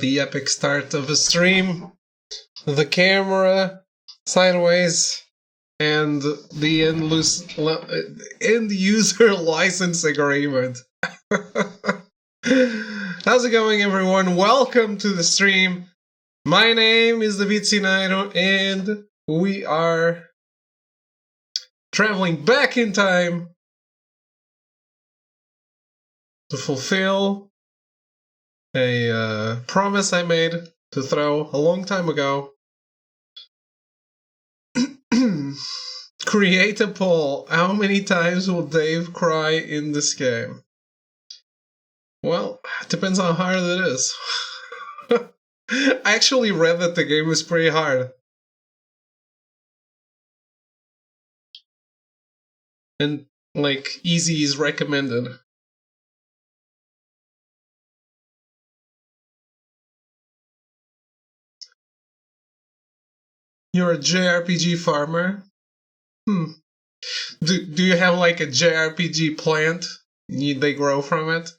The epic start of a stream, the camera sideways, and the end user license agreement. How's it going, everyone? Welcome to the stream. My name is David Sinairo, and we are traveling back in time to fulfill a promise I made to throw a long time ago. Create a poll. How many times will Dave cry in this game? Well, it depends on how hard it is. I actually read that the game is pretty hard. And, like, easy is recommended. You're a JRPG farmer? Do you have like a JRPG plant? They grow from it?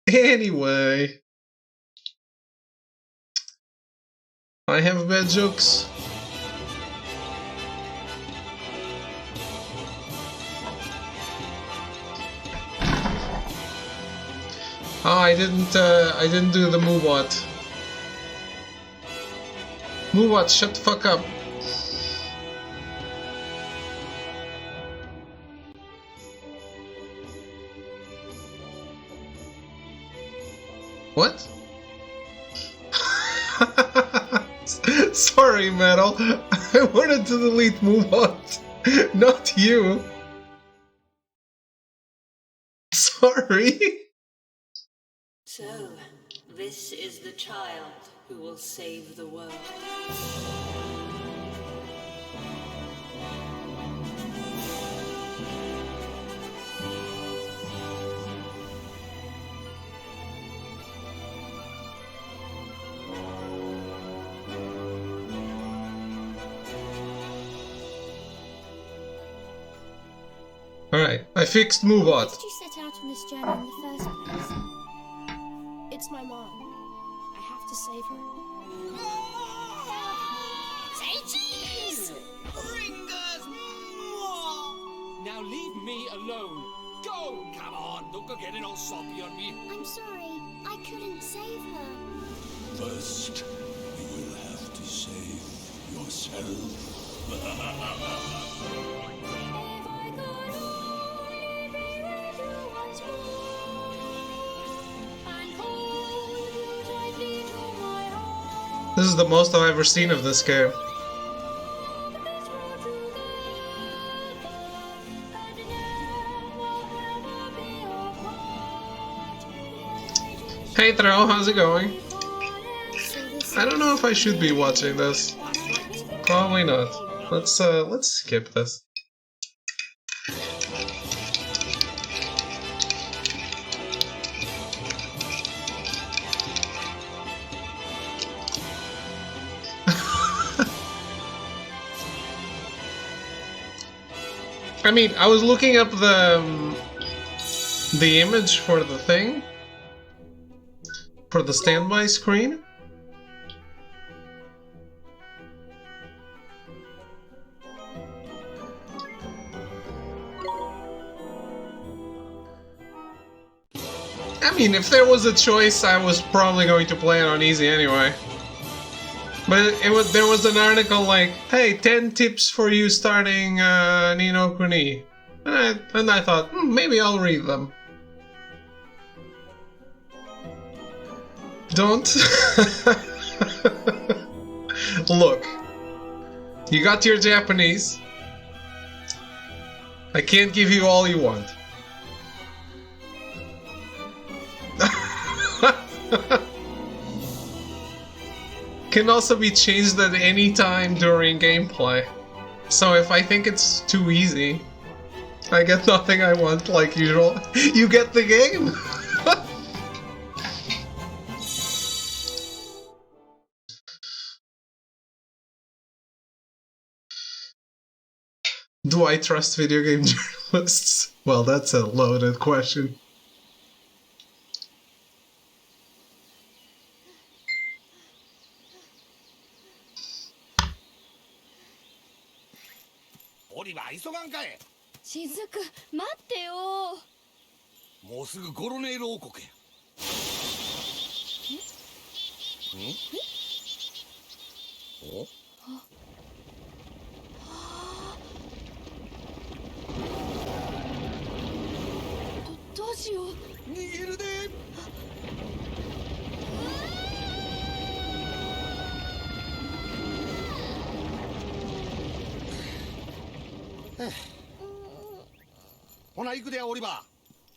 Anyway. I have bad jokes. Oh, I didn't do the Moobot. Moobot, shut the fuck up. What? Sorry, Metal. I wanted to delete Moobot, not you. Sorry. So, this is the child who will save the world. Alright, I fixed Moobot. Why did you set out on this journey in the first place? It's my mom. I have to save her. Say cheese! Bring us more! Now leave me alone. Go! Come on, don't go getting all soppy on me. I'm sorry. I couldn't save her. First, you will have to save yourself. This is the most I've ever seen of this game. Hey Thro, how's it going? I don't know if I should be watching this. Probably not. Let's skip this. I mean, I was looking up the image for the thing, for the standby screen. I mean, if there was a choice, I was probably going to play it on easy anyway. But there was an article like, hey, 10 tips for you starting Ni no Kuni. And I thought, maybe I'll read them. Don't. Look. You got your Japanese. I can't give you all you want. can also be changed at any time during gameplay. So if I think it's too easy, I get nothing I want like usual. You get the game! Do I trust video game journalists? Well, that's a loaded question. Oliver, 急がんかい。しずく、待ってよ。もうすぐゴロネール王国や。お？どうしよう。逃げるで。ほな行くでオリバ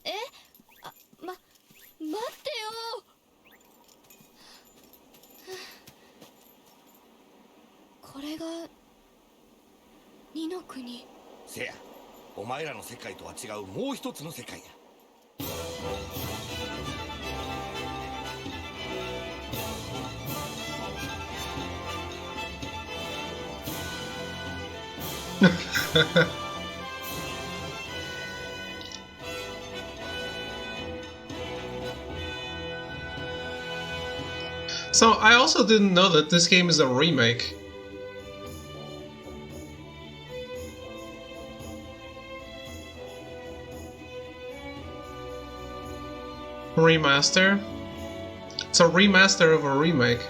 ー。え？待ってよ。これが二の国。せや、お前らの世界とは違うもう一つの世界や。So, I also didn't know that this game is a remake. Remaster? It's a remaster of a remake.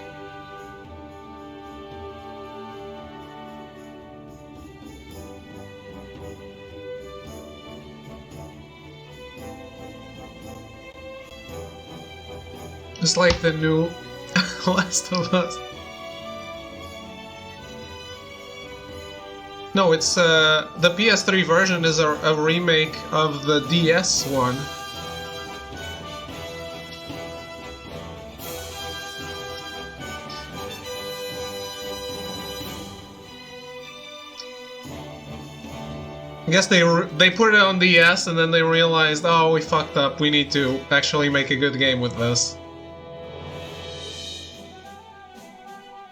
It's like the new Last of Us. No, it's the PS3 version is a remake of the DS one. I guess they put it on DS and then they realized, oh, we fucked up. We need to actually make a good game with this.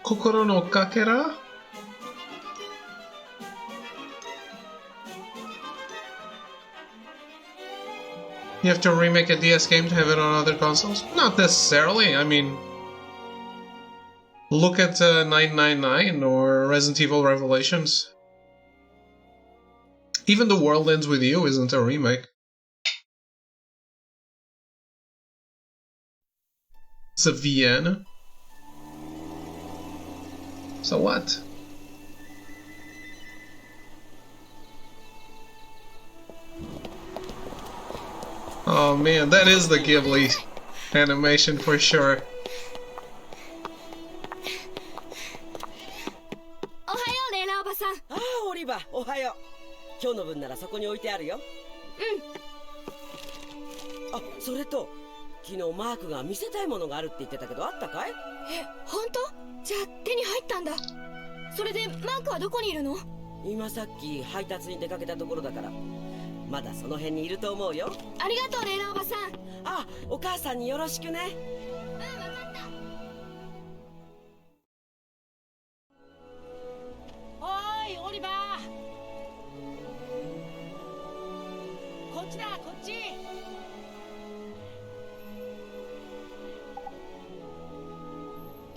Kokoro no Kakera? You have to remake a DS game to have it on other consoles? Not necessarily, I mean... Look at 999 or Resident Evil Revelations. Even The World Ends With You isn't a remake. It's a VN. So what? Oh man, that is the Ghibli animation for sure. おはよう、レイラおばさん。ああ、オリバー、おはよう。今日の分ならそこに置いてあるよ。あ、それと昨日マークが見せたいものがあるって言ってたけど、あったかい？え、本当？じゃあ手に入ったんだ。それでマークはどこにいるの？今さっき配達に出かけたところだから、まだその辺にいると思うよ。ありがとう、レイラおばさん。あ、お母さんによろしくね。うん、わかった。おーい、オリバー。こっちだ、こっち。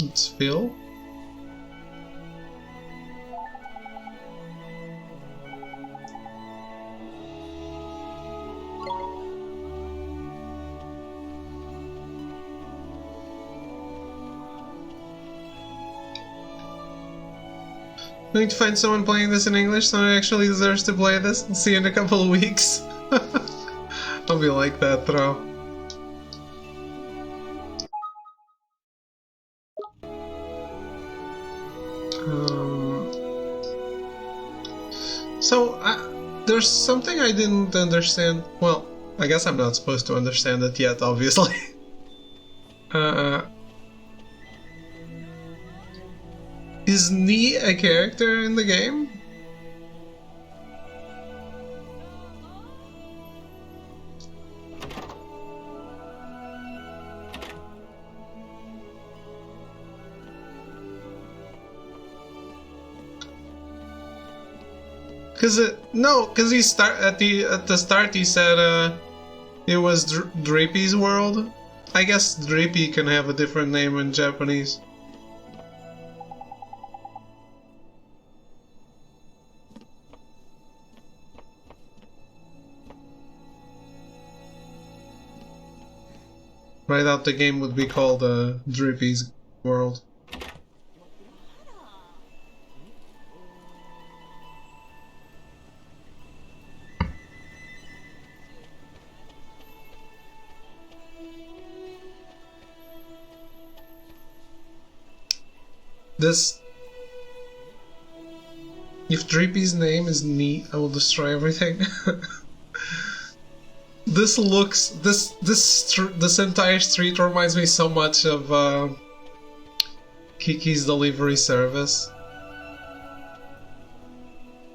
It's Phil. I need to find someone playing this in English, someone who actually deserves to play this. I'll see you in a couple of weeks. I'll be like that, throw. So, there's something I didn't understand. Well, I guess I'm not supposed to understand it yet, Is Nee a character in the game? Cause he at the start he said it was Drippy's world. I guess Drippy can have a different name in Japanese. I thought the game would be called Drippy's World. If Drippy's name is neat, I will destroy everything. This entire street reminds me so much of Kiki's delivery service.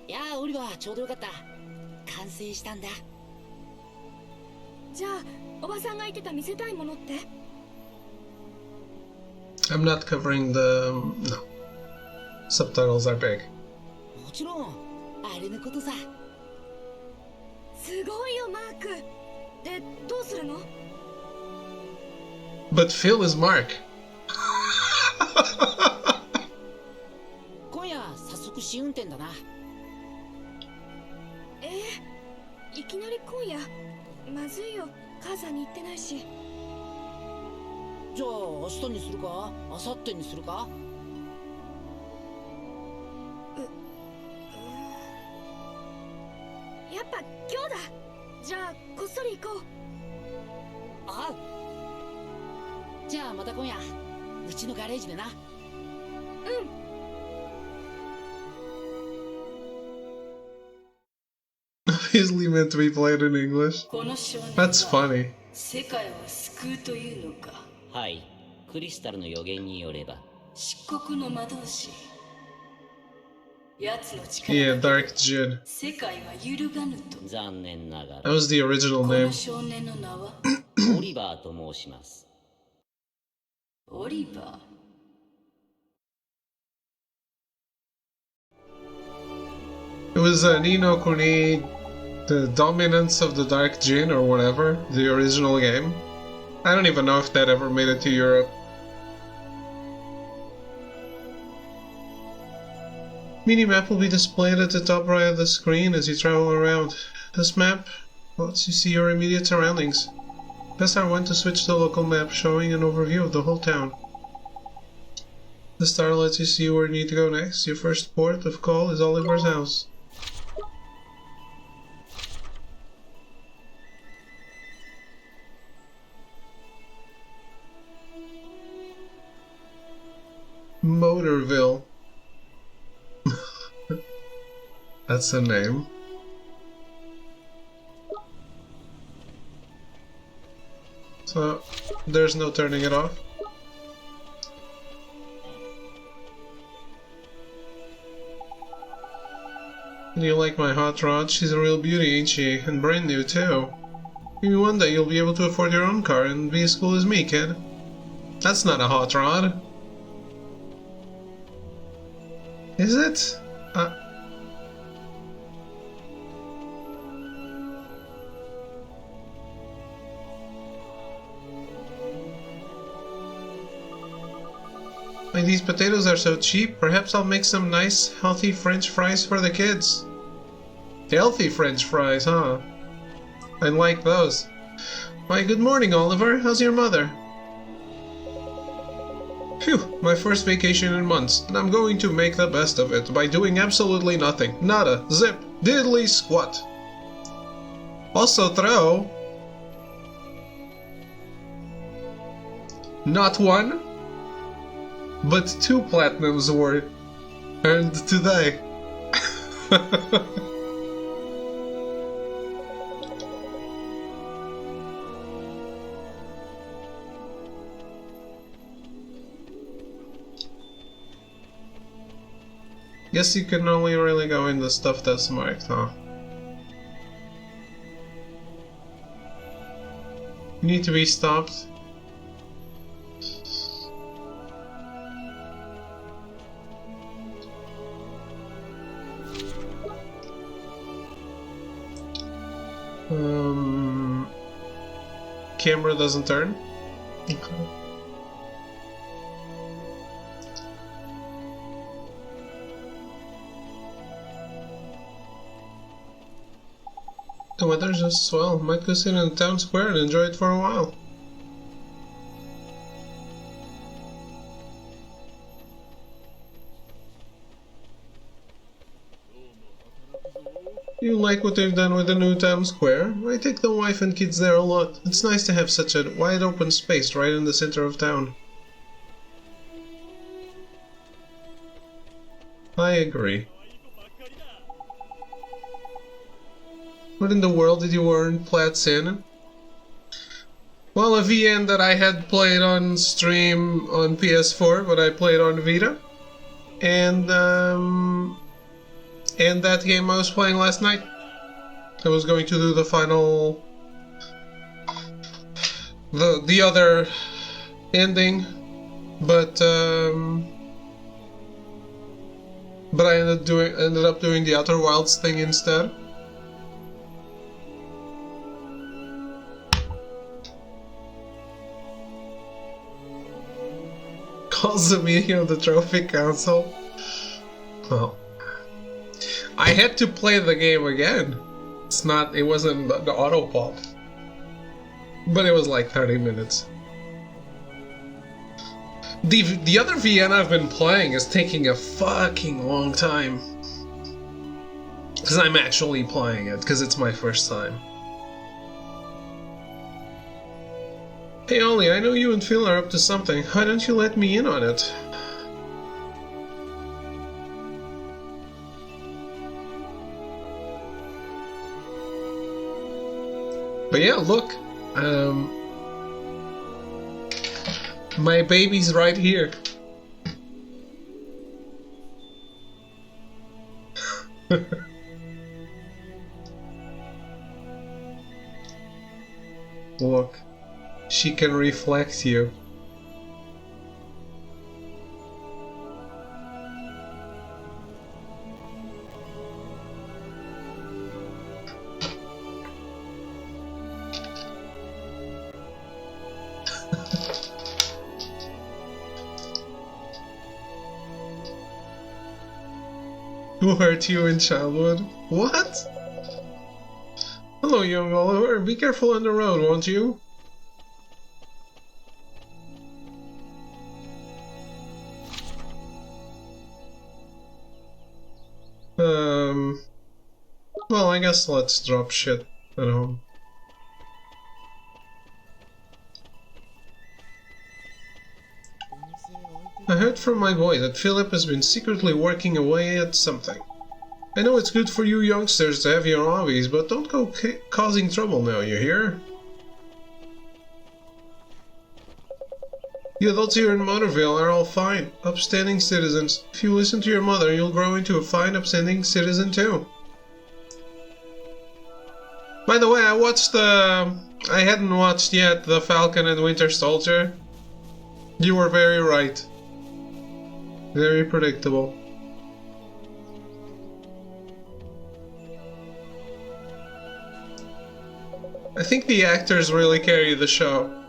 いやーオリバーちょうどよかった完成したんだじゃあおばさんが言ってた見せたいものって I'm not covering the... no. Subtitles are big. もちろんあれのことさすごいよマークでどうするの But Phil is Mark. 今夜早速試運転だないきなり今夜まずいよ母さんに言ってないしじゃあ明日にするか明後日にするかやっぱ今日だじゃあこっそり行こうあじゃあまた今夜うちのガレージでなObviously meant to be played in English. この少年 That's は funny. 世界を救うというのか。はい、クリスタルの予言によれば漆黒の魔導士。奴の Yeah, 力 Dark Jin. 世界は揺るがぬと。残念なが That ら was the original こ name. の少年の名はオリバーと申します。オリバー。It was Nino Kuni, the dominance of the Dark Jin or whatever, the original game. I don't even know if that ever made it to Europe. Minimap will be displayed at the top right of the screen as you travel around. This map lets you see your immediate surroundings. Press R1 to switch to the local map, showing an overview of the whole town. The star lets you see where you need to go next. Your first port of call is Oliver's house. Motorville. That's the name. So, there's no turning it off. Do you like my hot rod? She's a real beauty, ain't she? And brand new, too. Maybe one day you'll be able to afford your own car and be as cool as me, kid. That's not a hot rod. Is it? Like, these potatoes are so cheap, perhaps I'll make some nice, healthy French fries for the kids. Healthy French fries, huh? I like those. Why, good morning, Oliver. How's your mother? Phew, my first vacation in months, and I'm going to make the best of it by doing absolutely nothing. Nada, zip, diddly squat. Also throw... not one, but 2 platinums were earned today. Guess you can only really go in the stuff that's marked, huh? You need to be stopped. Camera doesn't turn. The weather's just swell. Might go sit in the town square and enjoy it for a while. You like what they've done with the new town square? I take the wife and kids there a lot. It's nice to have such a wide open space right in the center of town. I agree. What in the world did you earn plats in? Well, a VN that I had played on stream on PS4, but I played on Vita. And that game I was playing last night. I was going to do the final... the other ending, but I ended up doing the Outer Wilds thing instead. Calls the meeting of the Trophy Council. Well, I had to play the game again. It wasn't the auto pop. But it was like 30 minutes. The other VN I've been playing is taking a fucking long time. Because I'm actually playing it, because it's my first time. Hey Ollie, I know you and Phil are up to something. Why don't you let me in on it? But yeah, look. My baby's right here. Look. She can reflect you. Who hurt you in childhood? What? Hello, young Oliver. Be careful on the road, won't you? Well, I guess let's drop shit at home. I heard from my boy that Philip has been secretly working away at something. I know it's good for you youngsters to have your hobbies, but don't go causing trouble now, you hear? The adults here in Motorville are all fine, upstanding citizens. If you listen to your mother, you'll grow into a fine, upstanding citizen too. By the way, I hadn't watched yet The Falcon and Winter Soldier. You were very right. Very predictable. I think the actors really carry the show.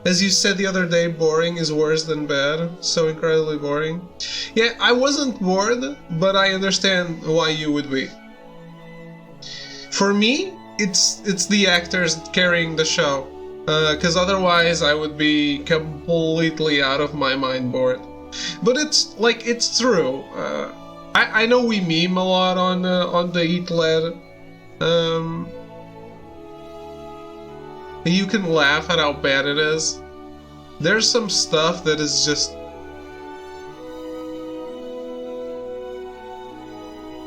As you said the other day, boring is worse than bad. So incredibly boring. Yeah, I wasn't bored, but I understand why you would be. For me, it's the actors carrying the show. Because otherwise I would be completely out of my mind bored. But it's true. I know we meme a lot on the Eat Led. You can laugh at how bad it is. There's some stuff that is just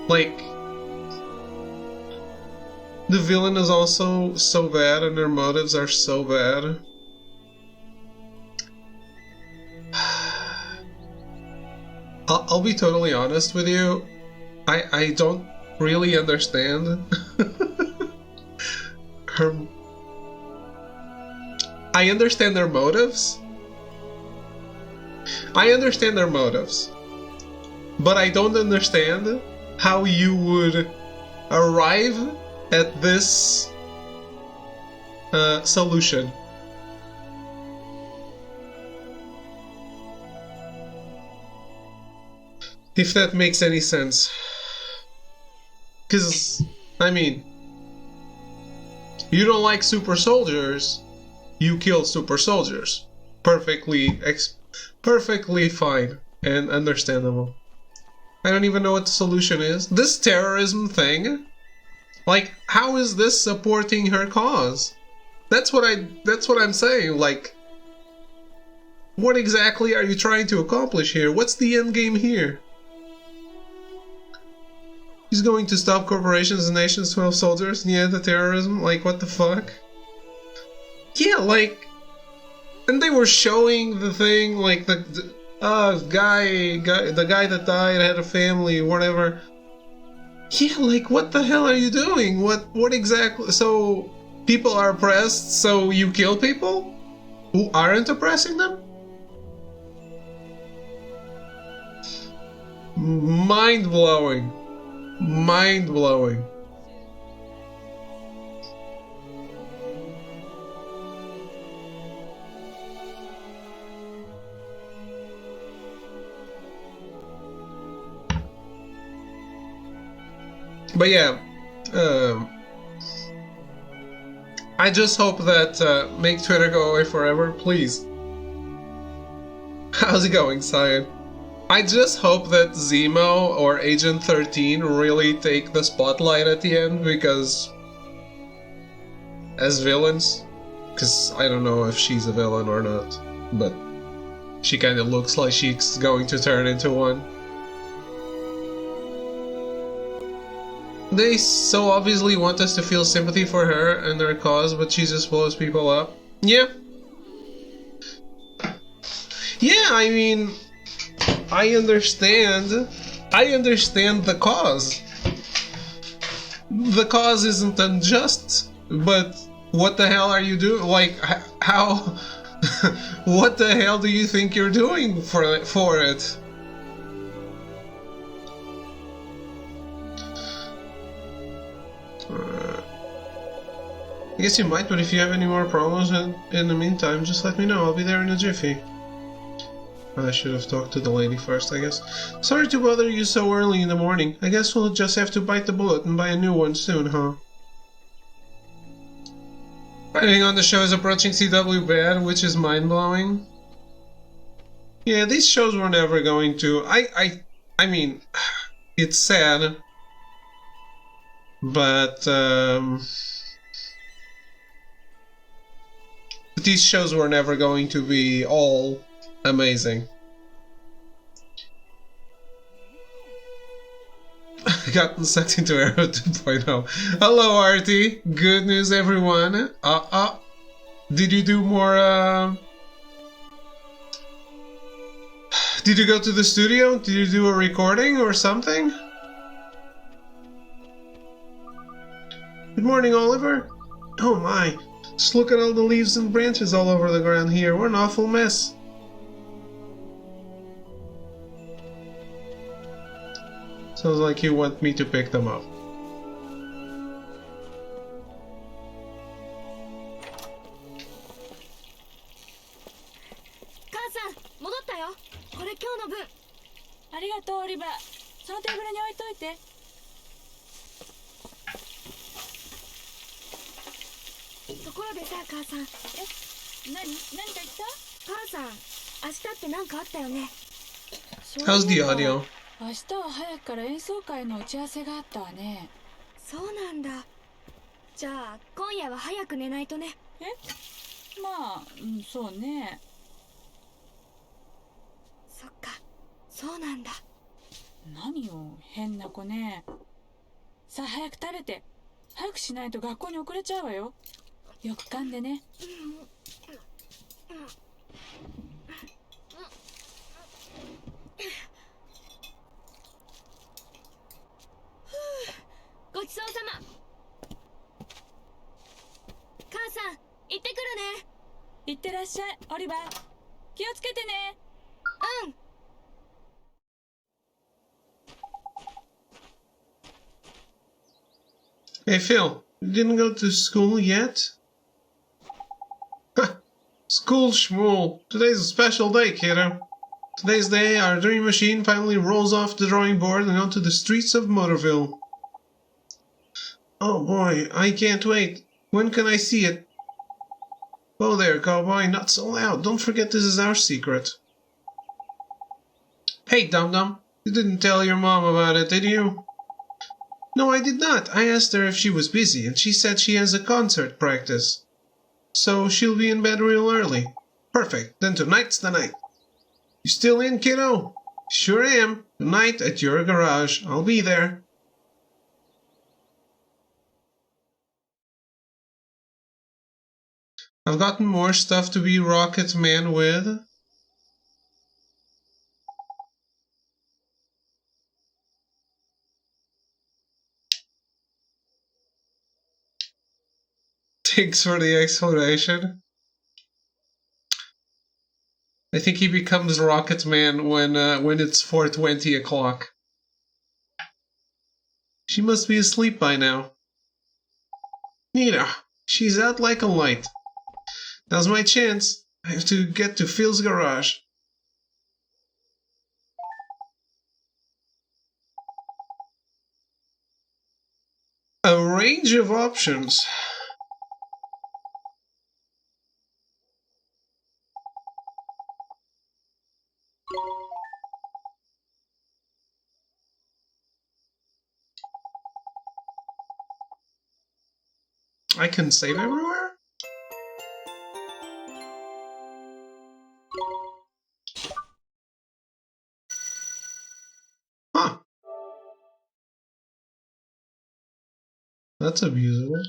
like The villain is also so bad and their motives are so bad. I'll be totally honest with you. I don't really understand her. I understand their motives. I understand their motives. But I don't understand how you would arrive at this solution. If that makes any sense. Because, I mean, you don't like super soldiers, you kill super soldiers. Perfectly fine and understandable. I don't even know what the solution is. This terrorism thing? Like, how is this supporting her cause? That's what I'm saying. Like, what exactly are you trying to accomplish here? What's the end game here? He's going to stop corporations and nations, 12 soldiers, yeah, the terrorism, like, what the fuck? Yeah, like, and they were showing the thing, like, the guy that died had a family, whatever. Yeah, like, what the hell are you doing? What exactly? So, people are oppressed, so you kill people? Who aren't oppressing them? Mind-blowing. Mind-blowing. But yeah, I just hope that make Twitter go away forever, please. How's it going, Cyan? I just hope that Zemo or Agent 13 really take the spotlight at the end, because as villains, because I don't know if she's a villain or not, but she kind of looks like she's going to turn into one. They so obviously want us to feel sympathy for her and their cause, but she just blows people up. Yeah. Yeah, I mean, I understand the cause. The cause isn't unjust, but what the hell are you doing? Like, how? What the hell do you think you're doing for it? I guess you might, but if you have any more problems in the meantime, just let me know. I'll be there in a jiffy. I should have talked to the lady first, I guess. Sorry to bother you so early in the morning. I guess we'll just have to bite the bullet and buy a new one soon, huh? Writing on the show is approaching CW bad, which is mind-blowing. Yeah, these shows were never going to... I mean, it's sad. But these shows were never going to be all amazing. Gotten sucked into Arrow 2.0. Hello, Artie. Good news, everyone. Did you do more, Did you go to the studio? Did you do a recording or something? Good morning, Oliver. Oh my. Just look at all the leaves and branches all over the ground here. We're an awful mess. Sounds like you want me to pick them up. How's the audio? 明日は早くから演奏会の打ち合わせがあったわね。そうなんだ。じゃあ今夜は早く寝ないとね。え？まあ、そうね。そっか、そうなんだ。何よ、変な子ね。さあ早く食べて。早くしないと学校に遅れちゃうわよ。よく噛んでね。ごちそうさま。母さん、行ってくるね。いってらっしゃい、オリバー。気をつけてね。うん。Hey Phil, you didn't go to school yet? School schmool. Today's a special day, kiddo. Today's day our dream machine finally rolls off the drawing board and onto the streets of Motorville. Oh boy, I can't wait. When can I see it? Whoa there, cowboy, not so loud. Don't forget this is our secret. Hey, dum-dum. You didn't tell your mom about it, did you? No, I did not. I asked her if she was busy, and she said she has a concert practice. So she'll be in bed real early. Perfect. Then tonight's the night. You still in, kiddo? Sure am. Tonight at your garage. I'll be there. I've gotten more stuff to be Rocket Man with. Thanks for the explanation. I think he becomes Rocket Man when it's 4:20 o'clock. She must be asleep by now. Nita, she's out like a light. Now's my chance. I have to get to Phil's garage. A range of options. I can save everywhere? Huh. That's abusable.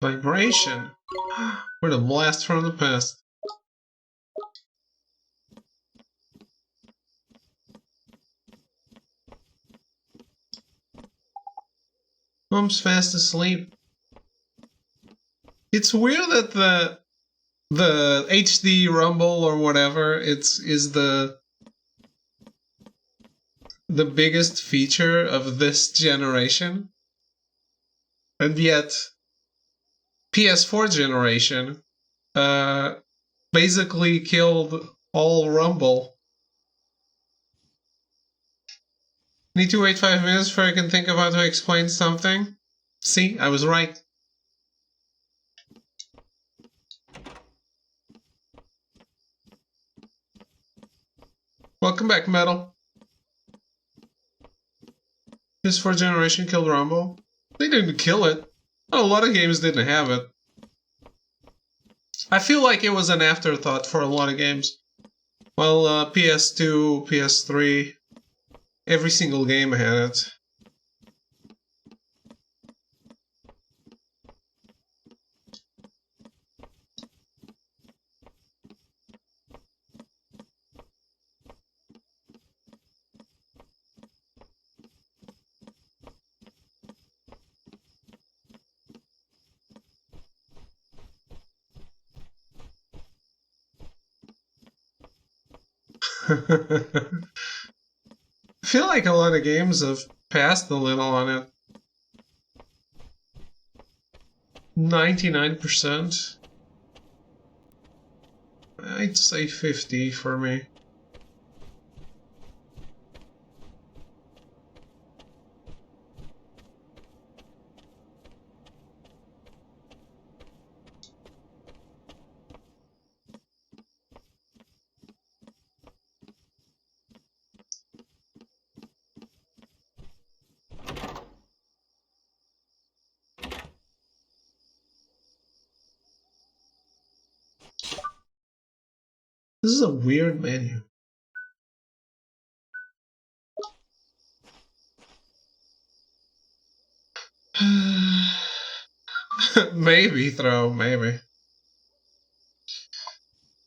Vibration. What a blast from the past. Mom's fast asleep. It's weird that the HD Rumble or whatever is the biggest feature of this generation, and yet PS4 generation basically killed all Rumble. Need to wait 5 minutes before I can think of how to explain something? See, I was right. Welcome back, Metal. PS4 generation killed Rumble. They didn't kill it. A lot of games didn't have it. I feel like it was an afterthought for a lot of games. Well, PS2, PS3, every single game had it. I feel like a lot of games have passed a little on it. 99%. I'd say 50 for me. This is a weird menu. Maybe throw, maybe.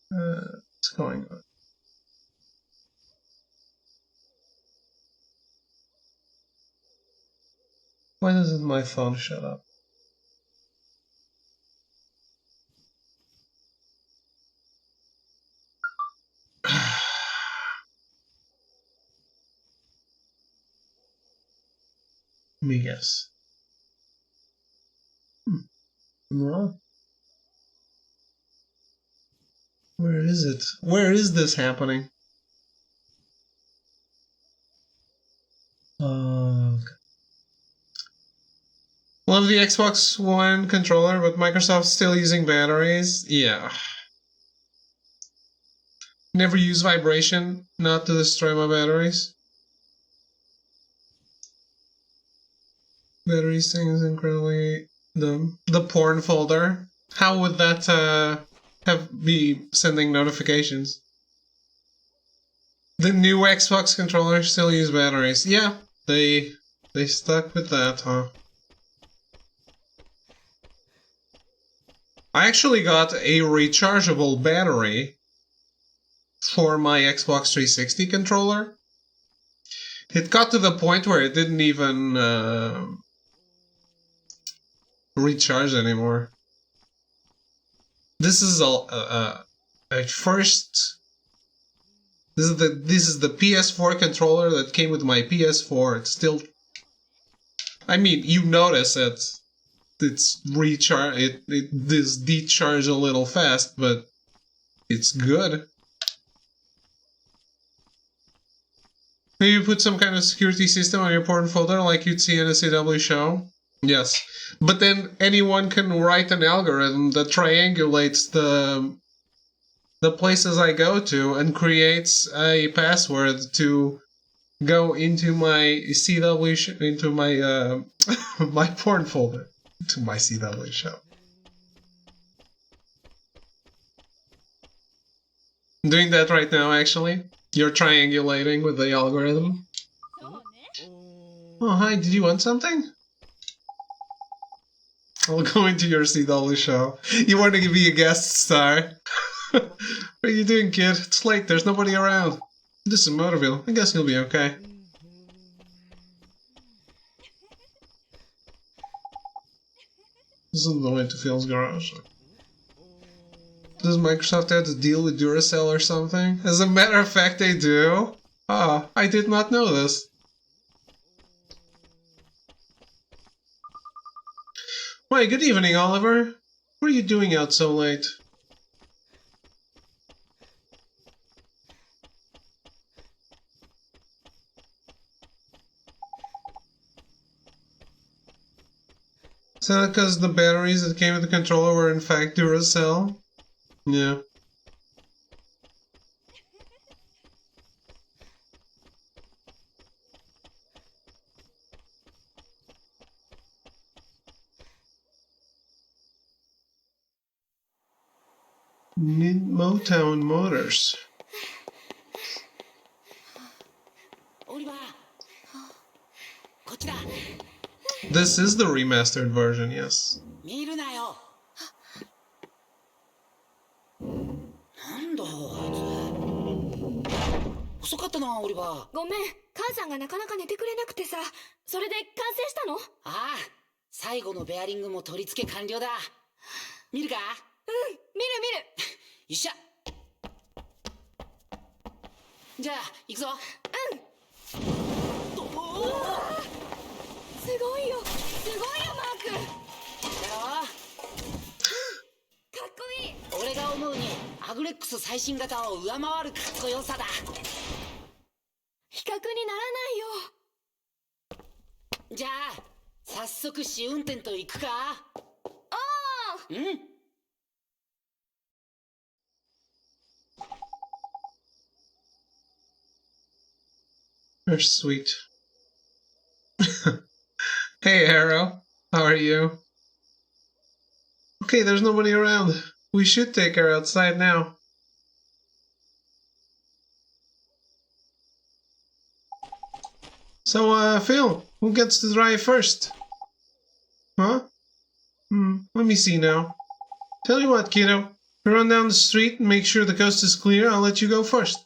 What's going on? Why doesn't my phone shut up? Let me guess. I'm wrong. Where is it? Where is this happening? Okay. Love the Xbox One controller, but Microsoft's still using batteries? Yeah. Never use vibration, not to destroy my batteries. Batteries thing is incredibly dumb. The porn folder. How would that be sending notifications? The new Xbox controllers still use batteries. Yeah, they stuck with that, huh? I actually got a rechargeable battery for my Xbox 360 controller. It got to the point where it didn't even recharge anymore. This is a first. This is the PS4 controller that came with my PS4. It's still. I mean, you notice it. It's recharge. It does decharge a little fast, but it's good. Maybe put some kind of security system on your porn folder like you'd see in a CW show. Yes. But then anyone can write an algorithm that triangulates the places I go to and creates a password to go into my CW into my my porn folder, to my CW show. I'm doing that right now, actually. You're triangulating with the algorithm. Oh, hi, did you want something? I'll go into your CW show. You want to be a guest star? What are you doing, kid? It's late, there's nobody around. This is Motorville. I guess you'll be okay. This isn't the way to Phil's garage. Does Microsoft have to deal with Duracell or something? As a matter of fact, they do. Ah, I did not know this. Why, good evening, Oliver. What are you doing out so late? Is that because the batteries that came with the controller were in fact Duracell? Yeah. Motown Motors. This is the remastered version, yes. 見るなよ。なんだあいつ。遅かったなオリバー。ごめん、母さんがなかなか寝てくれなくてさ、それで完成したの？ああ、最後のベアリングも取り付け完了だ。見るか？うん、見る見る。よっしゃ。じゃあ行くぞ。うん。すごいよ、すごいよマーク。だろ？かっこいい。俺が思うにアグレックス最新型を上回るかっこよさだ。比較にならないよ。じゃあ早速試運転と行くか？ああ。うん。They're sweet. Hey, Arrow. How are you? Okay, there's nobody around. We should take her outside now. So, Phil, who gets to drive first? Huh? Let me see now. Tell you what, kiddo. You run down the street and make sure the coast is clear, I'll let you go first.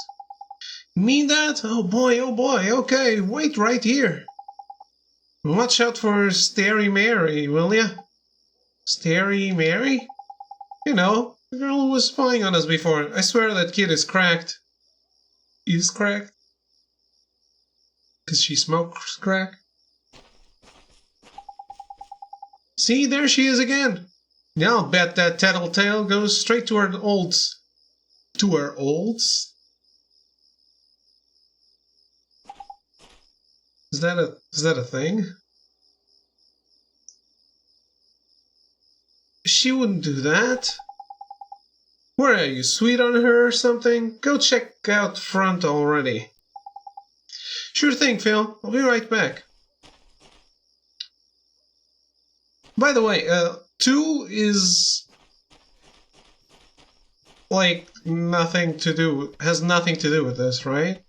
Mean that? Oh boy, okay, wait right here. Watch out for Starry Mary, will ya? Starry Mary? You know, the girl who was spying on us before. I swear that kid is cracked. Is cracked? 'Cause she smokes crack? See, there she is again. Yeah, I'll bet that tattletale goes straight to her olds. To her olds? Is that a thing? She wouldn't do that. Where are you, sweet on her or something? Go check out front already. Sure thing, Phil. I'll be right back. By the way, 2 is like has nothing to do with this, right?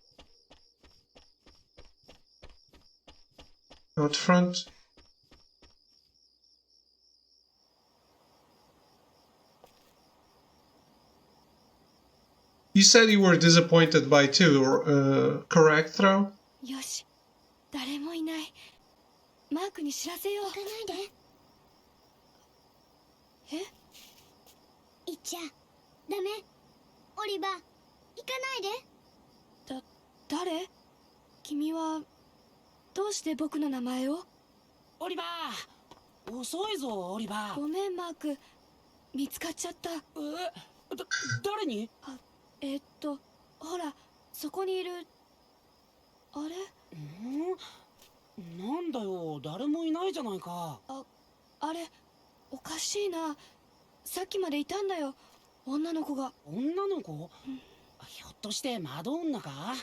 Out front. You said you were disappointed by 2, correct, Throw? よし、誰もいない。マークに知らせよう。行かないで。え？行っちゃダメ。オリバー、行かないで。誰？君はどうして僕の名前を？オリバー、遅いぞオリバー。ごめんマーク、見つかっちゃった。誰に？ほら、そこにいる。あれ？なんだよ、誰もいないじゃないか。あれ、おかしいな。さっきまでいたんだよ、女の子が。女の子？ひょっとして窓女か？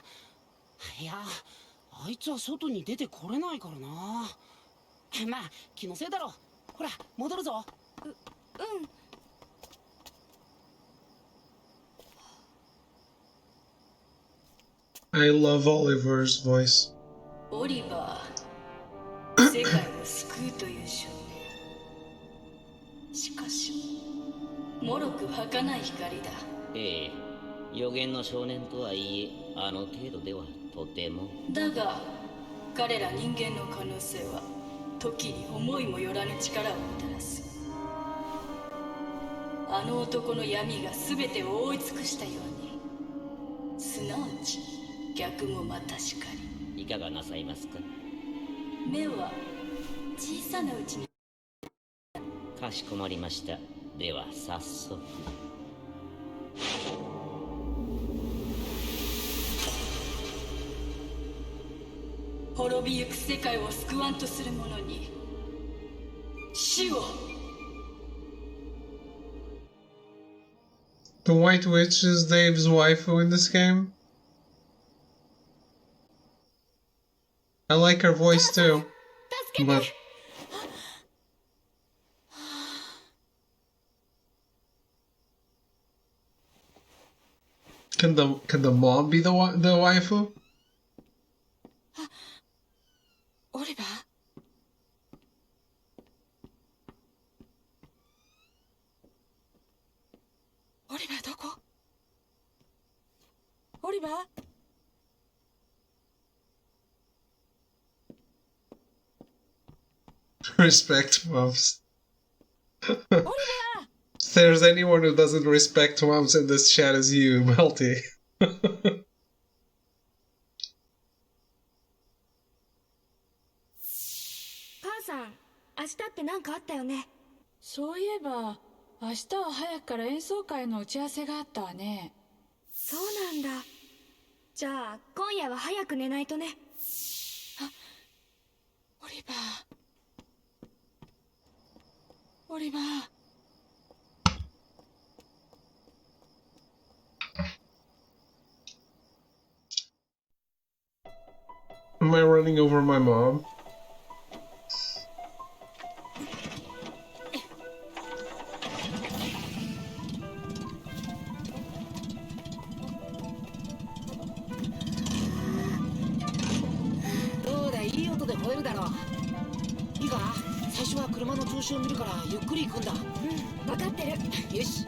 いや、あいつは外に出てこれないからな。まあ、気のせいだろ。ほら、戻るぞ。うん。I love Oliver's voice. オリバー、世界を救うという少年。しかし、もろく儚い光だ。ええ、予言の少年とはいえ、あの程度ではとても。だが、彼ら人間の可能性は、時に思いもよらぬ力をもたらす。あの男の闇が全てを覆い尽くしたように、すなわち、逆もまたしかり。いかがなさいますか？目は小さなうちに。かしこまりました。では早速。滅びゆく世界を救わんとする者に死を。 The White Witch is Dave's waifu in this game. I like her voice too, but can the mom be the waifu? オリバー？オリバーどこ？オリバー？ Respect moms. If there's anyone who doesn't respect moms in this chat, is you, Melty. 母さん、明日って何かあったよね。そういえば明日は早くから演奏会の打ち合わせがあったわね。そうなんだ。じゃあ今夜は早く寝ないとね。あ、オリバー。オリバー。Am I running over my mom? どうだい？いいか、最初は車の調子を見るからゆっくり行くんだ。分かってる。よし。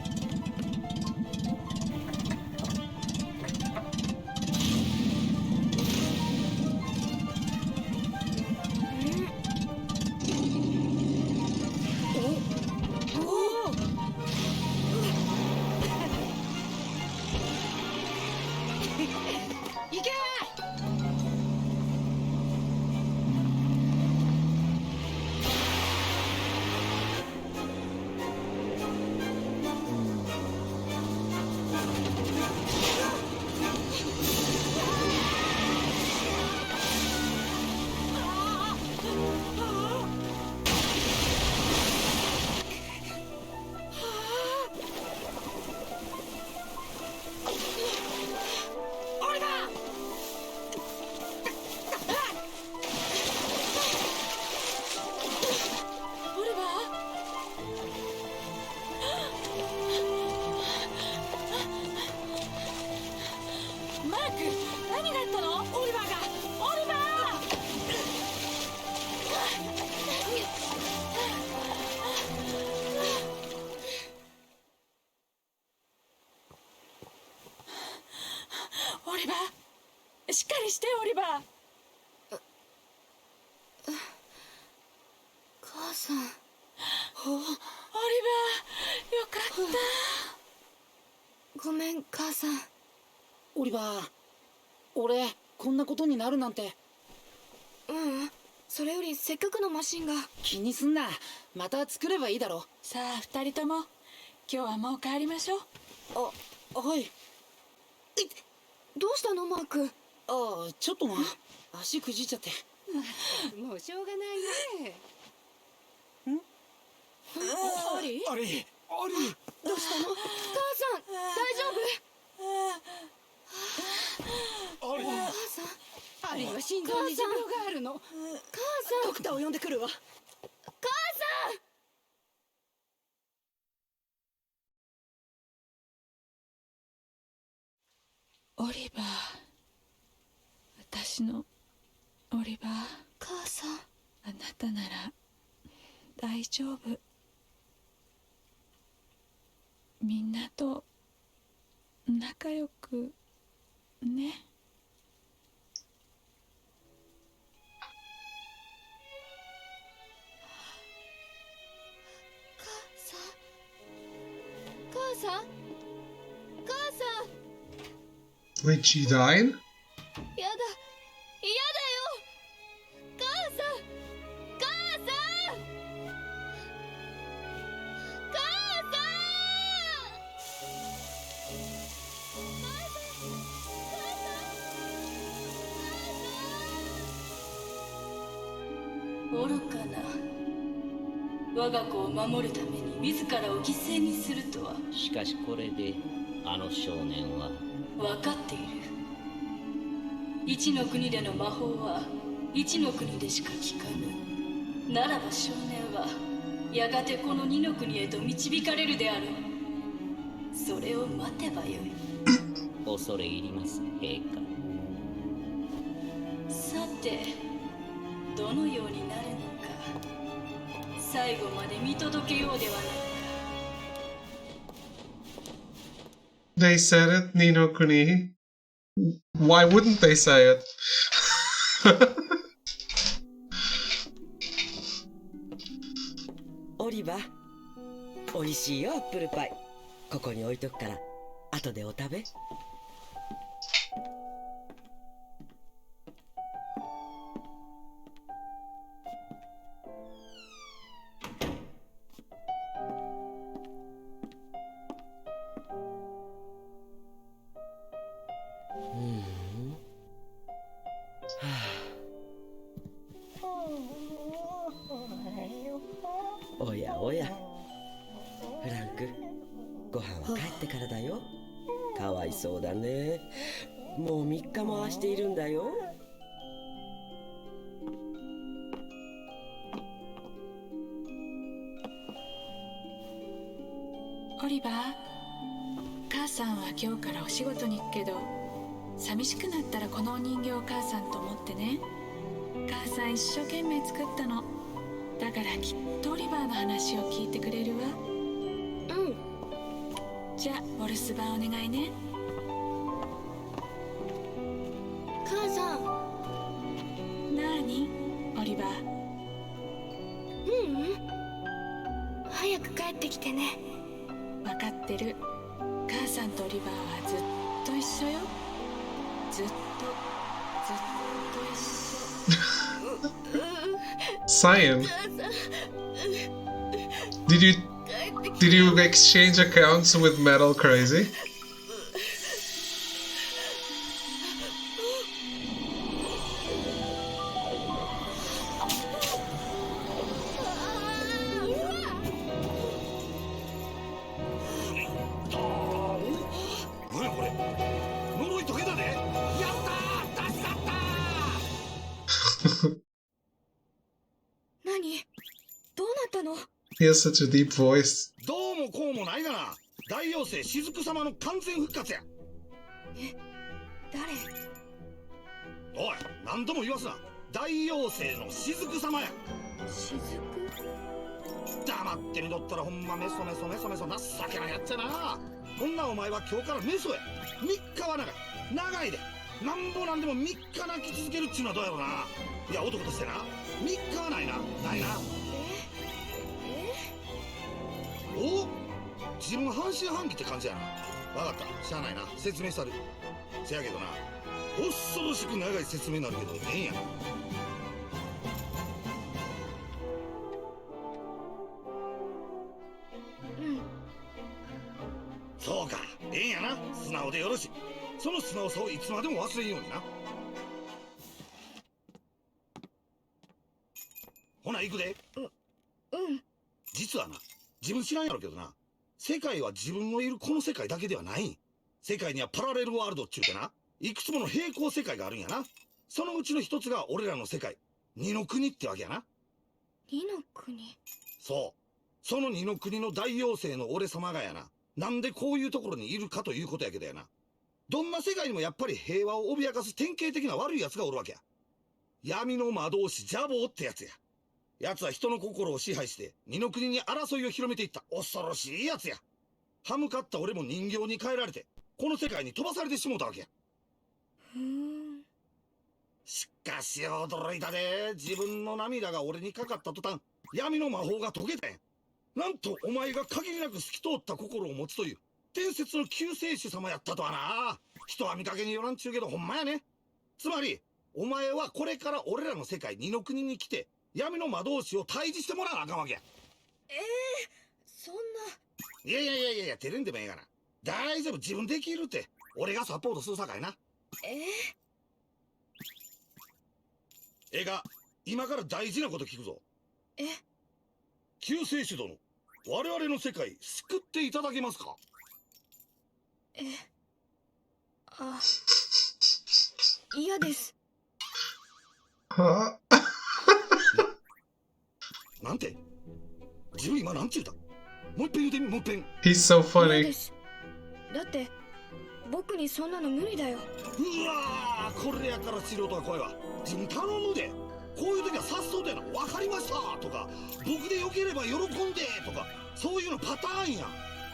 オリバー、しっかりしてオリバー。母さん。オリバー、よかった。ごめん母さん。オリバー、俺こんなことになるなんて。それよりせっかくのマシンが。気にすんな、また作ればいいだろ。さあ二人とも今日はもう帰りましょう。はい。どうしたのマーク。ちょっとな、足くじっちゃって。もうしょうがないね。アリあれ、どうしたの。母さん大丈夫。あれ、母さん。アリは心臓に持病があるの。母さん。ドクターを呼んでくるわ。母さん。オリバー、私のオリバー。母さん。あなたなら大丈夫。みんなと仲良くね。母さん。母さん。母さん。Wait, she died? やだ。やだよ。母さん。母さん。母さん。愚かな。我が子を守るために自らを犠牲にするとは。しかしこれであの少年は分かっている。一の国での魔法は一の国でしか効かぬ。ならば少年はやがてこの二の国へと導かれるであろう。それを待てばよい。恐れ入ります陛下。さてどのようになるのか、最後まで見届けようではないか。They said it, Nino Kuni. Why wouldn't they say it? オリバー、おいしいよアップルパイ。ここに置いとくから後でお食べ。おやおや、フランク、ご飯は帰ってからだよ。かわいそうだね。もう3日もああしているんだよ。オリバー、母さんは今日からお仕事に行くけど、寂しくなったらこのお人形を母さんと思ってね。母さん一生懸命作ったの。だからきっとオリバーの話を聞いてくれるわ。じゃあお留守番お願いね。母さん。なーにオリバー。早く帰ってきてね。分かってる。母さんとオリバーはずっと一緒よ。ずっと一緒。Cyan, did you exchange accounts with Metal Crazy? He has such a deep voice. どうもこうもないがな。大妖精雫様の完全復活や。誰？おい、何度も言わすな。大妖精の雫様や。雫？黙ってみとったらほんまメソメソ情けなやつやな。こんなお前は今日からメソや。3日は長いで。なんぼなんでも3日泣き続けるっちゅうのはどうやろうな。いや、男としてな、3日はないな。お、自分半信半疑って感じやな。分かった、しゃあないな、説明したる。せやけどな、恐ろしく長い説明になるけどええんや。そうか、ええんやな。素直でよろしい。その素直さをいつまでも忘れんようにな。ほな行くで。実はな、自分知らんやろけどな、世界は自分のいるこの世界だけではないん。世界にはパラレルワールドっちゅうてな、いくつもの平行世界があるんやな。そのうちの一つが俺らの世界、二の国ってわけやな。二の国？そう。その二の国の大妖精の俺様がやな、なんでこういうところにいるかということやけどやな。どんな世界にもやっぱり平和を脅かす典型的な悪い奴がおるわけや。闇の魔導士ジャボーってやつや。奴は人の心を支配して二の国に争いを広めていった恐ろしい奴や。歯向かった俺も人形に変えられてこの世界に飛ばされてしもうたわけや。しかし驚いたで。自分の涙が俺にかかった途端、闇の魔法が解けたんや。なんとお前が限りなく透き通った心を持つという伝説の救世主様やったとはな。人は見かけによらんちゅうけどほんまやね。つまりお前はこれから俺らの世界二の国に来て闇の魔導士を退治してもらわなあかんわけや。そんな。いや照れんでもええがな。大丈夫、自分できるって。俺がサポートするさかいな。ええか、今から大事なこと聞くぞ。救世主殿、我々の世界救っていただけますか？嫌です。なんて？自分今なんちゅうた？もう一遍言うてみ、もう一遍。He's so 嫌 funny. です。だって僕にそんなの無理だよ。うわー、これやから素人は声は。自分頼むで。こういう時はさっそうとやな。分かりましたとか、僕でよければ喜んでとか、そういうのパターンや。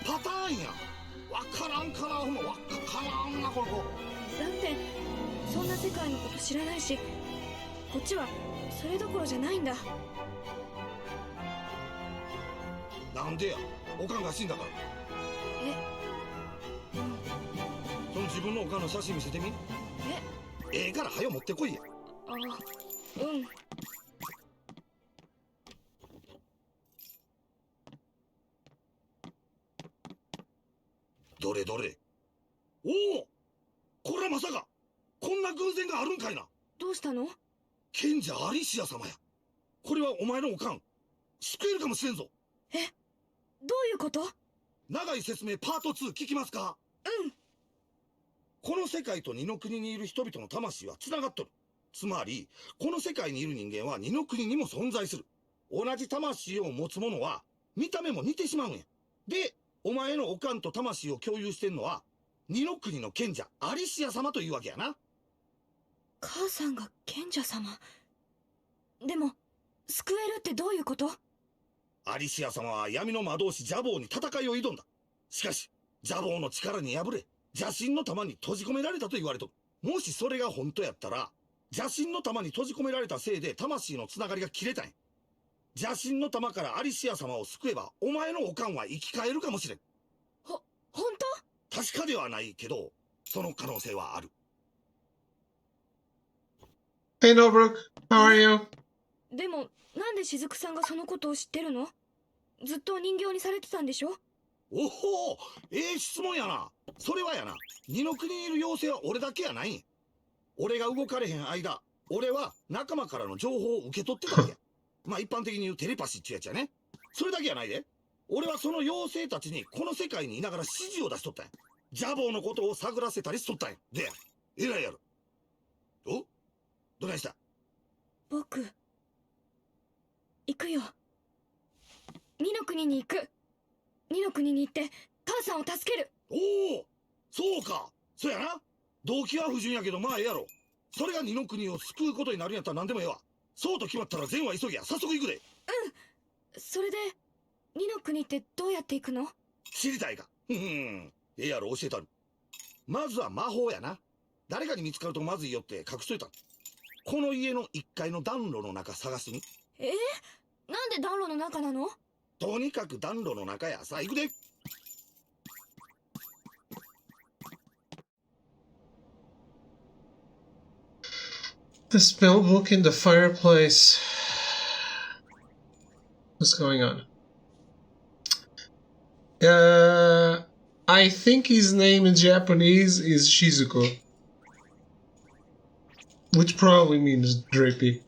パターンや。分からんから、ほんま分からんな、この子。だってそんな世界のこと知らないし、こっちはそれどころじゃないんだ。なんでや、おかんが死んだから。その自分のおかんの写真見せてみ。ええから早持ってこいや。どれどれ。おお、これはまさかこんな偶然があるんかいな。どうしたの？賢者アリシア様や。これはお前のおかん救えるかもしれんぞ。どういうこと？長い説明パート2聞きますか？この世界と二の国にいる人々の魂はつながっとる。つまりこの世界にいる人間は二の国にも存在する。同じ魂を持つ者は見た目も似てしまうんや。で、お前のおかんと魂を共有してんのは二の国の賢者アリシア様というわけやな。母さんが賢者様。でも救えるってどういうこと？アリシア様は闇の魔導士ジャボーに戦いを挑んだ。しかし、ジャボーの力に敗れ、邪神の玉に閉じ込められたと言われとる。もしそれが本当やったら、邪神の玉に閉じ込められたせいで魂のつながりが切れたんや。邪神の玉からアリシア様を救えば、お前のおかんは生き返るかもしれん。本当？確かではないけど、その可能性はある。Hey Nobruk, how are you? でも、なんで雫さんがそのことを知ってるの？ずっと人形にされてたんでしょ？おほ質問やな。それはやな、二の国にいる妖精は俺だけやないん。俺が動かれへん間、俺は仲間からの情報を受け取ってたわけや。まあ一般的に言うテレパシーってやつやね。それだけやないで。俺はその妖精たちにこの世界にいながら指示を出しとったんや。ジャボーのことを探らせたりしとったんや。で、偉いやろ。お？どないした？僕、行くよ。二の国に行く。二の国に行って母さんを助ける。おお、そうか。そやな。動機は不純やけどまあええやろ。それが二の国を救うことになるんやったら何でもええわ。そうと決まったら善は急ぎや。早速行くで。それで二の国ってどうやって行くの？知りたいか。ええやろ、教えたる。まずは魔法やな。誰かに見つかるとまずいよって隠しといた。この家の1階の暖炉の中探してみ。なんで暖炉の中なの？とにかく暖炉の中や。さあ行くで。The spell book in the fireplace. What's going on? I think his name in Japanese is Shizuku, which probably means drippy.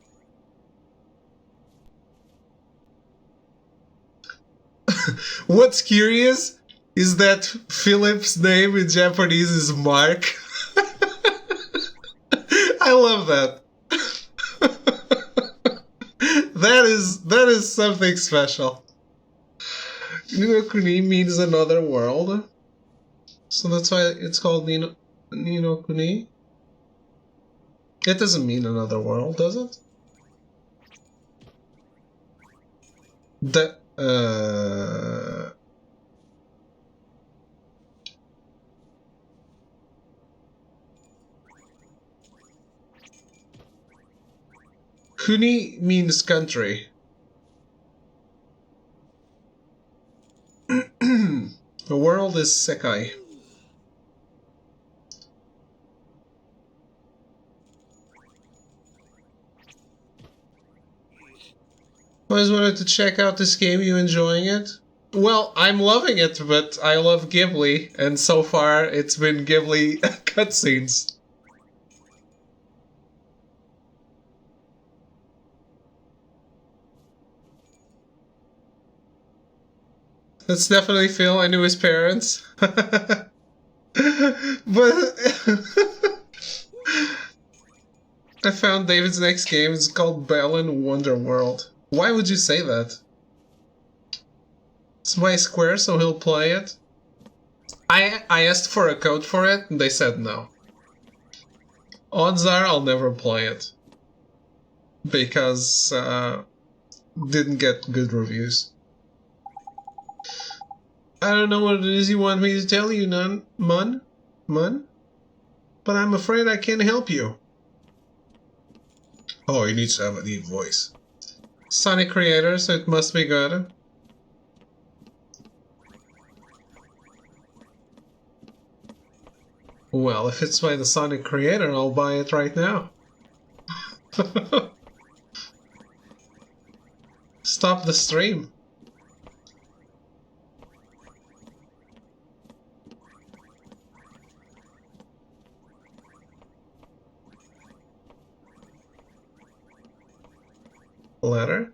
What's curious is that Philip's name in Japanese is Mark. I love that. That is something special. Ninokuni means another world, so that's why it's called Ninokuni. It doesn't mean another world, does it? Kuni means country. The world is Sekai. Always wanted to check out this game. You enjoying it? Well, I'm loving it, but I love Ghibli, and so far it's been Ghibli cutscenes. That's definitely Phil. I knew his parents. But I found David's next game. It's called Balan Wonderworld. Why would you say that? It's by Square, so he'll play it. I asked for a code for it, and they said no. Odds are I'll never play it. Because, didn't get good reviews. I don't know what it is you want me to tell you, Mun? But I'm afraid I can't help you. Oh, he needs to have a deep voice. Sonic creator, so it must be good. Well, if it's by the Sonic creator, I'll buy it right now. Stop the stream. Letter?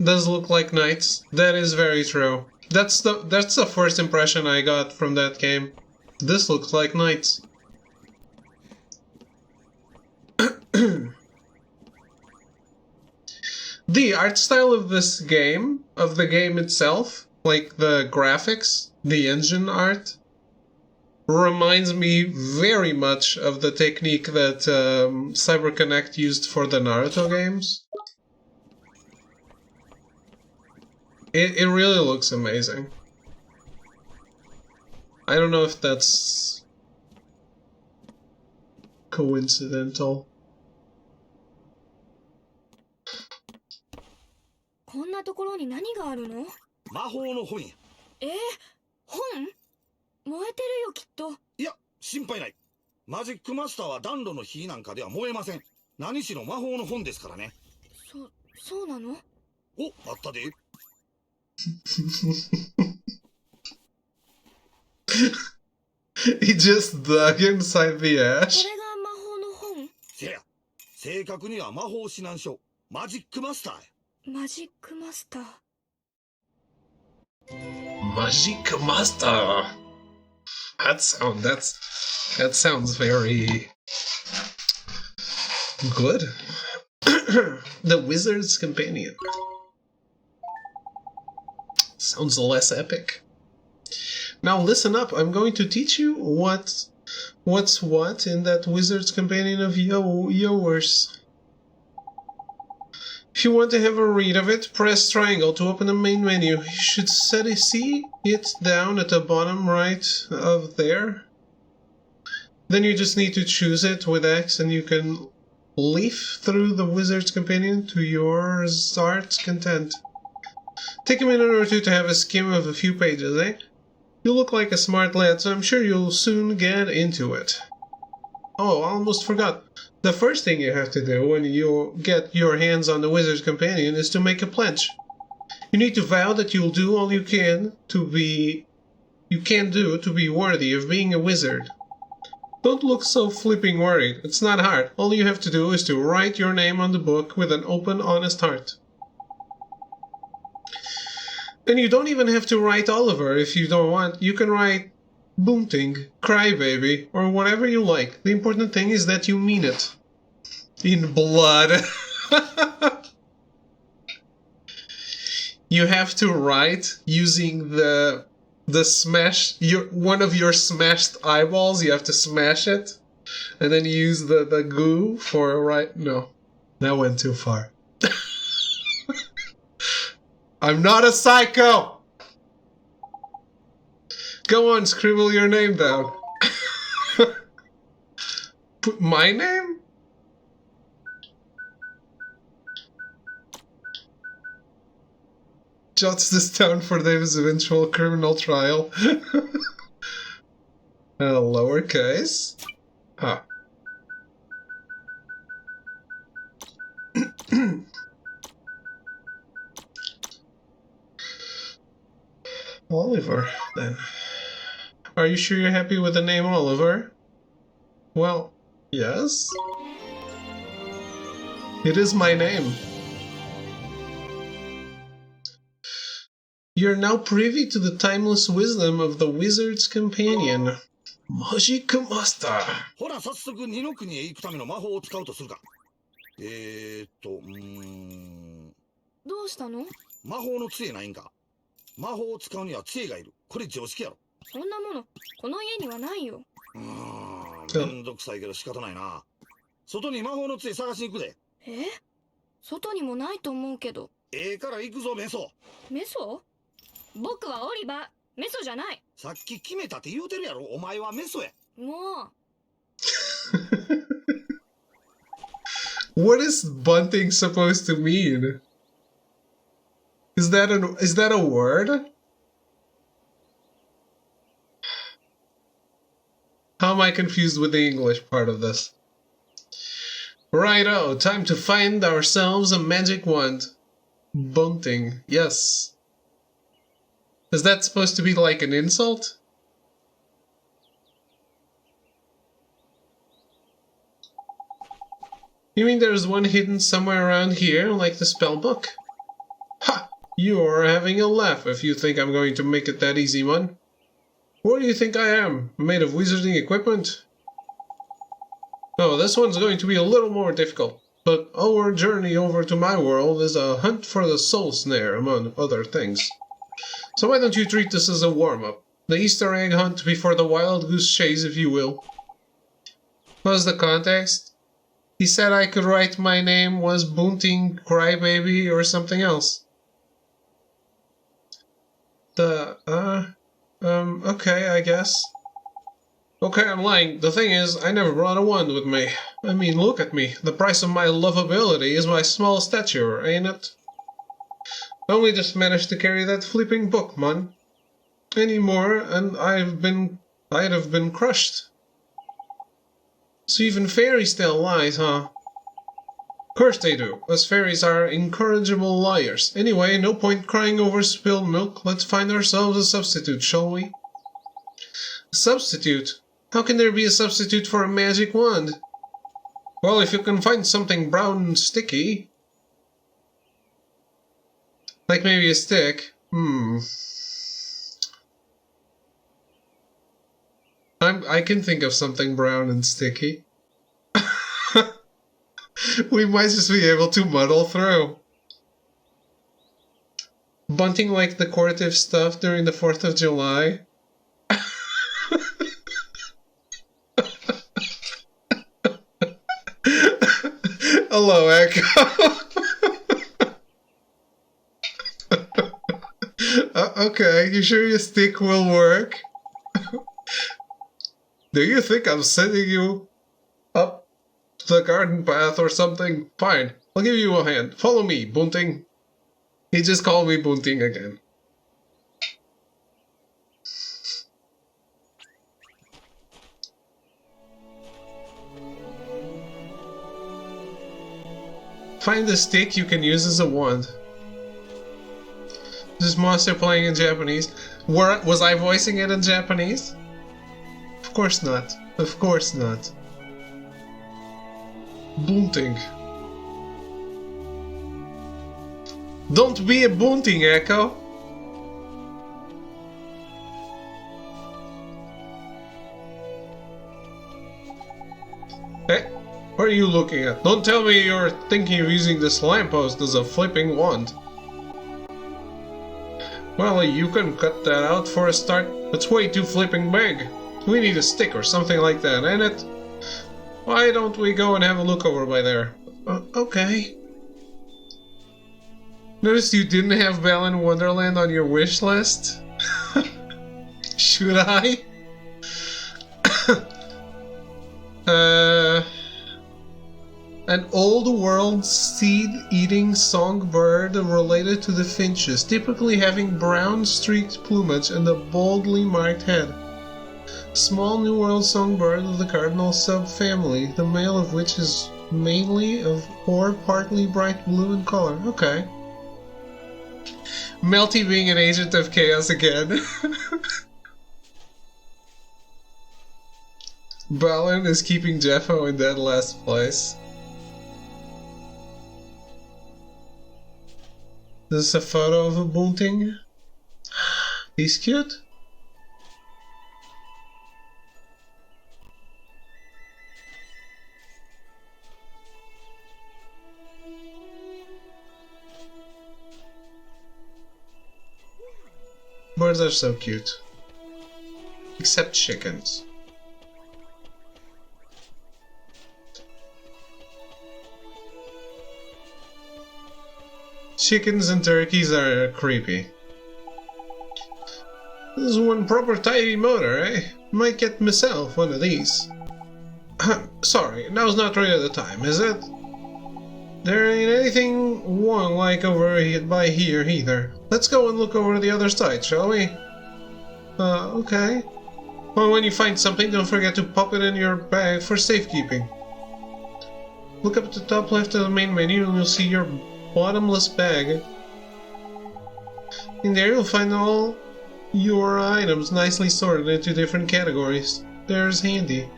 Does look like knights. That is very true. That's the first impression I got from that game. This looks like knights. The art style of this game, of the game itself, like the graphics, the engine art, reminds me very much of the technique that CyberConnect used for the Naruto games. It really looks amazing. I don't know if that's coincidental. こんなところに何があるの？魔法の本や。本？燃えてるよきっと。いや、心配ない。マジックマスターは暖炉の火なんかでは燃えません。何しろ魔法の本ですからね。そうなの？お、あったで。He just dug inside the こ ash. れが魔法の本？せや、正確には魔法指南書、マジックマスターや。マジックマスター。Magic Master. That sounds very good. The Wizard's Companion. Sounds less epic. Now listen up. I'm going to teach you what's what in that Wizard's Companion of yours. If you want to have a read of it, press triangle to open the main menu. You should see it down at the bottom right of there. Then you just need to choose it with X and you can leaf through the Wizard's Companion to your heart's content. Take a minute or two to have a skim of a few pages, eh? You look like a smart lad, so I'm sure you'll soon get into it. Oh, I almost forgot. The first thing you have to do when you get your hands on the Wizard's Companion is to make a pledge. You need to vow that you'll do all you can do to be worthy of being a wizard. Don't look so flipping worried. It's not hard. All you have to do is to write your name on the book with an open, honest heart. And you don't even have to write Oliver if you don't want. You can write Bunting, Crybaby, or whatever you like. The important thing is that you mean it. In blood. You have to write using the smash, one of your smashed eyeballs. You have to smash it, and then you use the goo for No, that went too far. I'm not a psycho. Go on, scribble your name down. Put my name? Jots this down for David's eventual criminal trial. Lowercase. Ah. Oliver, then. Are you sure you're happy with the name Oliver? Well, yes. It is my name. You're now privy to the timeless wisdom of the Wizard's Companion, Magic Master. ほら、早速、二の国へ行くための魔法を使うとするか。どうしたの？魔法の杖ないんか。魔法を使うには杖がいる。これ常識やろ。そんなもの、この家にはないよ。めんどくさいけど仕方ないな。外に魔法の杖探しに行くで。外にもないと思うけど。から行くぞ、メソ。メソ？僕はオリバー。メソじゃない。さっき決めたって言うてるやろ。お前はメソや。もう。What is bunting supposed to mean? Is that a word? How am I confused with the English part of this? Righto, time to find ourselves a magic wand. Bunting, yes. Is that supposed to be like an insult? You mean there's one hidden somewhere around here, like the spell book? Ha! You're having a laugh if you think I'm going to make it that easy, man. What do you think I am? Made of wizarding equipment? Oh, this one's going to be a little more difficult. But our journey over to my world is a hunt for the soul snare, among other things. So why don't you treat this as a warm-up? The Easter egg hunt before the wild goose chase, if you will. What was the context? He said I could write my name was Bunting Crybaby or something else. Okay, I guess. Okay, I'm lying. The thing is, I never brought a wand with me. I mean, look at me. The price of my lovability is my small stature, ain't it? I only just managed to carry that flipping book, man. Any more, and I'd have been crushed. So even fairies tell lies, huh? Of course they do, as fairies are incorrigible liars. Anyway, no point crying over spilled milk. Let's find ourselves a substitute, shall we? A substitute? How can there be a substitute for a magic wand? Well, if you can find something brown and sticky. Like maybe a stick. I can think of something brown and sticky. We might just be able to muddle through. Bunting like decorative stuff during the 4th of July. Hello, Echo. Okay, you sure your stick will work? Do you think I'm sending you up the garden path or something? Fine, I'll give you a hand. Follow me, Bunting. He just called me Bunting again. Find a stick you can use as a wand. This monster playing in Japanese. Was I voicing it in Japanese? Of course not. Of course not. Bunting. Don't be a bunting, Echo. Hey, what are you looking at? Don't tell me you're thinking of using this lamppost as a flipping wand. Well, you can cut that out for a start. It's way too flipping big. We need a stick or something like that, ain't it? Why don't we go and have a look over by there? Okay. Notice you didn't have Balan Wonderland on your wish list? Should I? An old world seed-eating songbird related to the finches, typically having brown streaked plumage and a boldly marked head. Small New World songbird of the cardinal subfamily, the male of which is mainly of or partly bright blue in color. Okay. Melty being an agent of chaos again. Balan is keeping Jeffo in dead last place. This is a photo of a bunting. He's cute. Birds are so cute. Except chickens. Chickens and turkeys are creepy. This is one proper tidy motor, eh? Might get myself one of these. Sorry, now's not really the time, is it? There ain't anything wrong like over by here either. Let's go and look over the other side, shall we? Okay. Well, when you find something, don't forget to pop it in your bag for safekeeping. Look up at the top left of the main menu and you'll see your bottomless bag. In there you'll find all your items nicely sorted into different categories. There's handy.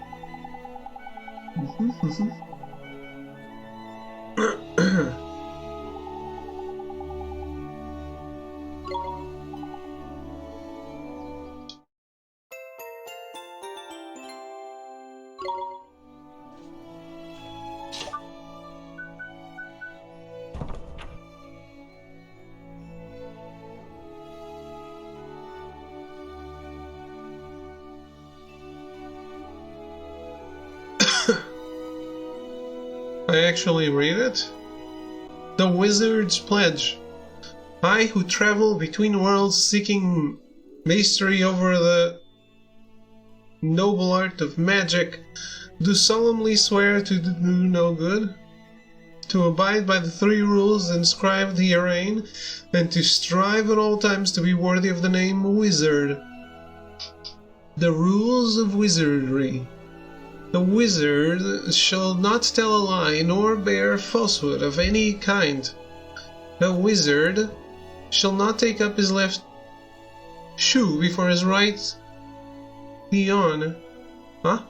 I actually read it? The Wizard's Pledge. I, who travel between worlds seeking mastery over the noble art of magic, do solemnly swear to do no good, to abide by the 3 rules inscribed herein, and to strive at all times to be worthy of the name Wizard. The Rules of Wizardry. The wizard shall not tell a lie, nor bear falsehood of any kind. The wizard shall not take up his left shoe before his right be on. Huh?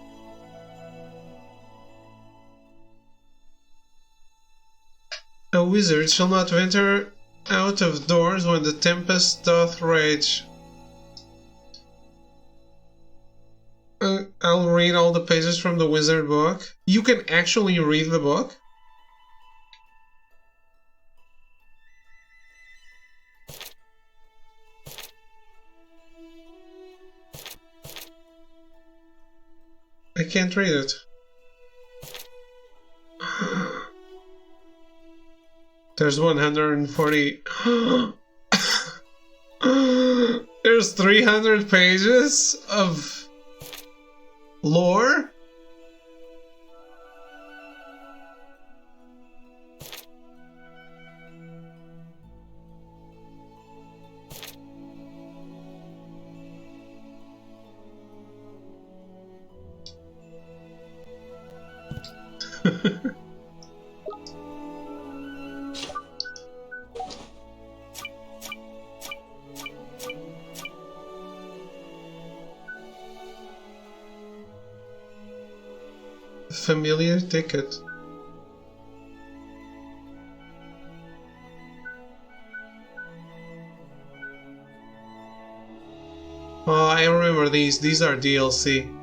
A wizard shall not venture out of doors when the tempest doth rage. I'll read all the pages from the wizard book. You can actually read the book? I can't read it. There's 140. There's 300 pages of lore? Familiar ticket. Oh, I remember these. These are DLC.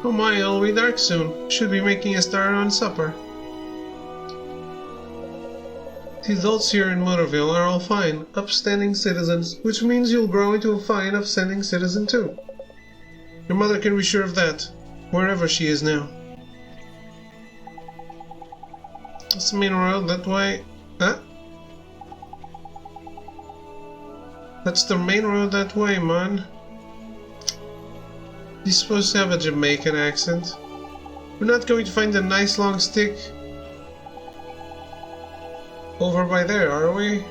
Oh my, it'll be dark soon. Should be making a start on supper. The adults here in Motorville are all fine, upstanding citizens, which means you'll grow into a fine, upstanding citizen too. Your mother can be sure of that, wherever she is now. That's the main road, that way. Huh? That's the main road that way, man. He's supposed to have a Jamaican accent. We're not going to find a nice long stick over by there, are we?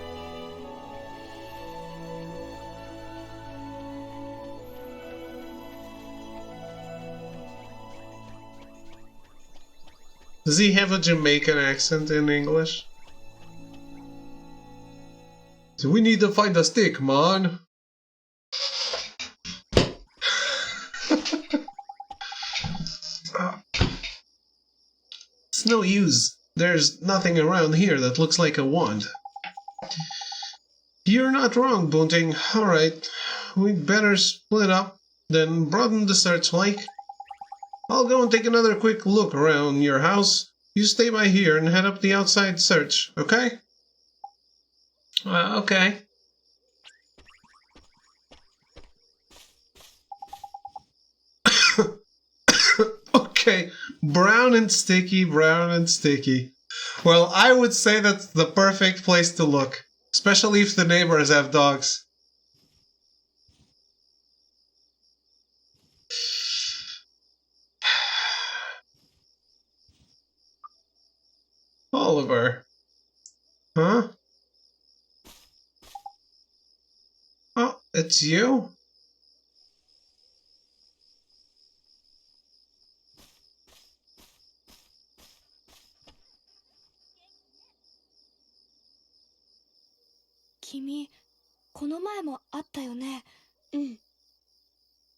Does he have a Jamaican accent in English? So we need to find a stick, man. It's no use. There's nothing around here that looks like a wand. You're not wrong, Bunting. Alright, we'd better split up, then broaden the search like. I'll go and take another quick look around your house. You stay by here and head up the outside search, okay? Okay. Okay, brown and sticky, brown and sticky. Well, I would say that's the perfect place to look, especially if the neighbors have dogs. Oliver. Huh? Oh, it's you? Kimi, この前もあったよね。うん。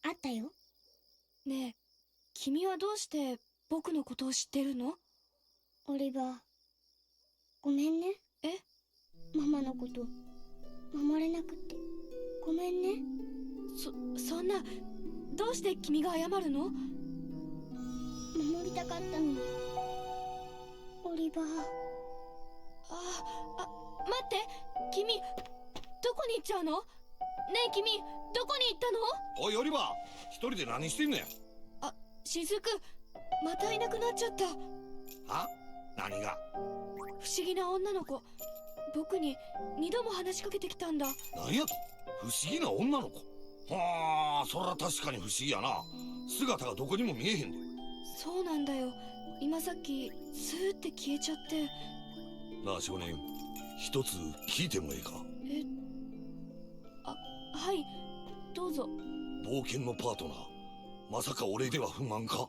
あったよ。ねえ、君はどうして僕のことを知ってるの？オリバー、ごめんね。え？ママのこと守れなくてごめんね。そんな、どうして君が謝るの？びたかったの。オリバー。待って、君どこに行っちゃうの？ねえ君、どこに行ったの？おいオリバー、一人で何してんねん。雫、またいなくなっちゃった。は？何が？不思議な女の子、僕に2度も話しかけてきたんだ。何やと？不思議な女の子？はあ、そら確かに不思議やな。姿がどこにも見えへんで。そうなんだよ、今さっきスーって消えちゃって。なあ少年、一つ聞いてもええか？はい、どうぞ。冒険のパートナー、まさか俺では不満か？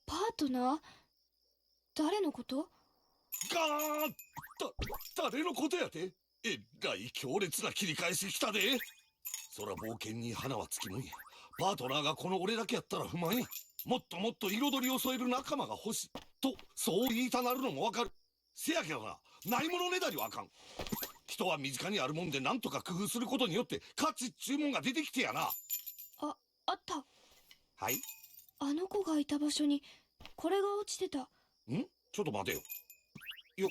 パートナー？誰のこと？誰のことやて？えらい強烈な切り返しきたで。そら冒険に花はつきもんや。パートナーがこの俺だけやったら不満や。もっともっと彩りを添える仲間が欲しいと、そう言いたなるのもわかる。せやけどな、ないものねだりはあかん。人は身近にあるもんで何とか工夫することによって価値っちゅうもんが出てきてやな。あった。はい？あの子がいた場所にこれが落ちてた。ん？ちょっと待てよ。よっ、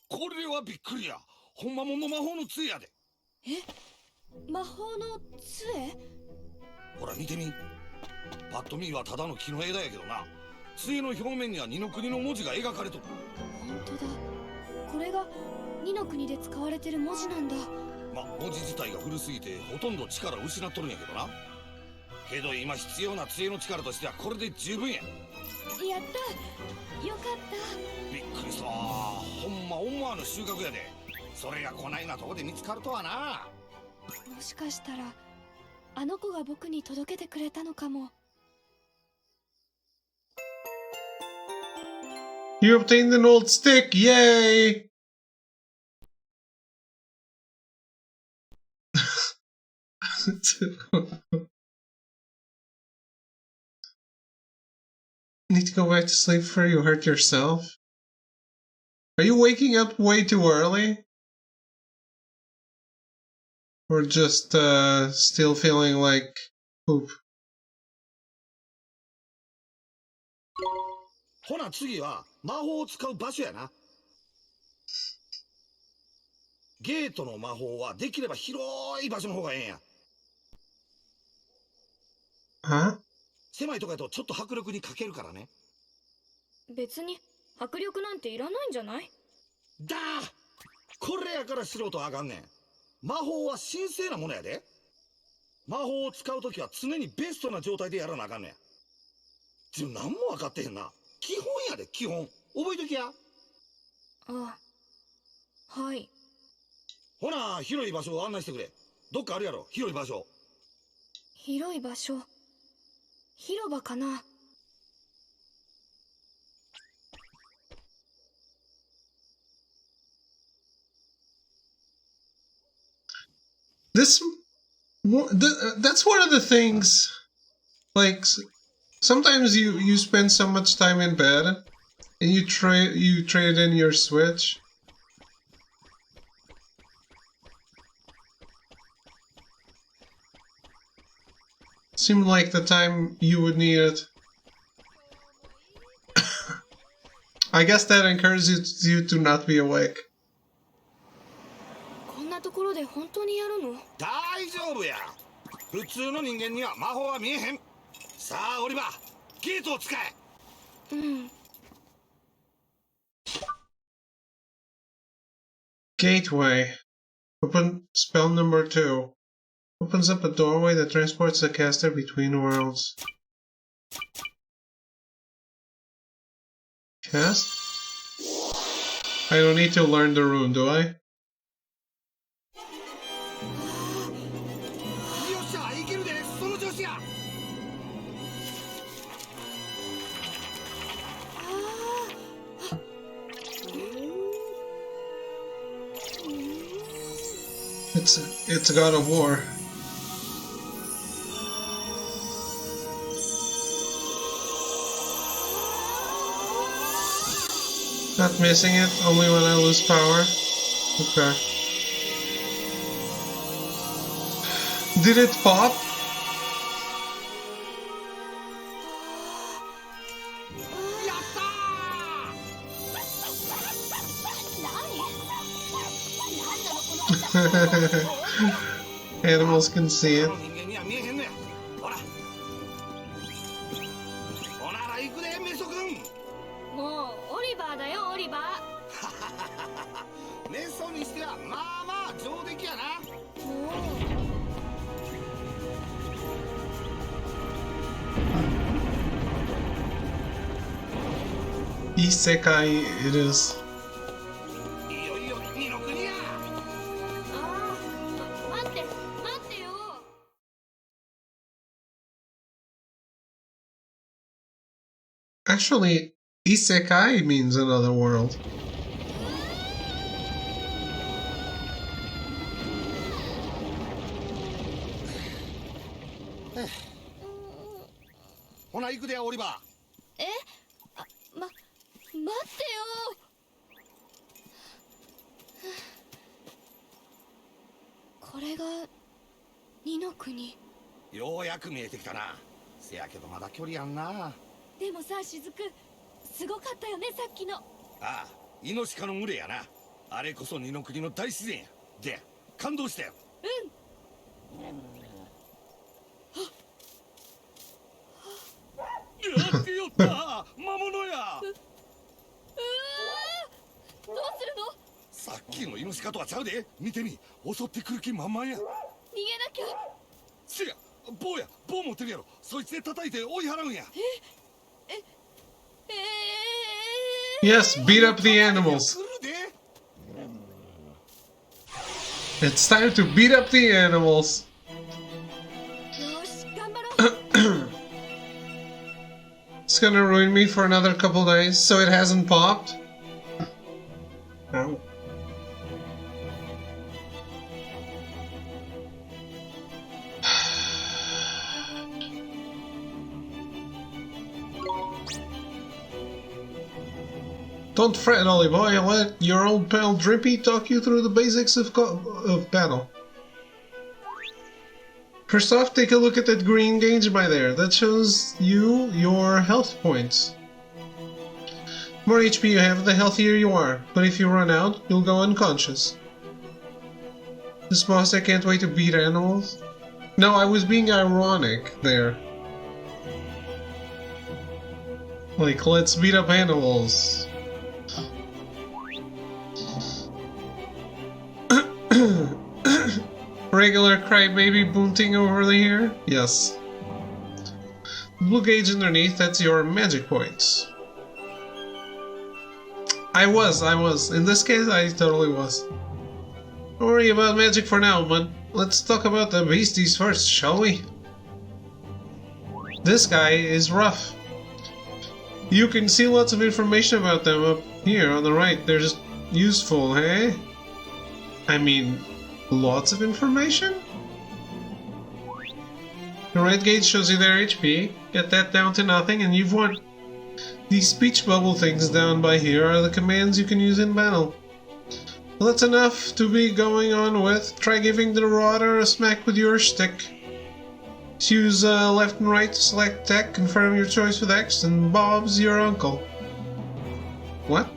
これはびっくりや。ほんまもんの魔法の杖やで。魔法の杖？ほら見てみ。パッと見はただの木の枝やけどな、杖の表面には二の国の文字が描かれとる。本当だ、これが二の国で使われてる文字なんだ。文字自体が古すぎてほとんど力を失っとるんやけどな。けど今必要な杖の力としてはこれで十分や。やった、よかった。びっくりした。ほんま思わぬ収穫やで。それがこないなとこで見つかるとはな。もしかしたらあの子が僕に届けてくれたのかも。You obtained an old stick! Yay! Need to go back to sleep before you hurt yourself? Are you waking up way too early? Or just still feeling like poop? ほな次は魔法を使う場所やな。ゲートの魔法はできれば広い場所の方がええんや。は？狭いとこやとちょっと迫力に欠けるからね。別に迫力なんていらないんじゃない？だー、これやから素人はあかんねん。魔法は神聖なものやで。魔法を使うときは常にベストな状態でやらなあかんねん。自分何も分かってへんな。基本やで、基本。覚えときや。はい。ほな、広い場所を案内してくれ。どっかあるやろ、広い場所。広い場所。広場かな。That's one of the things, like, sometimes you spend so much time in bed, and you trade in your Switch. Seemed like the time you would need it. I guess that encourages you to not be awake. こんなところで本当にやるの？大丈夫や。普通の人間には魔法は見えへん。さあ、オリバー、ゲートを使え。うん。Gateway. Open spell number 2. Opens up a doorway that transports the caster between worlds. Cast? I don't need to learn the rune, do I? よっしゃ、いけるで、その調子や。It's God of War. Not missing it, only when I lose power. Okay. Did it pop? Animals can see it. もうオリバーだよオリバー。メソにしてはまあまあ上出来やな。もう。Isekai it is. いよいよ二の国や。ああ、待ってよ。Actually, Isekai means another world. ほな行くでオリバー。え？待ってよ。これが二の国。ようやく見えてきたな。せやけどまだ距離やんな。でもさ、雫、すごかったよね、さっきの。ああ、イノシカの群れやな。あれこそ二の国の大自然や。で、感動したよ。うん。やってよった魔物や。どうするの？さっきのイノシカとはちゃうで。見てみ、襲ってくる気満々や。逃げなきゃ。せや、棒持ってるやろ。そいつで叩いて追い払うんや。Yes, beat up the animals. It's time to beat up the animals. It's gonna ruin me for another couple days, so it hasn't popped. Ow. Don't fret, Ollie boy. Let your old pal Drippy talk you through the basics of battle. First off, take a look at that green gauge by there. That shows you your health points. The more HP you have, the healthier you are. But if you run out, you'll go unconscious. This boss, I can't wait to beat animals. No, I was being ironic there. Like, let's beat up animals. Regular crybaby boonting over here? Yes. Blue gauge underneath, that's your magic points. I was. In this case, I totally was. Don't worry about magic for now, but let's talk about the beasties first, shall we? This guy is rough. You can see lots of information about them up here on the right. They're just useful, hey? I mean, lots of information? The right gauge shows you their HP. Get that down to nothing and you've won. These speech bubble things down by here are the commands you can use in battle. Well, that's enough to be going on with. Try giving the rotter a smack with your stick. Use left and right to select tech, confirm your choice with X, and Bob's your uncle. What?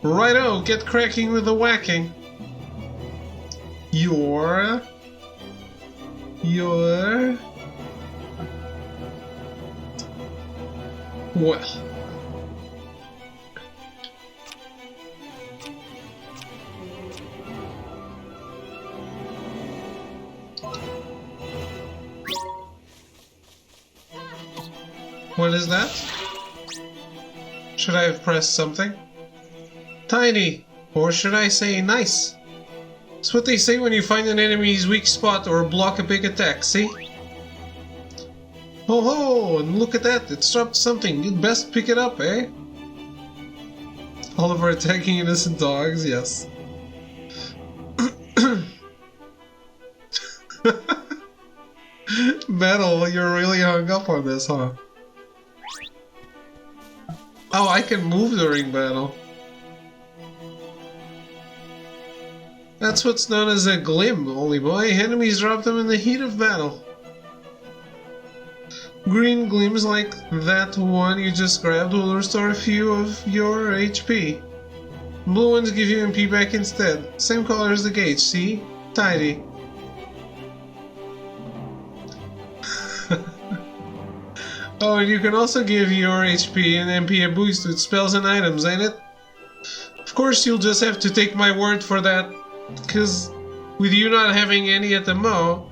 Righto, get cracking with the whacking. Your... Well... What is that? Should I have pressed something? Tiny! Or should I say nice? It's what they say when you find an enemy's weak spot or block a big attack, see? Ho ho! And look at that, it's dropped something. You'd best pick it up, eh? Oliver attacking innocent dogs, yes. Metal, you're really hung up on this, huh? Oh, I can move during battle. That's what's known as a glim, Holy boy. Enemies drop them in the heat of battle. Green gleams like that one you just grabbed will restore a few of your HP. Blue ones give you MP back instead. Same color as the gauge, see? Tidy. Oh, and you can also give your HP and MP a boost with spells and items, ain't it? Of course, you'll just have to take my word for that, because with you not having any at the mo...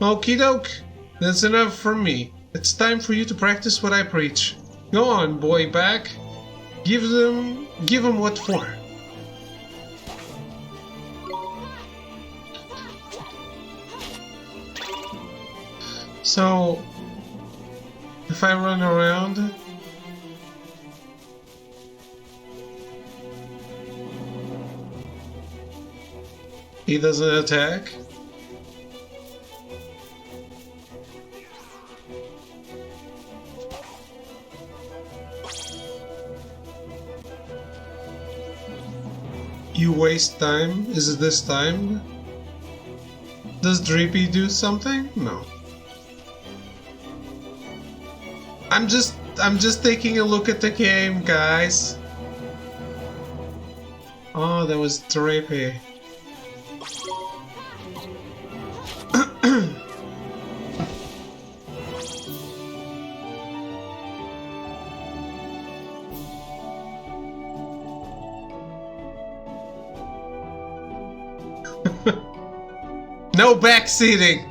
Okie doke, that's enough from me. It's time for you to practice what I preach. Go on, boy back. Give them what for. So, if I run around... He doesn't attack? You waste time? Is it this time? Does Drippy do something? No. I'm just taking a look at the game, guys. Oh, that was Drippy. No backseating!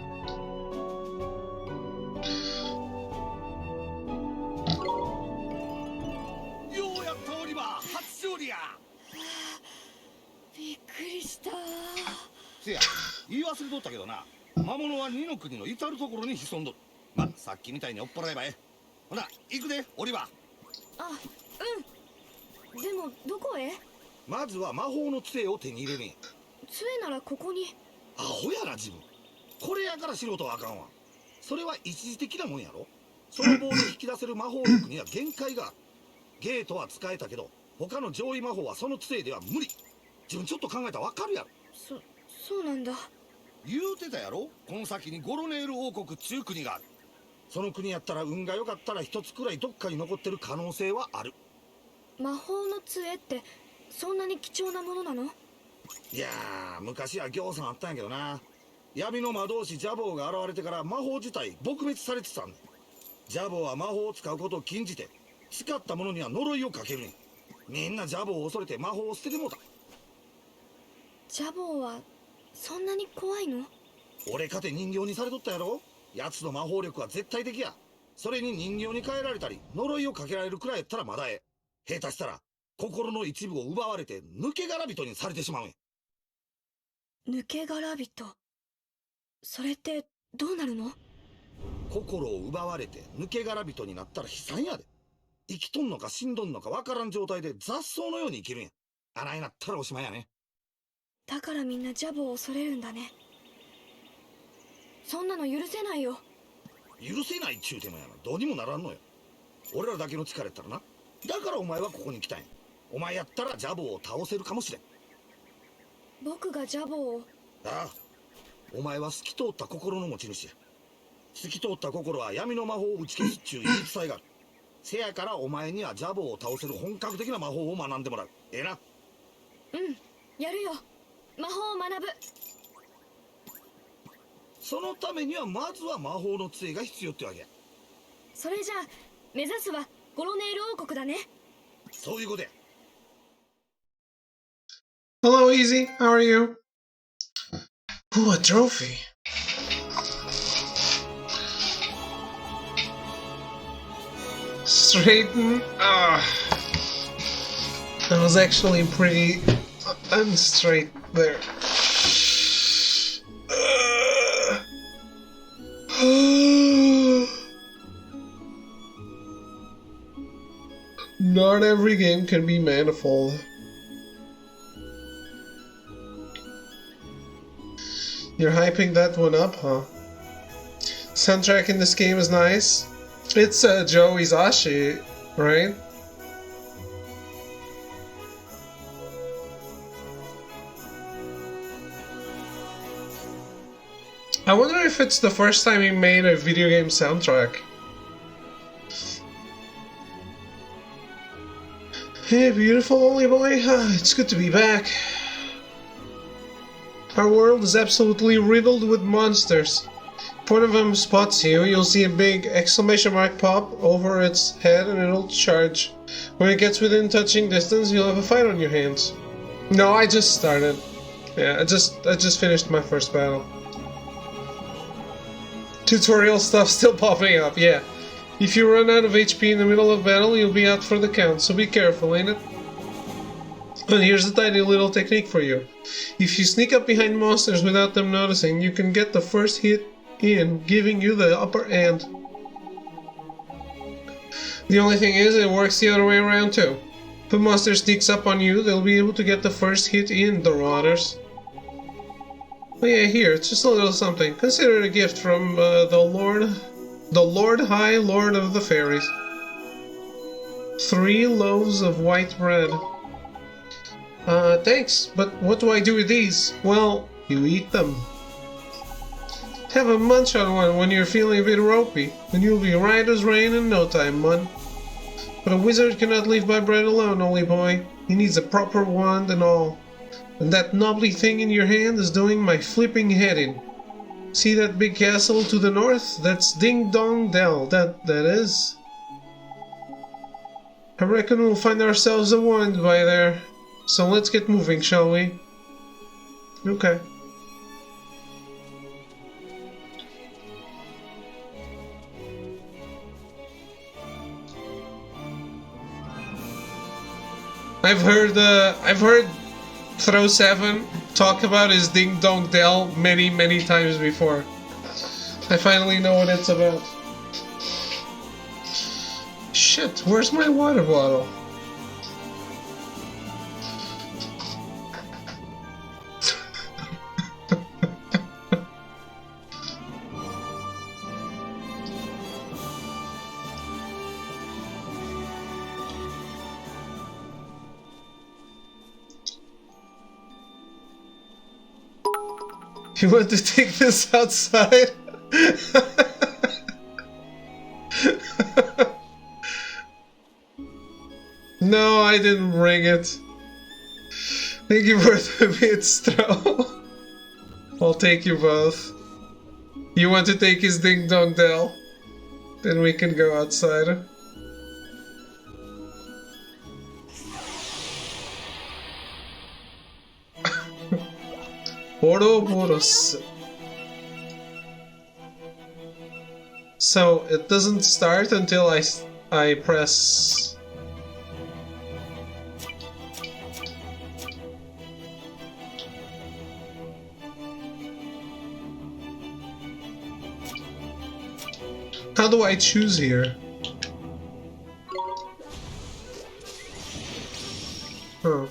Hello, Easy. How are you? Ooh, a trophy. Straighten. That was actually pretty unstraight there. Not every game can be manifold. You're hyping that one up, huh? Soundtrack in this game is nice. It's Joe Izashi, right? I wonder if it's the first time he made a video game soundtrack. Hey, beautiful only boy. It's good to be back. Our world is absolutely riddled with monsters. If one of them spots you, you'll see a big exclamation mark pop over its head and it'll charge. When it gets within touching distance, you'll have a fight on your hands. No, I just started. Yeah, I just finished my first battle. Tutorial stuff still popping up, yeah. If you run out of HP in the middle of battle, you'll be out for the count, so be careful, ain't it? And here's a tiny little technique for you. If you sneak up behind monsters without them noticing, you can get the first hit in, giving you the upper hand. The only thing is, it works the other way around too. If a monster sneaks up on you, they'll be able to get the first hit in, the Rotters. But yeah, here, it's just a little something. Consider it a gift from the Lord High Lord of the Fairies. 3 loaves of white bread. Thanks, but what do I do with these? Well, you eat them. Have a munch on one when you're feeling a bit ropey, and you'll be right as rain in no time, mun. But a wizard cannot live by bread alone, only boy. He needs a proper wand and all. And that knobbly thing in your hand is doing my flipping head in. See that big castle to the north? That's Ding Dong Dell, that is. I reckon we'll find ourselves a wand by there. So let's get moving, shall we? Okay. I've heard Throw 7 talk about his Ding Dong Dell many times before. I finally know what it's about. Shit, where's my water bottle? You want to take this outside? No, I didn't bring it. Thank you for the bits, throw. I'll take you both. You want to take his Ding Dong Dell? Then we can go outside. Ouroboros. So it doesn't start until I press. How do I choose here? Oh.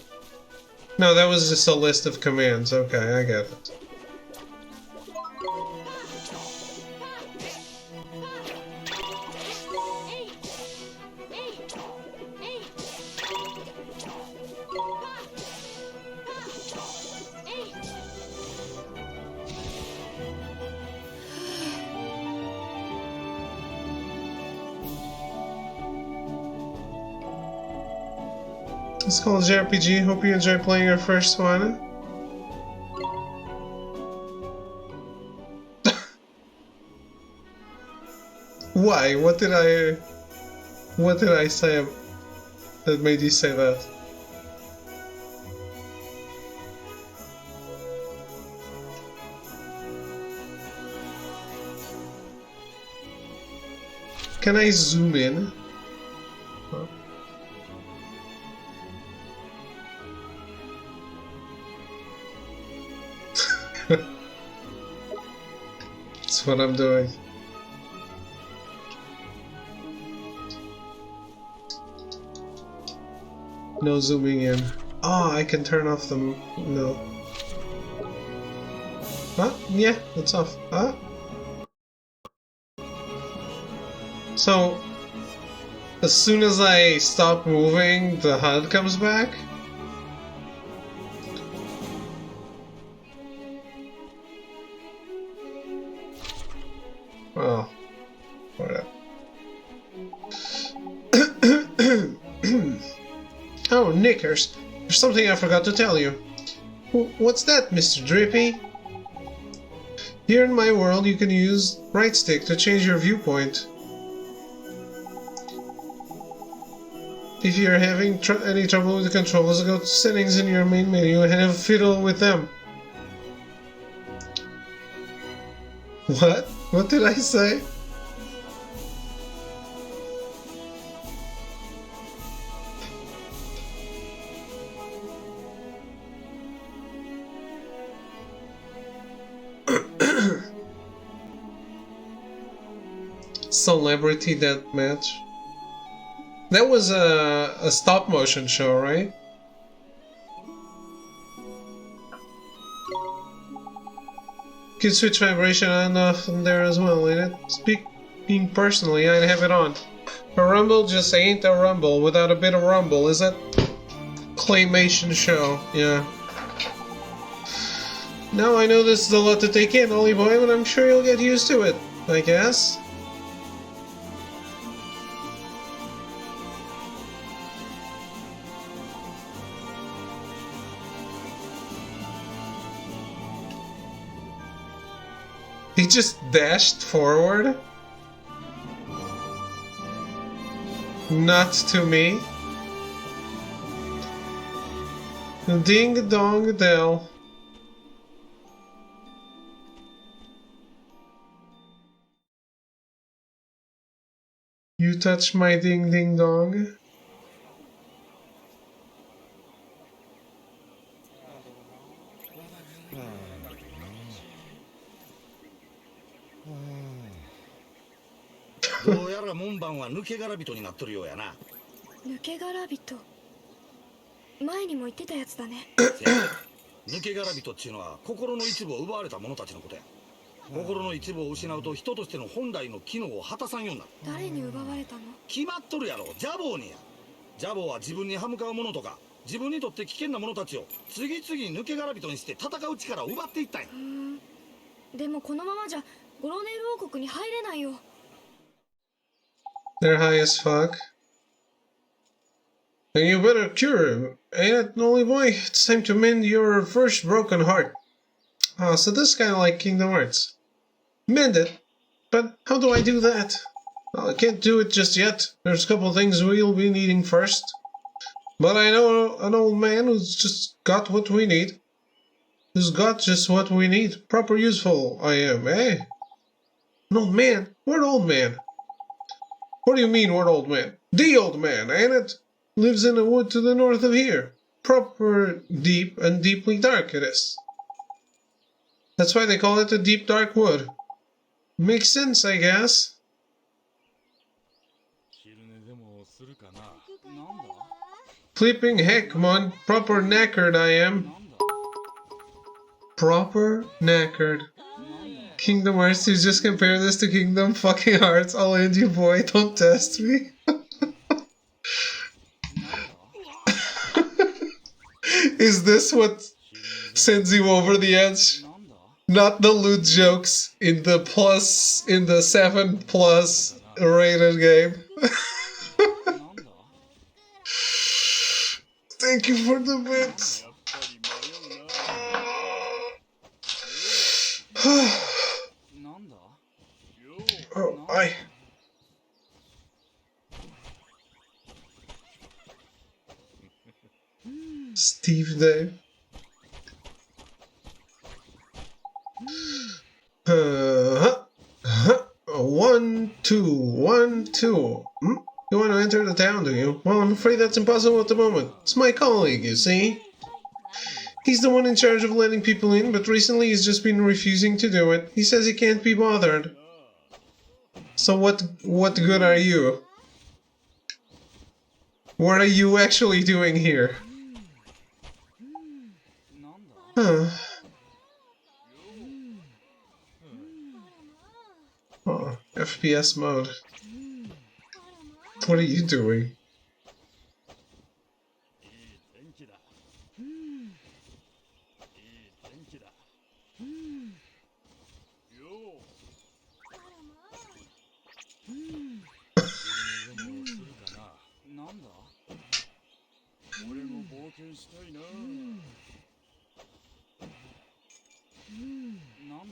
No, that was just a list of commands. Okay, I get it. It's called JRPG. Hope you enjoy playing your first one. Why? What did I say that made you say that? Can I zoom in? Huh? That's what I'm doing. No zooming in. Oh, I can turn off the... no. Huh? Yeah, it's off. Huh? So, as soon as I stop moving, the HUD comes back? Oh, knickers. There's something I forgot to tell you. What's that, Mr. Drippy? Here in my world, you can use right stick to change your viewpoint. If you're having any trouble with the controls, go to settings in your main menu and have a fiddle with them. What? What did I say? Celebrity Deathmatch. That was a stop motion show, right? You can switch vibration on and off from there as well, ain't it? Speaking personally, I'd have it on. A rumble just ain't a rumble without a bit of rumble, is it? Claymation show, yeah. Now I know this is a lot to take in, Ollie boy, but I'm sure you'll get used to it, I guess. He just dashed forward? Not to me. Ding dong dell. You touch my ding ding dong.どうやら門番は抜け殻人になっとるようやな。抜け殻人。前にも言ってたやつだね。抜け殻人っていうのは心の一部を奪われた者たちのことや。心の一部を失うと人としての本来の機能を果たさんようになる。誰に奪われたの？決まっとるやろ、ジャボーにや。ジャボーは自分に歯向かう者とか自分にとって危険な者たちを次々抜け殻人にして戦う力を奪っていったんや。でもこのままじゃゴロネール王国に入れないよ。They're high as fuck. And you better cure him, ain't it, Nolly boy? It's time to mend your first broken heart. Ah, so this is kinda like Kingdom Hearts. Mend it? But how do I do that? Well, I can't do it just yet. There's a couple of things we'll be needing first. But I know an old man who's just got what we need. Who's got just what we need. Proper useful I am, eh? An old man? What old man? What do you mean, what old man? The old man, ain't it? Lives in a wood to the north of here. Proper deep and deeply dark it is. That's why they call it a deep dark wood. Makes sense, I guess. Flipping heck, man. Proper knackered I am. Proper knackered. Kingdom Hearts, you just compare this to Kingdom fucking Hearts. I'll end you, boy. Don't test me. Is this what sends you over the edge? Not the loot jokes in the 7+ rated game. Thank you for the bits. Oh, Steve Dave. 1, 2, 1, 2. You want to enter the town, do you? Well, I'm afraid that's impossible at the moment. It's my colleague, you see. He's the one in charge of letting people in, but recently he's just been refusing to do it. He says he can't be bothered. So what good are you? What are you actually doing here? Huh. Oh, FPS mode. What are you doing?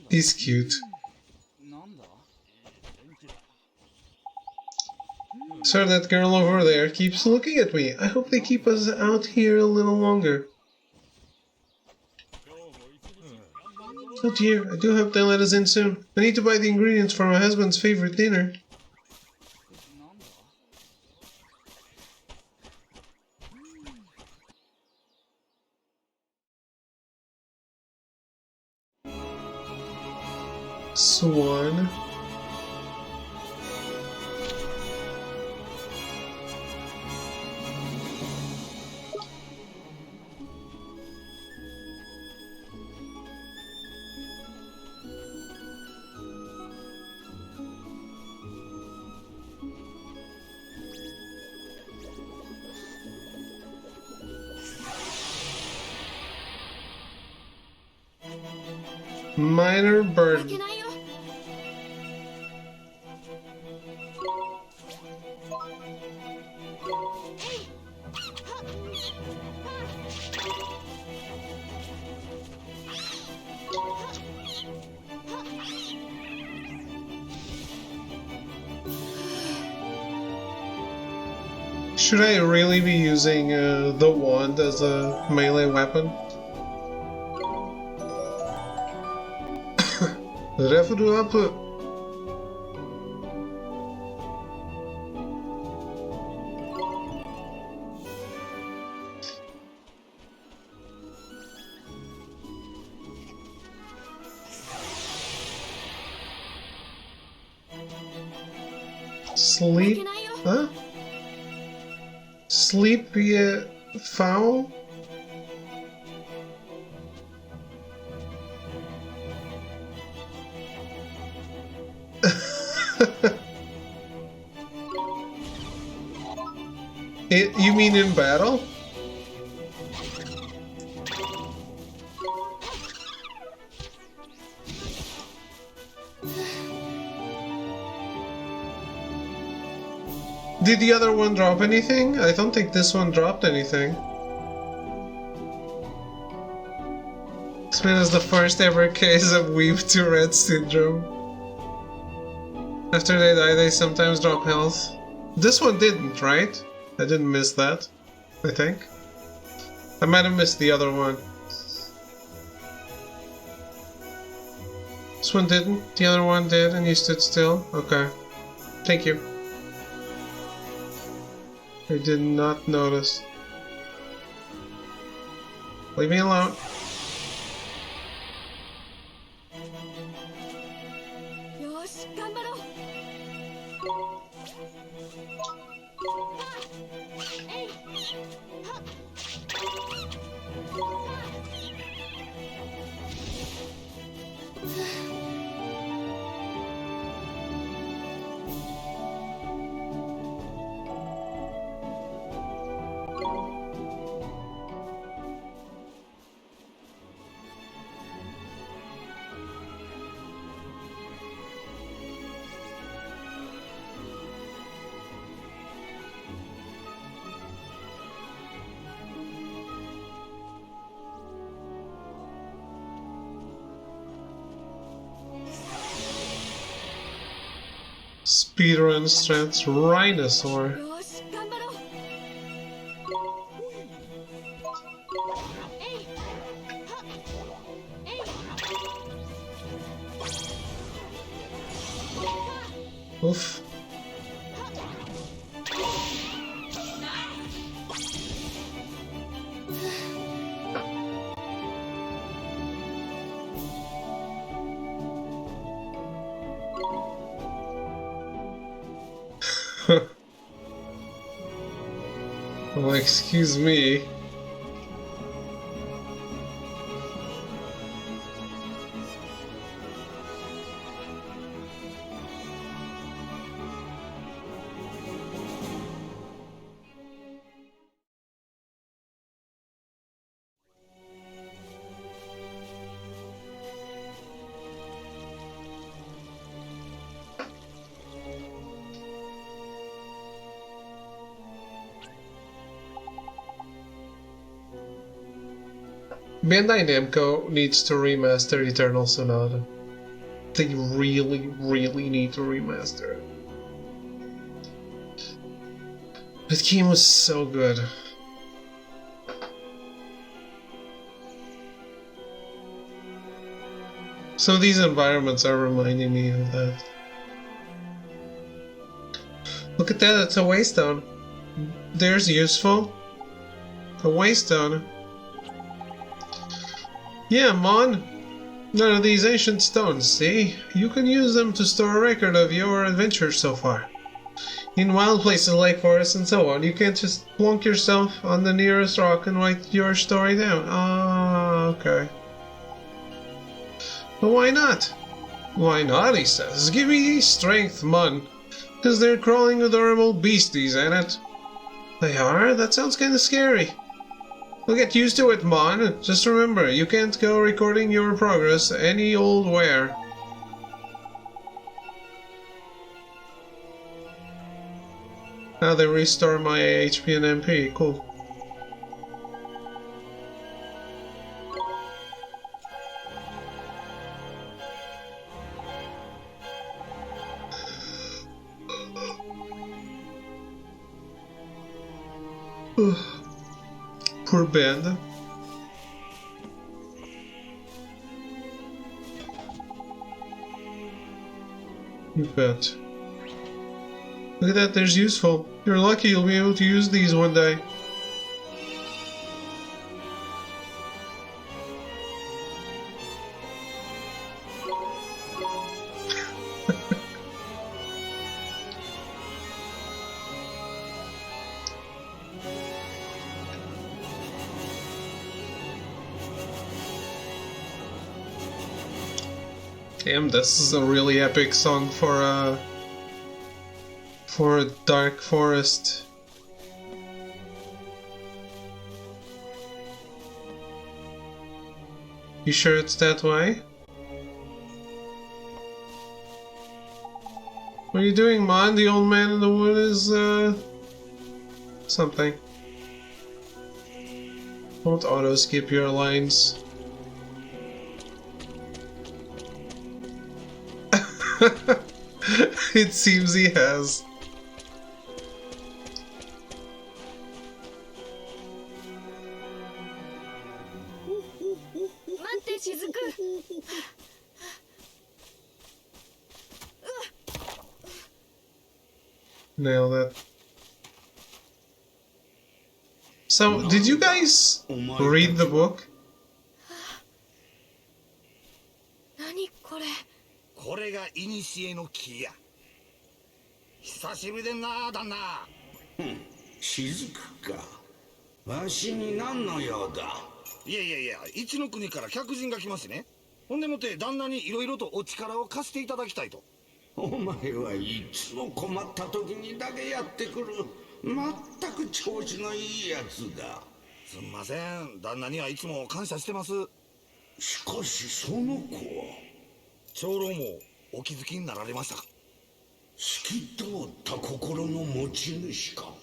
He's cute. Sir, that girl over there keeps looking at me. I hope they keep us out here a little longer. Oh dear, I do hope they let us in soon. I need to buy the ingredients for my husband's favorite dinner. Swan. Minor burden. Should I really be using the wand as a melee weapon? Level up. Sleep? Huh? Sleepy fowl? You mean in battle? Did the other one drop anything? I don't think this one dropped anything. This man is the first ever case of Weave Tourette syndrome. After they die, they sometimes drop health. This one didn't, right? I didn't miss that, I think. I might have missed the other one. This one didn't, the other one did, and you stood still? Okay. Thank you. I did not notice. Leave me alone. Speedrun strength Rhinosaur. Oof. Well, excuse me. Bandai Namco needs to remaster Eternal Sonata. They really, really need to remaster it. That game was so good. So these environments are reminding me of that. Look at that, it's a waystone. There's useful. A waystone. Yeah, Mon. None of these ancient stones, see? You can use them to store a record of your adventures so far. In wild places like forests and so on, you can't just plonk yourself on the nearest rock and write your story down. Ah, okay. But why not? Why not, he says. Give me strength, Mon. Because they're crawling adorable beasties, ain't it? They are? That sounds kinda scary. Well, get used to it, Mon. Just remember, you can't go recording your progress any old where. Now they restore my HP and MP. Cool. Poor band. You bet. Look at that, there's useful. You're lucky you'll be able to use these one day. Damn, this is a really epic song for a dark forest. You sure it's that way? What are you doing, Mon? The old man in the wood is, something. Don't auto-skip your lines. It seems he has. Nailed it. So, did you guys read the book? 何これ。これが古の木や。久しぶりでんな、旦那。雫か。わしに何の用だ。いやいやいや、一の国から客人が来ますね。ほんでもって旦那にいろいろとお力を貸していただきたいと。お前はいつも困った時にだけやってくる。まったく調子のいいやつだ。すんません、旦那にはいつも感謝してます。しかしその子は長老もお気づきになられましたか。透き通った心の持ち主か。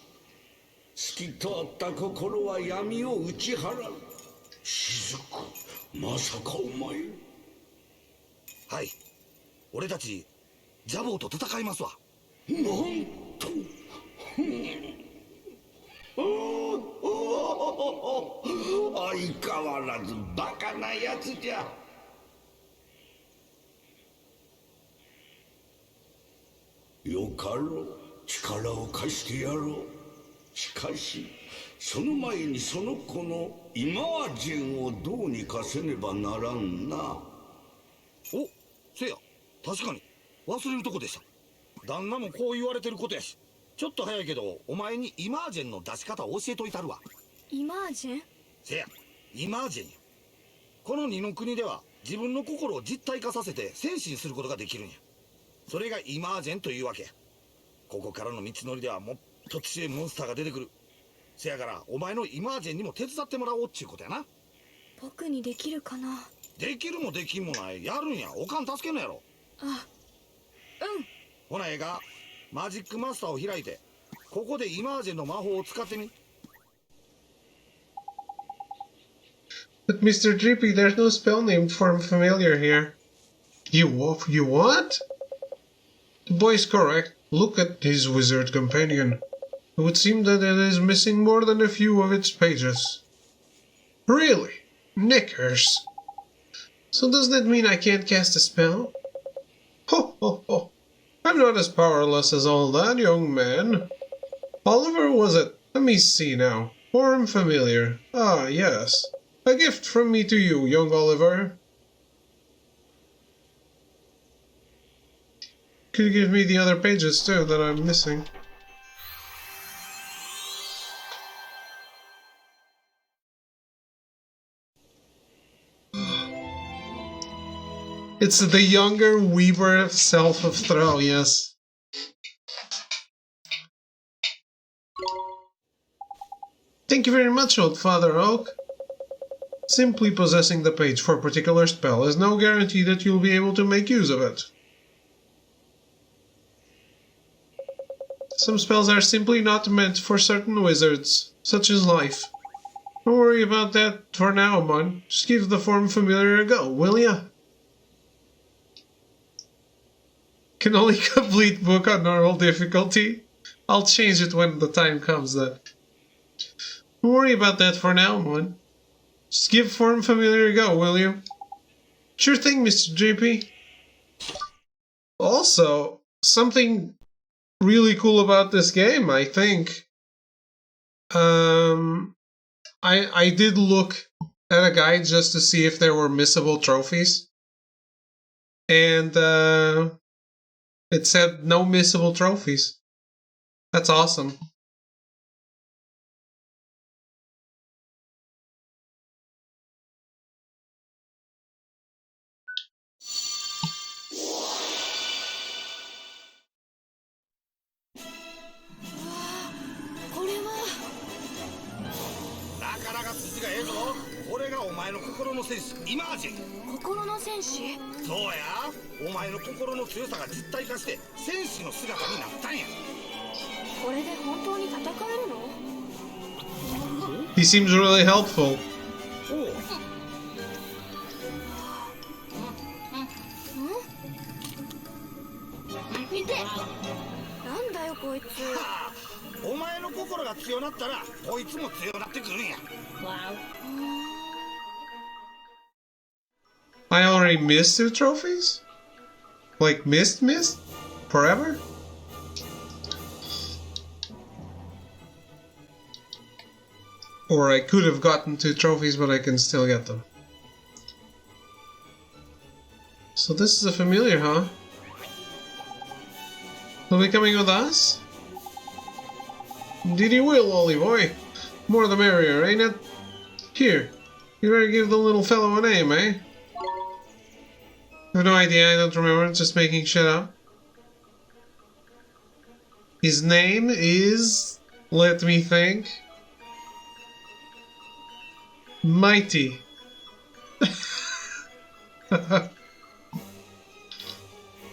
透き通った心は闇を打ち払う。雫、まさかお前。はい、俺たちジャボーと戦いますわ。なんと相変わらずバカなやつじゃ。よかろう、力を貸してやろう。しかしその前にその子のイマージェンをどうにかせねばならんな。お、せや、確かに忘れるとこでした。旦那もこう言われてることやし、ちょっと早いけどお前にイマージェンの出し方を教えといたるわ。イマージェン？せや、イマージェンや。この二の国では自分の心を実体化させて戦士にすることができるんや。それがイマージェンというわけや。ここからの道のりではもっと強いモンスターが出てくる。せやからお前のイマージェンにも手伝ってもらおうっちゅうことやな。僕にできるかな。できるもできんもない。やるんや。おかん助けんのやろ。あ、うん。ほなええか、マジックマスターを開いてここでイマージェンの魔法を使ってみ。But Mr. Drippy, there's no spell named Form Familiar here. You what? The boy's correct. Look at his wizard companion. It would seem that it is missing more than a few of its pages. Really? Knickers. So does that mean I can't cast a spell? Ho ho ho. I'm not as powerless as all that, young man. Oliver, was it? Let me see now. Form Familiar. Ah, yes. A gift from me to you, young Oliver. Could you give me the other pages too that I'm missing? It's the younger Weaver self of Thrall, yes. Thank you very much, old Father Oak. Simply possessing the page for a particular spell is no guarantee that you'll be able to make use of it. Some spells are simply not meant for certain wizards, such as life. Don't worry about that for now, Mon. Just give the Form Familiar a go, will ya? Can only complete book on normal difficulty? I'll change it when the time comes then. Don't worry about that for now, Mon. Just give Form Familiar a go, will you? Sure thing, Mr. JP. Also, something really cool about this game, I think. I did look at a guide just to see if there were missable trophies. And it said no missable trophies. That's awesome. He seems really helpful. I already missed 2 trophies? Like missed? Forever? Or I could have gotten 2 trophies, but I can still get them. So this is a familiar, huh? Will be coming with us? Indeed he will, Ollie boy. More the merrier, ain't it? Here, you better give the little fellow a name, eh? I have no idea, I don't remember, just making shit up. His name is... let me think... Mighty.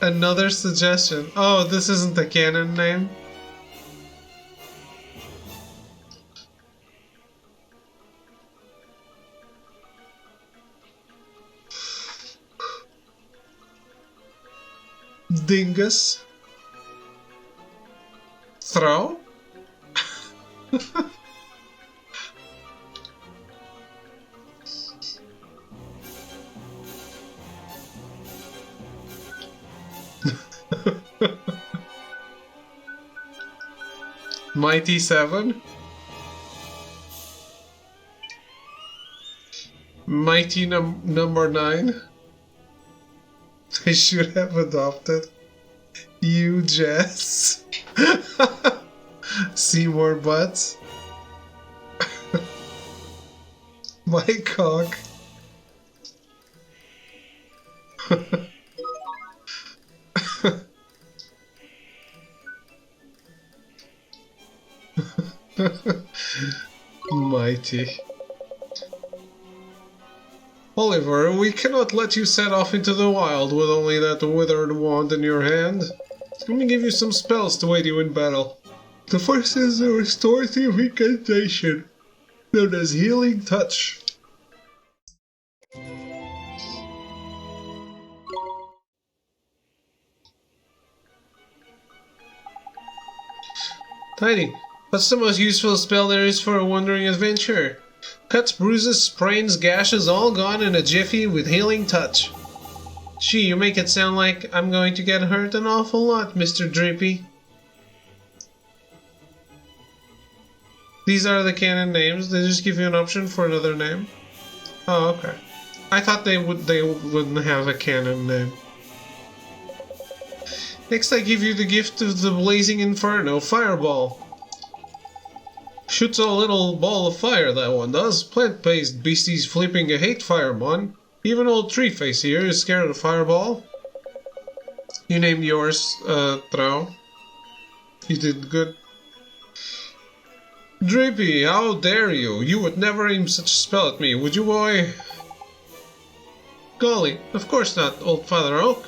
Another suggestion. Oh, this isn't the canon name? Dingus. Throw? Mighty 7? Mighty number 9? I should have adopted. You, Jess. Seymour Butts. My cock. Mighty. Oliver, we cannot let you set off into the wild with only that withered wand in your hand. Let me give you some spells to aid you in battle. The first is a restorative incantation, known as Healing Touch. Tiny, what's the most useful spell there is for a wandering adventurer? Cuts, bruises, sprains, gashes, all gone in a jiffy with healing touch. Gee, you make it sound like I'm going to get hurt an awful lot, Mr. Drippy. These are the canon names. They just give you an option for another name. Oh, okay. I thought they wouldn't have a canon name. Next, I give you the gift of the blazing Inferno Fireball. Shoots a little ball of fire, that one does. Plant-based beasties flipping a hate fireball. Even old Treeface here is scared of Fireball. You named yours, Trow. You did good. Drippy, how dare you? You would never aim such a spell at me, would you, boy? Golly, of course not, old Father Oak.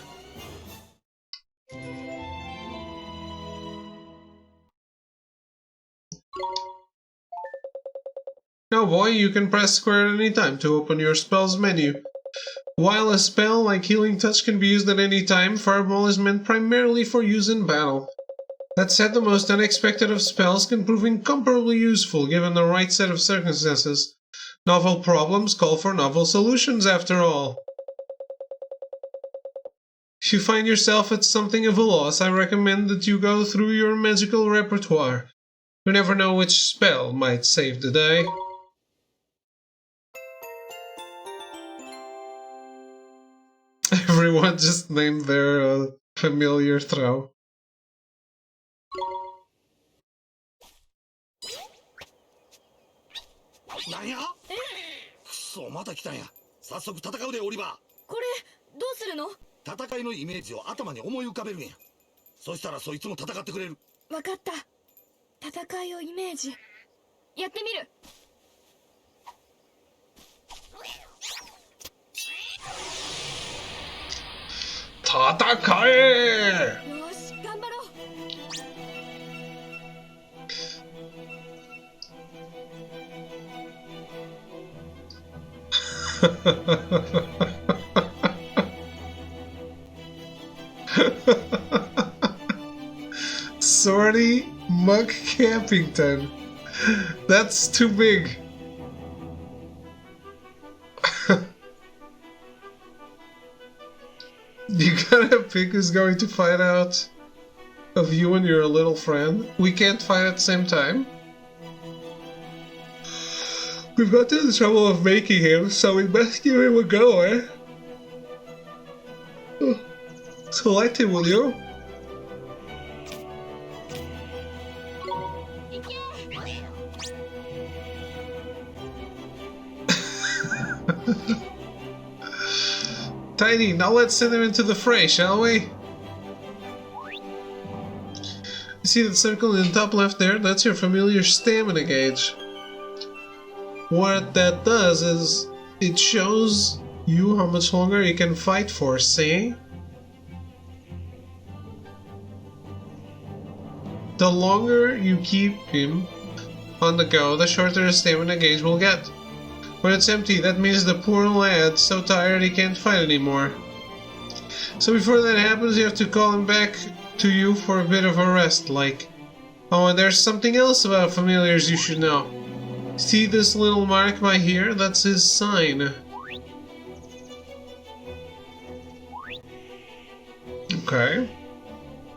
Now, boy, you can press square at any time to open your spells menu. While a spell like Healing Touch can be used at any time, Fireball is meant primarily for use in battle. That said, the most unexpected of spells can prove incomparably useful given the right set of circumstances. Novel problems call for novel solutions, after all. If you find yourself at something of a loss, I recommend that you go through your magical repertoire. You never know which spell might save the day. Everyone just named their familiar throw.そうまた来たんや。早速戦うでオリバー。これどうするの？戦いのイメージを頭に思い浮かべるんや。そしたらそいつも戦ってくれる。わかった。戦いをイメージ。やってみる。戦え！よし、頑張ろう。Sorty Muck Campington. That's too big. You gotta pick who's going to fight out of you and your little friend. We can't fight at the same time. We've got to the trouble of making him, so we must give him a go, eh? Select him, will you? Tiny, now let's send him into the fray, shall we? You see that circle in the top left there? That's your familiar stamina gauge. What that does is it shows you how much longer you can fight for, see? The longer you keep him on the go, the shorter the stamina gauge will get. When it's empty, that means the poor lad's so tired he can't fight anymore. So before that happens, you have to call him back to you for a bit of a rest, like... Oh, and there's something else about familiars you should know. See this little mark by here? That's his sign. Okay.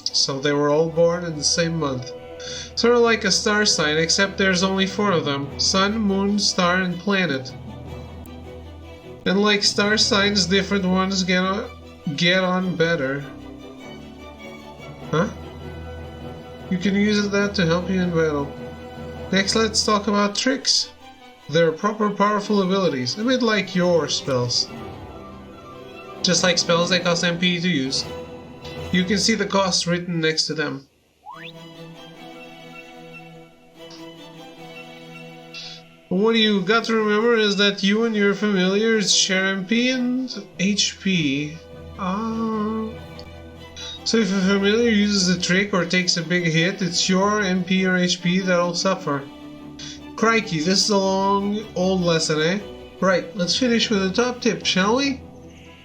So they were all born in the same month. Sort of like a star sign, except there's only 4 of them. Sun, moon, star, and planet. And like star signs, different ones get on better. Huh? You can use that to help you in battle. Next, let's talk about tricks. They're proper powerful abilities, a bit like your spells. Just like spells, they cost MP to use. You can see the cost written next to them. What you got to remember is that you and your familiars share MP and HP. So if a familiar uses a trick or takes a big hit, it's your MP or HP that'll suffer. Crikey, this is a long, old lesson, eh? Right, let's finish with a top tip, shall we?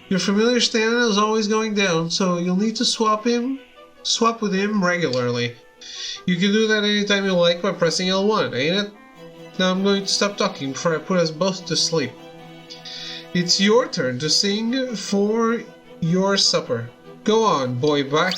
Your familiar stamina is always going down, so you'll need to swap with him regularly. You can do that anytime you like by pressing L1, ain't it? Now I'm going to stop talking before I put us both to sleep. It's your turn to sing for your supper. Go on, boy buck.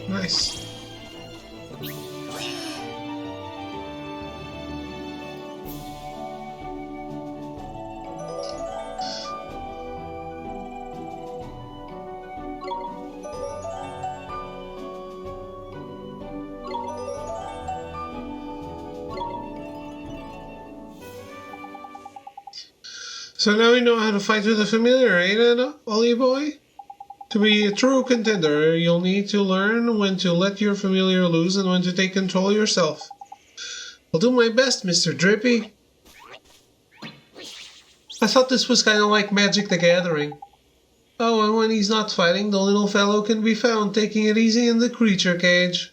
Nice. So now you know how to fight with a familiar, ain't it, Ollie boy? To be a true contender, you'll need to learn when to let your familiar loose and when to take control yourself. I'll do my best, Mr. Drippy. I thought this was kind of like Magic the Gathering. Oh, and when he's not fighting, the little fellow can be found taking it easy in the creature cage.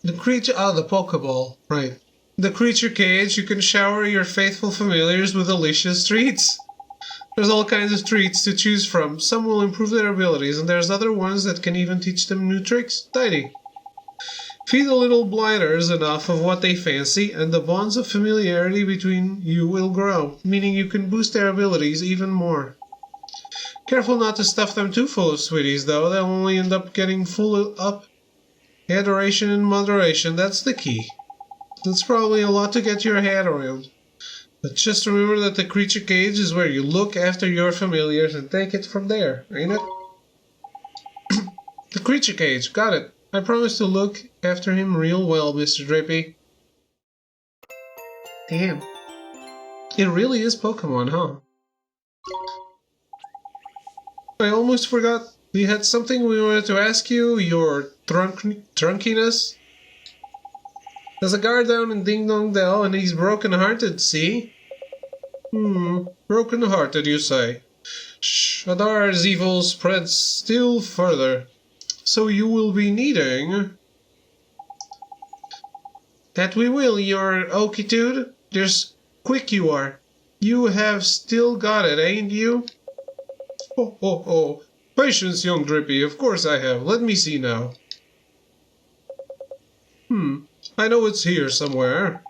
The Pokeball, right. The creature cage, you can shower your faithful familiars with delicious treats. There's all kinds of treats to choose from. Some will improve their abilities, and there's other ones that can even teach them new tricks. Tidy. Feed the little blighters enough of what they fancy, and the bonds of familiarity between you will grow, meaning you can boost their abilities even more. Careful not to stuff them too full of sweeties, though. They'll only end up getting full up. Adoration and moderation, that's the key. That's probably a lot to get your head around. But just remember that the creature cage is where you look after your familiars and take it from there, ain't it? The creature cage, got it. I promise to look after him real well, Mr. Drippy. Damn. It really is Pokemon, huh? I almost forgot. We had something we wanted to ask you, your drunkiness. There's a guard down in Ding Dong Dell and he's broken-hearted, see? Broken-hearted, you say? Shadar's evil spreads still further. So you will be needing... That we will, your okitude. Just quick you are. You have still got it, ain't you? Oh. Patience, young Drippy, of course I have. Let me see now. I know it's here somewhere.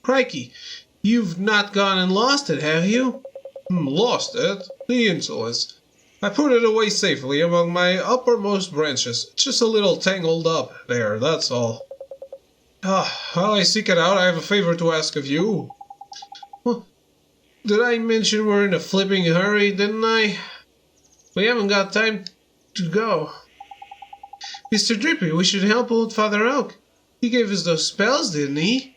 Crikey, you've not gone and lost it, have you? Lost it? The insolence. I put it away safely among my uppermost branches. It's just a little tangled up there, that's all. While I seek it out, I have a favor to ask of you. Well, did I mention we're in a flipping hurry, didn't I? We haven't got time to go. Mr. Drippy, we should help old Father Oak. He gave us those spells, didn't he?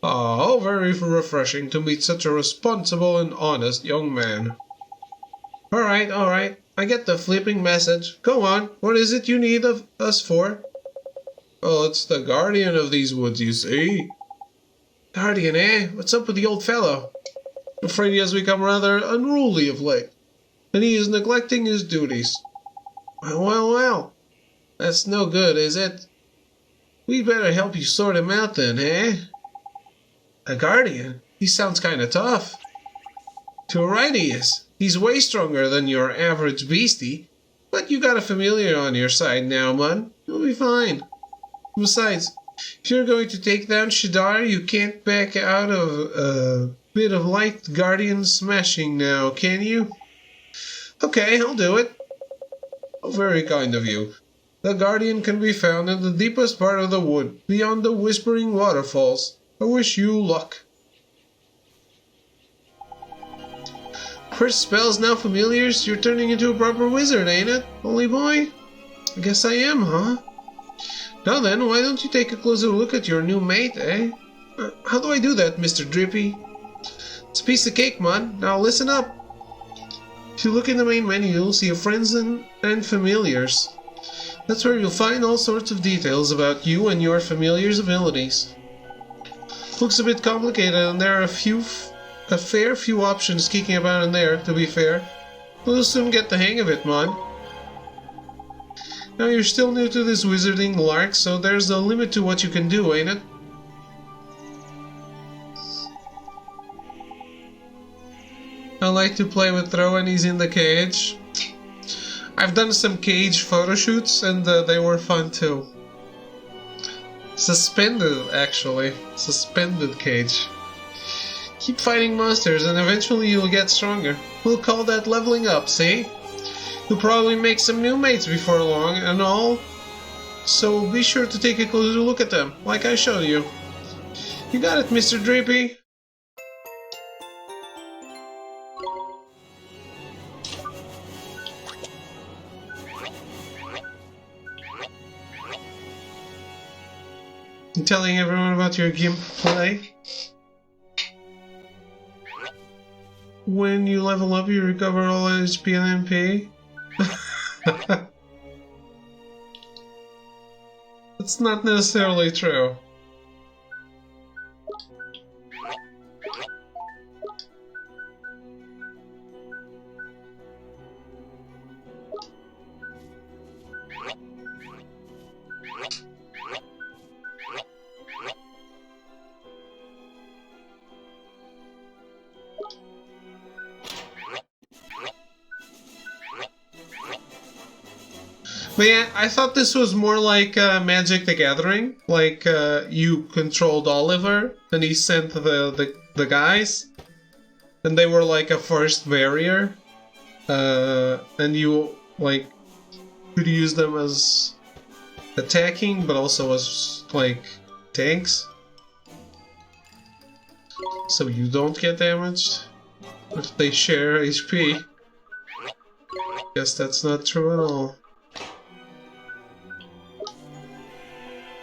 Oh, very refreshing to meet such a responsible and honest young man. Alright. I get the flipping message. Go on, what is it you need of us for? Well, it's the guardian of these woods, you see. Guardian, eh? What's up with the old fellow? I'm afraid he has become rather unruly of late, and he is neglecting his duties. Well. That's no good, is it? We'd better help you sort him out then, eh? A guardian? He sounds kinda tough. To a right he is. He's way stronger than your average beastie. But you got a familiar on your side now, Mud. You'll be fine. Besides, if you're going to take down Shadar, you can't back out of a bit of light guardian smashing now, can you? Okay, I'll do it. Oh, very kind of you. The guardian can be found in the deepest part of the wood, beyond the whispering waterfalls. I wish you luck. First spells, now familiars, you're turning into a proper wizard, ain't it, Holy boy? I guess I am, huh? Now then, why don't you take a closer look at your new mate, eh? How do I do that, Mr. Drippy? It's a piece of cake, man. Now listen up. If you look in the main menu, you'll see friends and familiars. That's where you'll find all sorts of details about you and your familiar's abilities. Looks a bit complicated, and there are a fair few options kicking about in there, to be fair. We'll soon get the hang of it, man. Now you're still new to this wizarding lark, so there's a limit to what you can do, ain't it? I like to play with Throw when he's in the cage. I've done some cage photo shoots and they were fun too. Suspended, actually. Suspended cage. Keep fighting monsters and eventually you'll get stronger. We'll call that leveling up, see? You'll probably make some new mates before long and all. So be sure to take a closer look at them, like I showed you. You got it, Mr. Drippy. Telling everyone about your gameplay. When you level up, you recover all HP and MP. That's not necessarily true. But yeah, I thought this was more like Magic the Gathering. Like you controlled Oliver and he sent the guys. And they were like a first barrier. And you like could use them as attacking but also as like tanks. So you don't get damaged if they share HP. Guess that's not true at all.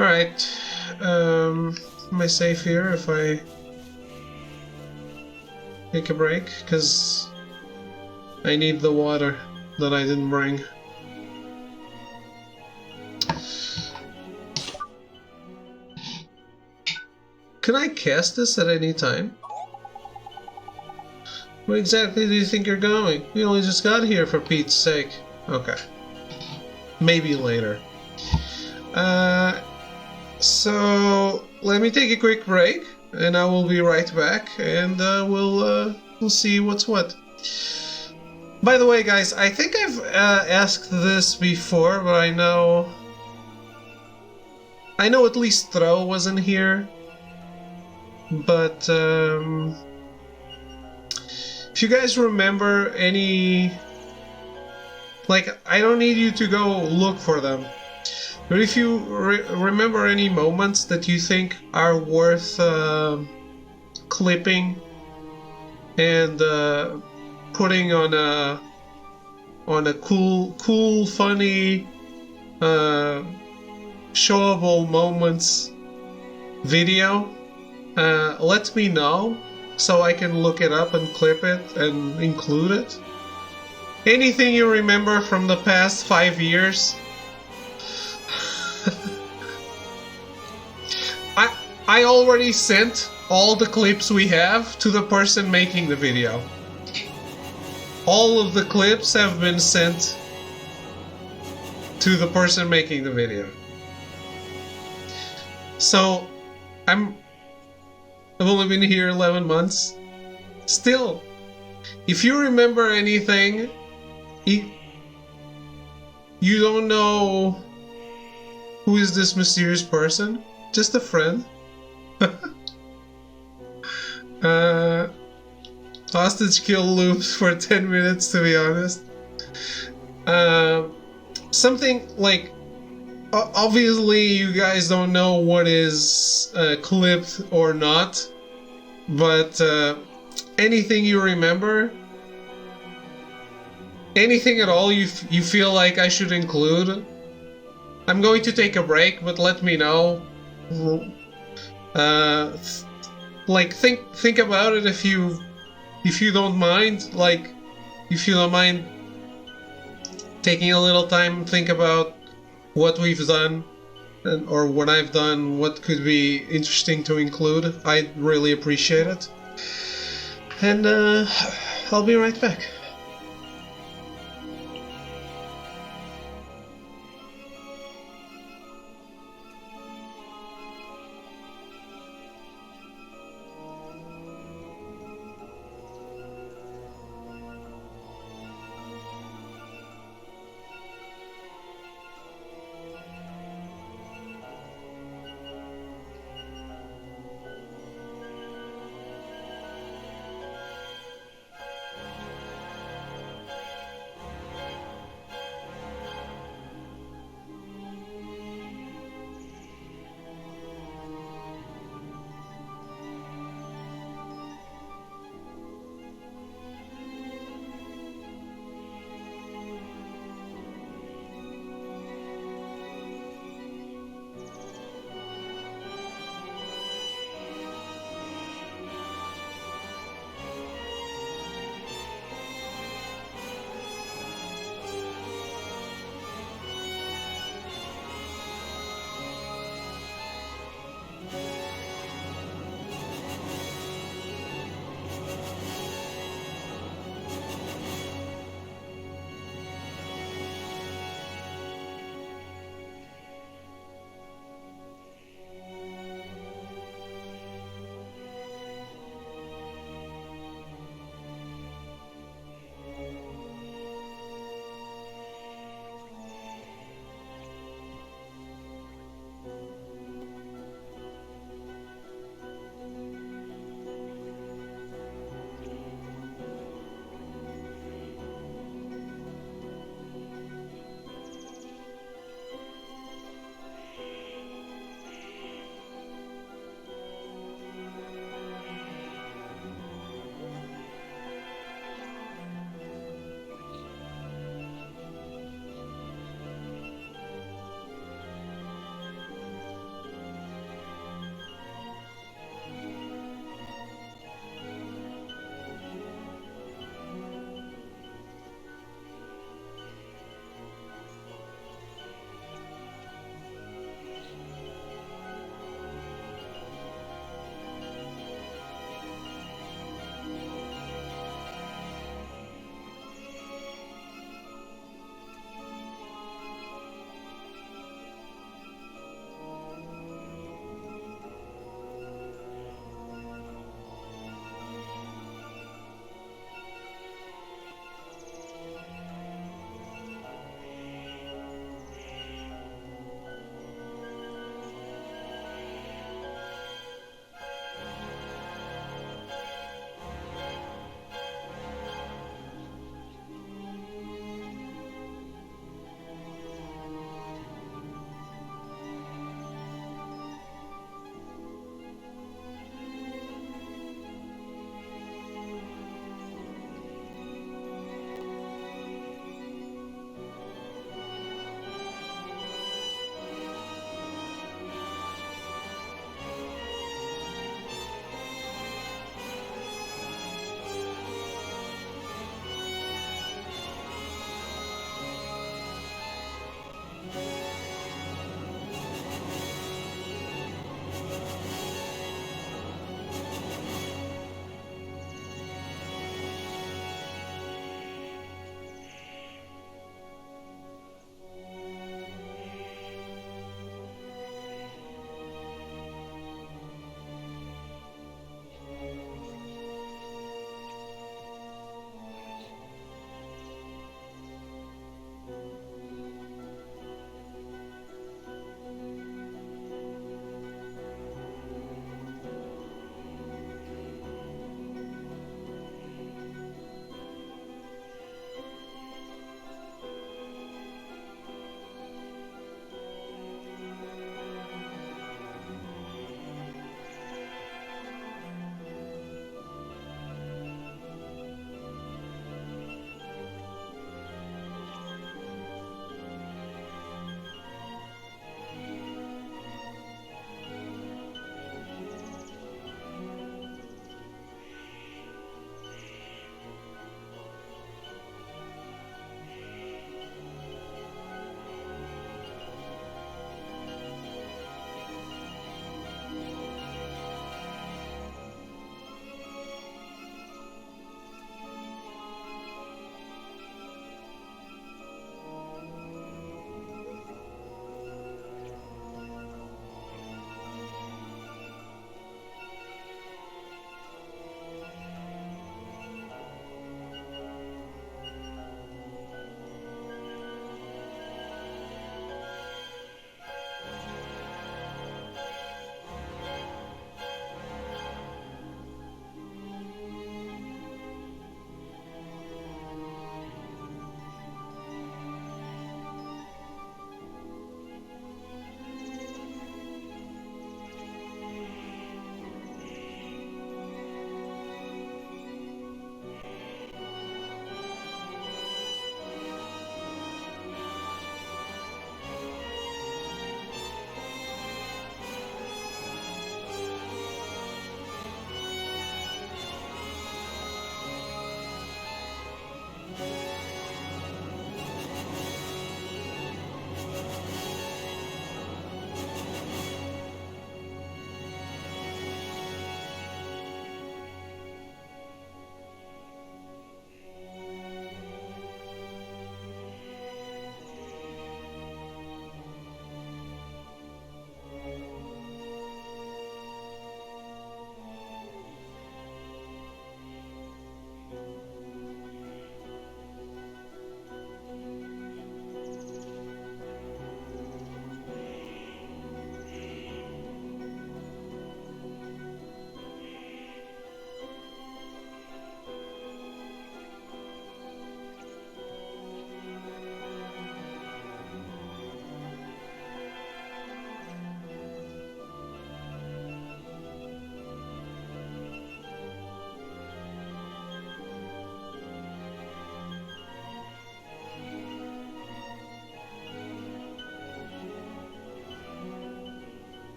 Alright, am I safe here if I take a break? Because I need the water that I didn't bring. Can I cast this at any time? Where exactly do you think you're going? We only just got here, for Pete's sake. Okay. Maybe later. So let me take a quick break, and I will be right back, and we'll see what's what. By the way, guys, I think I've asked this before, but I know at least Throw wasn't here. But if you guys remember any, like, I don't need you to go look for them. But if you remember any moments that you think are worth clipping and putting on a cool, funny, showable moments video, let me know so I can look it up and clip it and include it. Anything you remember from the past 5 years. I already sent all the clips we have to the person making the video. All of the clips have been sent to the person making the video. So, I've only been here 11 months. Still, if you remember anything, you don't know who is this mysterious person, just a friend. Hostage kill loops for 10 minutes, to be honest. Something like, obviously you guys don't know what is clipped or not, but anything you remember, anything at all you feel like I should include. I'm going to take a break, but let me know. Like, think about it if you if you don't mind, like, if you don't mind taking a little time, think about what we've done, or what I've done, what could be interesting to include, I'd really appreciate it. And I'll be right back.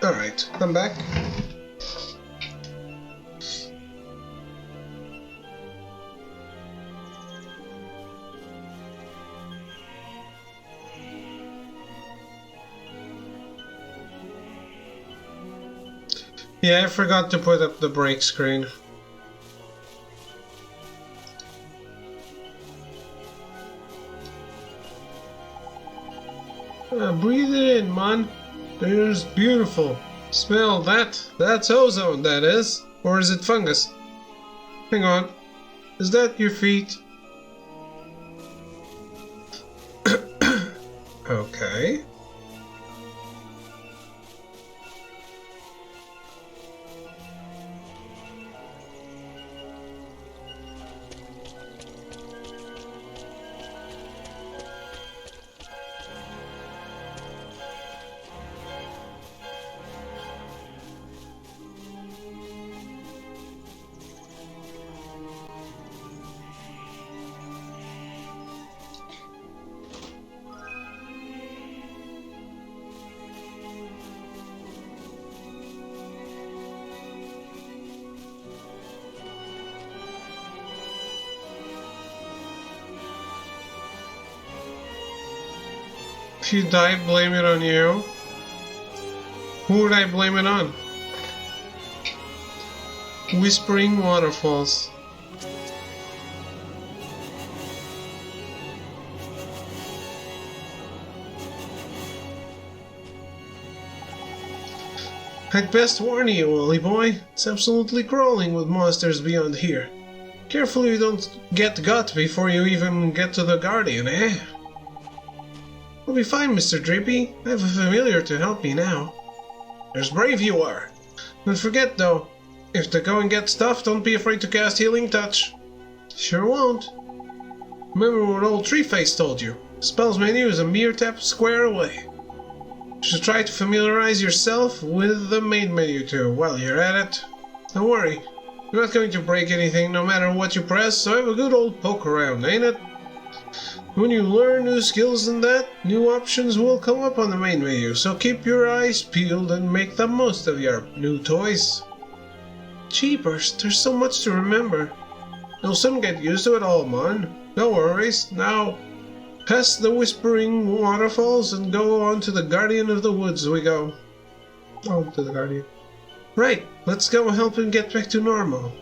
Alright, I'm back. Yeah, I forgot to put up the break screen. Breathe it in, man. There's beautiful. Smell that. That's ozone, that is. Or is it fungus? Hang on. Is that your feet? Okay. If you die, blame it on you. Who would I blame it on? Whispering waterfalls. I'd best warn you, Wally boy. It's absolutely crawling with monsters beyond here. Careful you don't get got before you even get to the Guardian, eh? We'll be fine, Mr. Drippy. I have a familiar to help me now. There's brave you are. Don't forget, though, if the going gets tough, don't be afraid to cast Healing Touch. Sure won't. Remember what old Treeface told you. Spells menu is a mere tap square away. You should try to familiarize yourself with the main menu too, while you're at it. Don't worry, you're not going to break anything no matter what you press, so have a good old poke around, ain't it? When you learn new skills and that, new options will come up on the main menu, so keep your eyes peeled and make the most of your new toys. Jeepers, there's so much to remember. You'll soon get used to it all, man. No worries. Now, past the Whispering Waterfalls and go on to the Guardian of the Woods we go. On to the Guardian. Right, let's go help him get back to normal.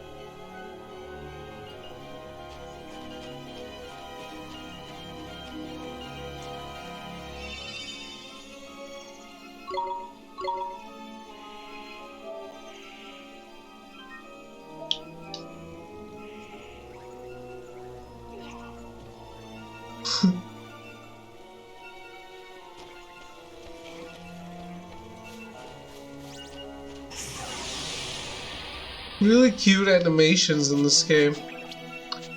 Really cute animations in this game.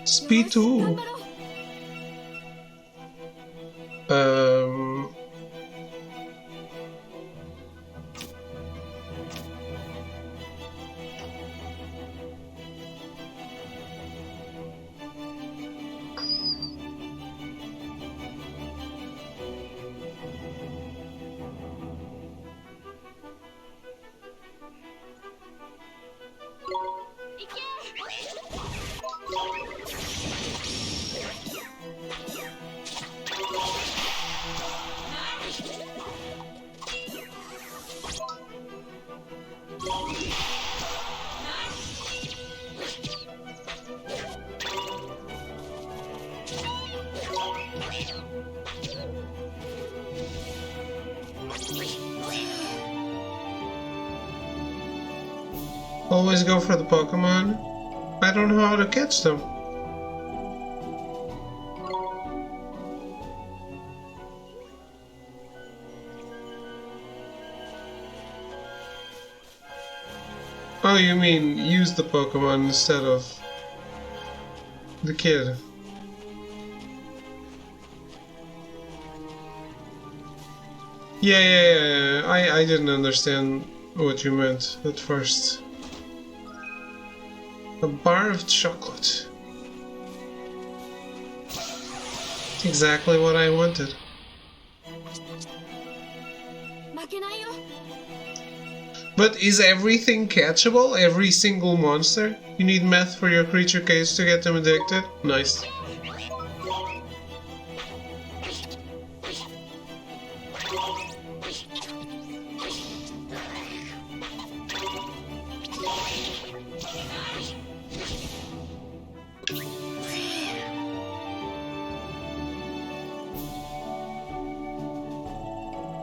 Speed 2. Always go for the Pokemon. I don't know how to catch them. Oh, you mean use the Pokemon instead of the kid. Yeah. I didn't understand what you meant at first. A bar of chocolate. Exactly what I wanted. But is everything catchable? Every single monster? You need meth for your creature case to get them addicted? Nice.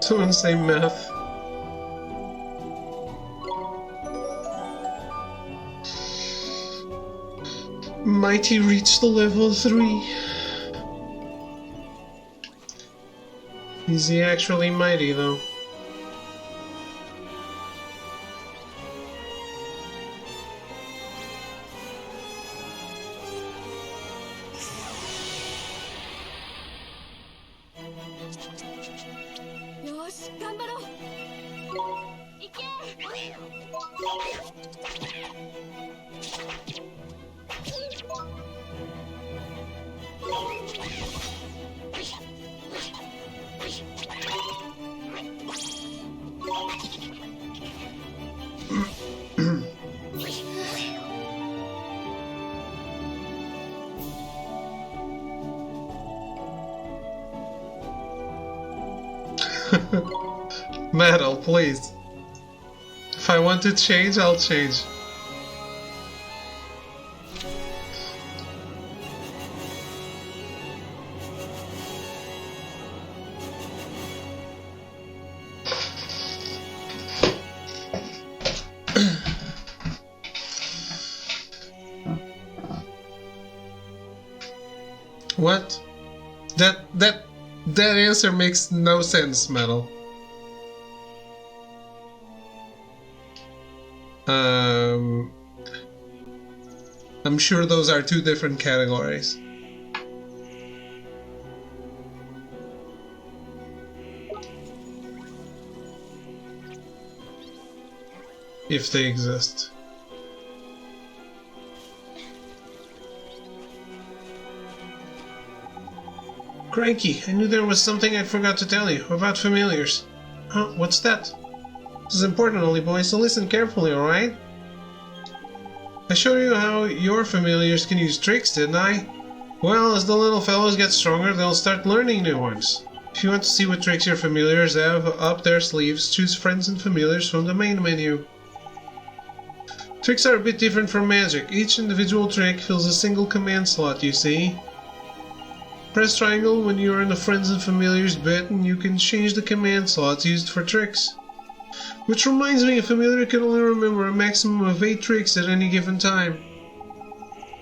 Someone say meth. Mighty reached the level 3. Is he actually mighty though? Metal, please. If I want to change, I'll change. What? That answer makes no sense, Metal. I'm sure those are two different categories. If they exist. Cranky, I knew there was something I forgot to tell you about familiars. Huh, what's that? This is important, Ollie boy, so listen carefully, alright? I showed you how your familiars can use tricks, didn't I? Well, as the little fellows get stronger, they'll start learning new ones. If you want to see what tricks your familiars have up their sleeves, choose Friends and Familiars from the main menu. Tricks are a bit different from magic. Each individual trick fills a single command slot, you see. Press triangle when you're in the Friends and Familiars bit and you can change the command slots used for tricks. Which reminds me, a familiar can only remember a maximum of 8 tricks at any given time.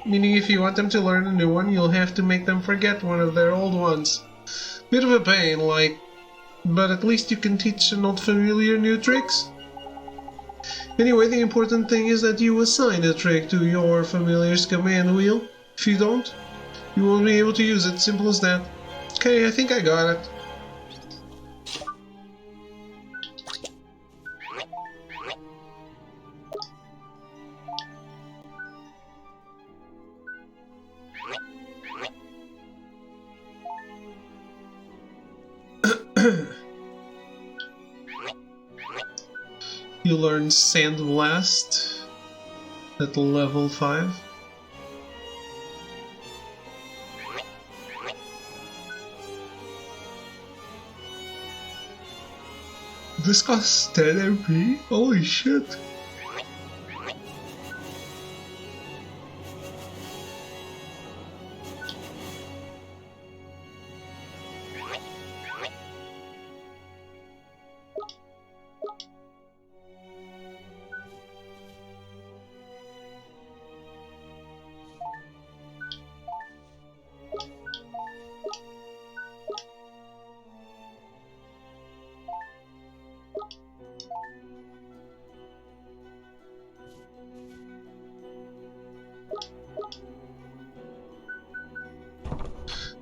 Meaning if you want them to learn a new one, you'll have to make them forget one of their old ones. Bit of a pain, like, but at least you can teach an old familiar new tricks. Anyway, the important thing is that you assign a trick to your familiar's command wheel. If you don't, you won't be able to use it, simple as that. Okay, I think I got it. You learn Sand Blast at level 5. This costs 10 MP? Holy shit!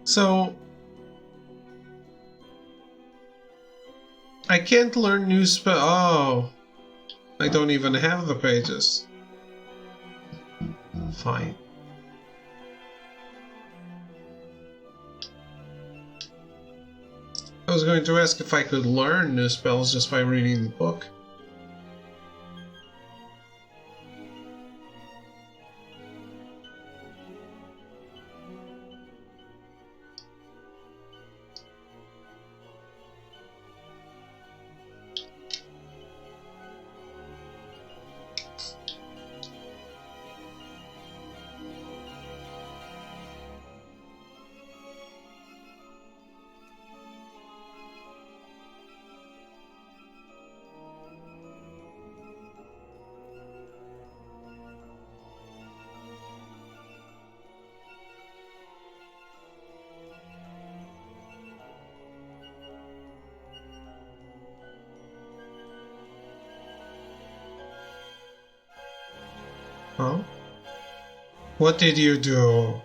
So, I can't learn new spell. Oh, I don't even have the pages. Fine. I was going to ask if I could learn new spells just by reading the book. Huh? What did you do?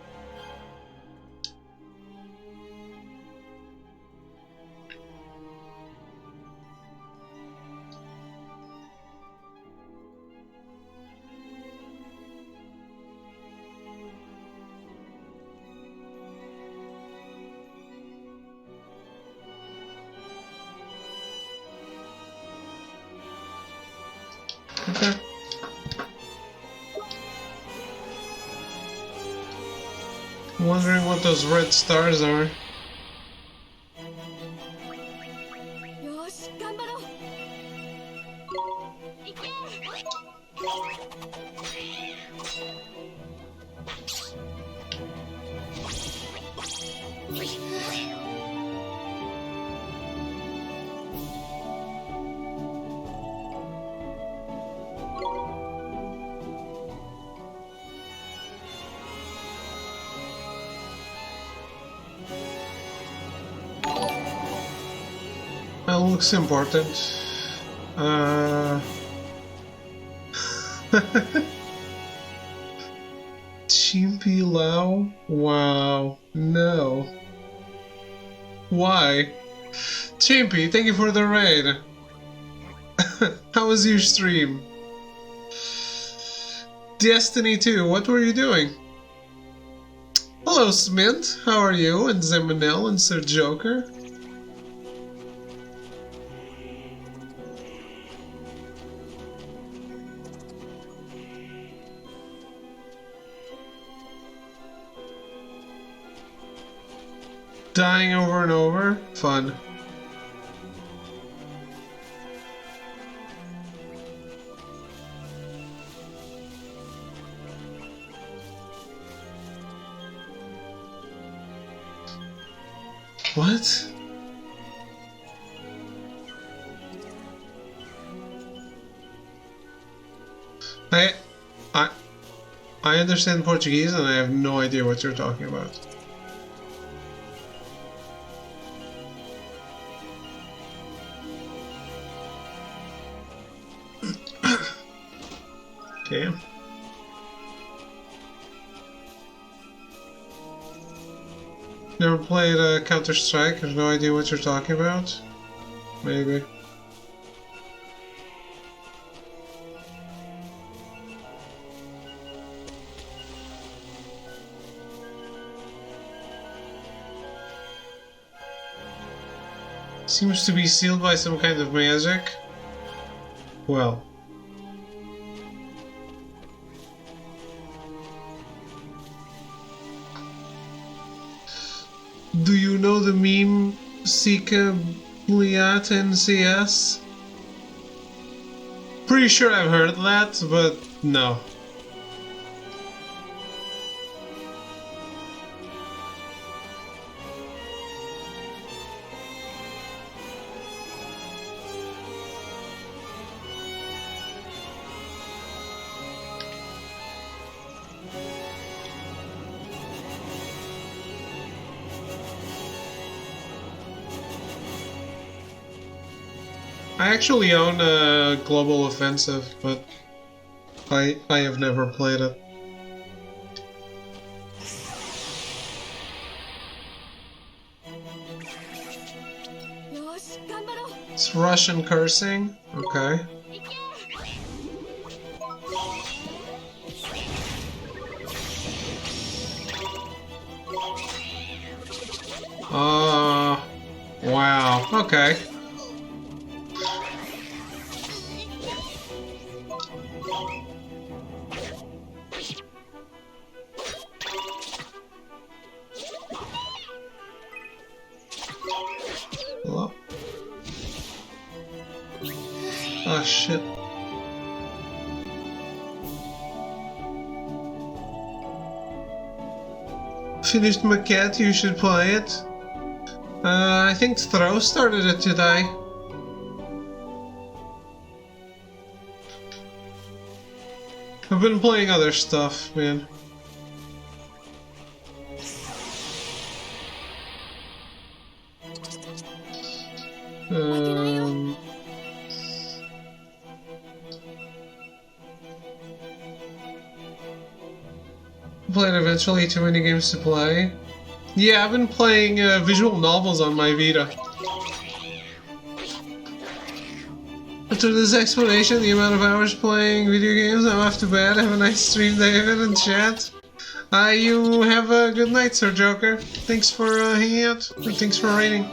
Okay. I'm wondering what those red stars are. よし頑張ろういけ That looks important. Chimpy Lao? Wow. No. Why? Chimpy, thank you for the raid. How was your stream? Destiny 2, what were you doing? Hello, Smint. How are you? And Zemanel and Sir Joker? Dying over and over? Fun. What? I understand Portuguese and I have no idea what you're talking about. Okay. Never played Counter-Strike, I have no idea what you're talking about. Maybe. Seems to be sealed by some kind of magic. Well. Do you know the meme Sika Bliat in CS? Pretty sure I've heard that, but no. I actually own a Global Offensive, but I have never played it. It's Russian cursing? Okay. Wow, okay. Hello? Oh shit. Finished Maquette, you should play it. I think Throw started it today. I've been playing other stuff, man. play it eventually. Too many games to play. Yeah, I've been playing visual novels on my Vita. After this explanation, the amount of hours playing video games, I'm off to bed. Have a nice stream, David, and chat. You have a good night, Sir Joker. Thanks for hanging out, and thanks for rating.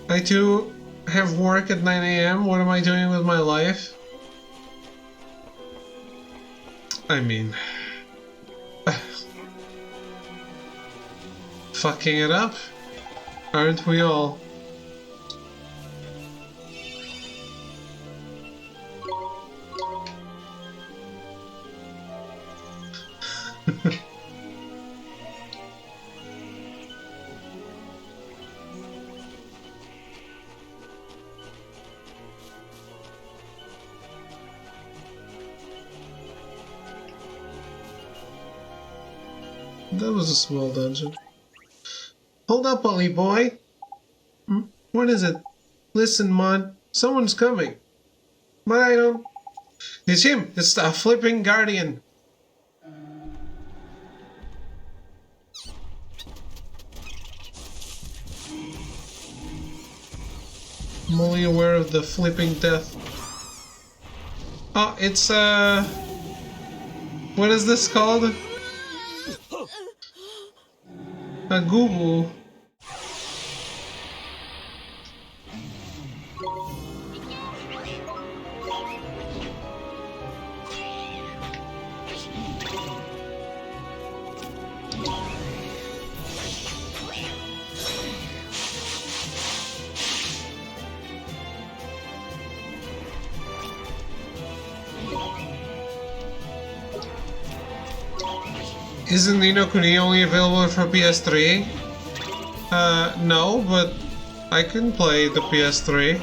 I too have work at 9 AM. What am I doing with my life? I mean... fucking it up? Aren't we all? That was a small dungeon. Hold up, Ollie boy. What is it? Listen, Mon. Someone's coming. But I don't... It's him. It's the flipping guardian. I'm only aware of the flipping death. Oh, it's what is this called? A Google. Isn't Ni no Kuni only available for PS3? No, but I can play the PS3.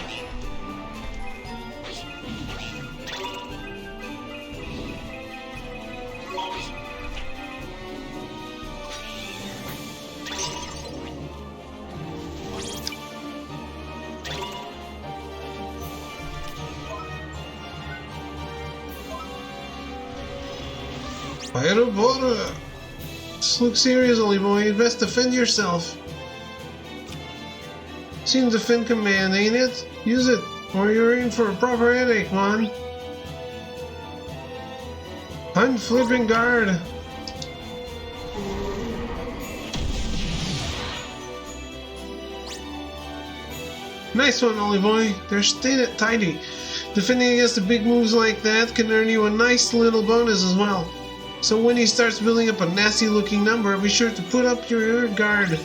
Firebora! Look serious, Ollie boy. You'd best defend yourself. Seen defend command, ain't it? Use it, or you're in for a proper headache, man. I'm flipping guard. Nice one, Ollie boy. They're staying tidy. Defending against the big moves like that can earn you a nice little bonus as well. So when he starts building up a nasty looking number, be sure to put up your guard.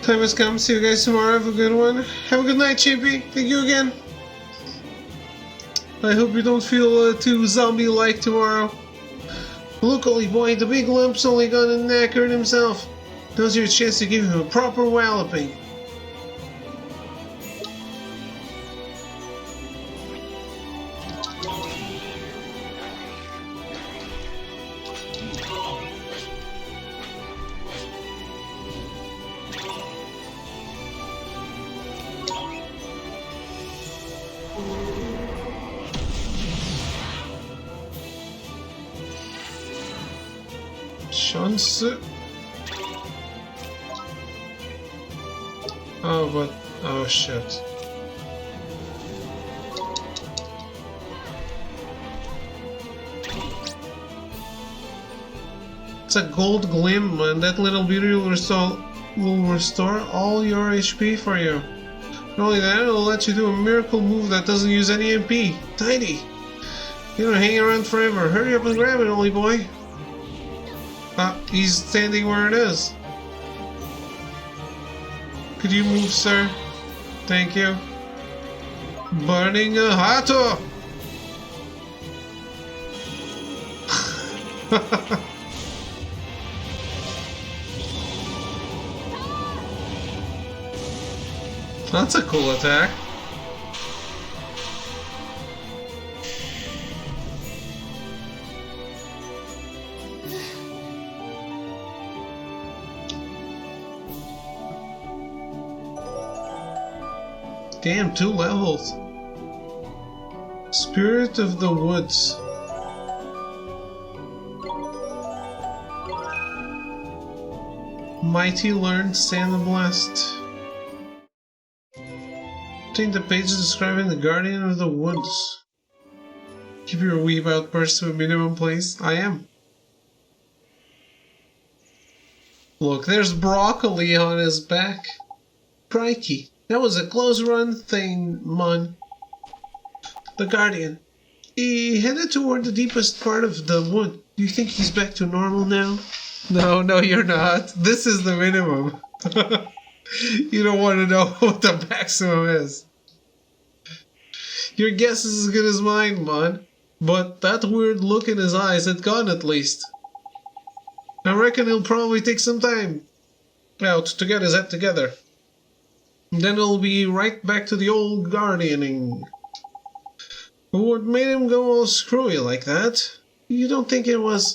Time has come. See you guys tomorrow. Have a good one. Have a good night, Chimpy. Thank you again. I hope you don't feel too zombie-like tomorrow. Look, Ollie boy, the big lump's only gonna knackered himself. Now's your chance to give him a proper walloping. Chance. Oh, but... oh, shit. It's a gold glim, and that little beauty will restore all your HP for you. Not only that, it'll let you do a miracle move that doesn't use any MP. Tiny! You don't hang around forever. Hurry up and grab it, only boy. Ah, he's standing where it is. Could you move, sir? Thank you. Burning a Hato! That's a cool attack. Damn, 2 levels. Spirit of the Woods. Mighty learned Sandblast. Obtain the pages describing the Guardian of the Woods. Keep your weeb outbursts to a minimum, please. I am. Look, there's broccoli on his back. Crikey. That was a close run thing, Mon. The Guardian. He headed toward the deepest part of the wood. Do you think he's back to normal now? No, you're not. This is the minimum. You don't want to know what the maximum is. Your guess is as good as mine, Mon. But that weird look in his eyes had gone at least. I reckon he'll probably take some time out to get his head together. Then he'll be right back to the old guardianing. What made him go all screwy like that? You don't think it was...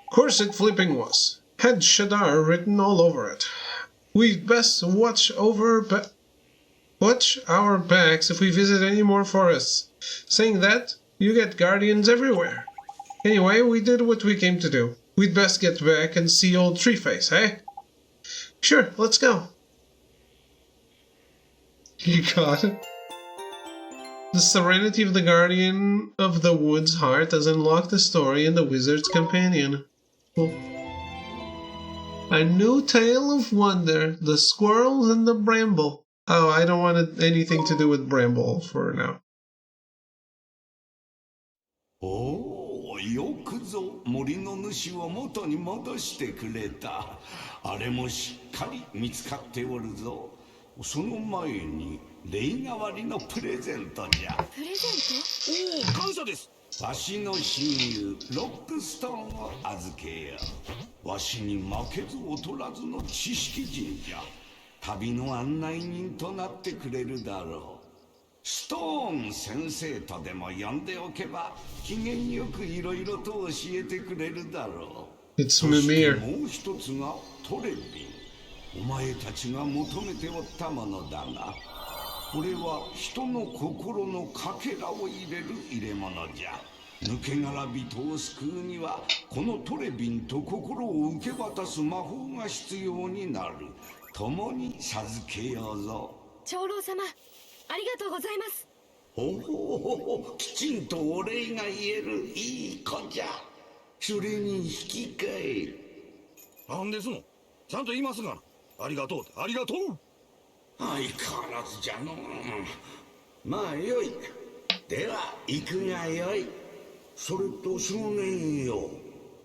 Of course it flipping was. Had Shadar written all over it. We'd best watch our backs if we visit any more forests. Saying that, you get guardians everywhere. Anyway, we did what we came to do. We'd best get back and see old Treeface, eh? Sure, let's go. You got it. The serenity of the Guardian of the Wood's heart has unlocked the story in the Wizard's Companion. Oh. A new tale of wonder, the squirrels and the bramble. Oh, I don't want anything to do with bramble for now. おお、よくぞ森の主を元に戻してくれた。あれもしっかり見つかっておるぞ。その前に例代わりのプレゼントじゃ。プレゼント？おお、感謝です。わしの親友ロックストーンを預けよう。わしに負けず劣らずの知識人じゃ。旅の案内人となってくれるだろう。ストーン先生とでも呼んでおけば機嫌よくいろいろと教えてくれるだろう。そしてもう一つがトレビン。お前たちが求めておったものだが、これは人の心のかけらを入れる入れ物じゃ。抜け殻人を救うにはこのトレビンと心を受け渡す魔法が必要になる。共に授けようぞ。長老様、ありがとうございます。ほほほほ、きちんとお礼が言えるいい子じゃ。それに引き換え。なんですの？ちゃんと言いますがな。ありがとう、ありがとう。相変わらずじゃの。まあよい。では行くがよい。それと少年よ。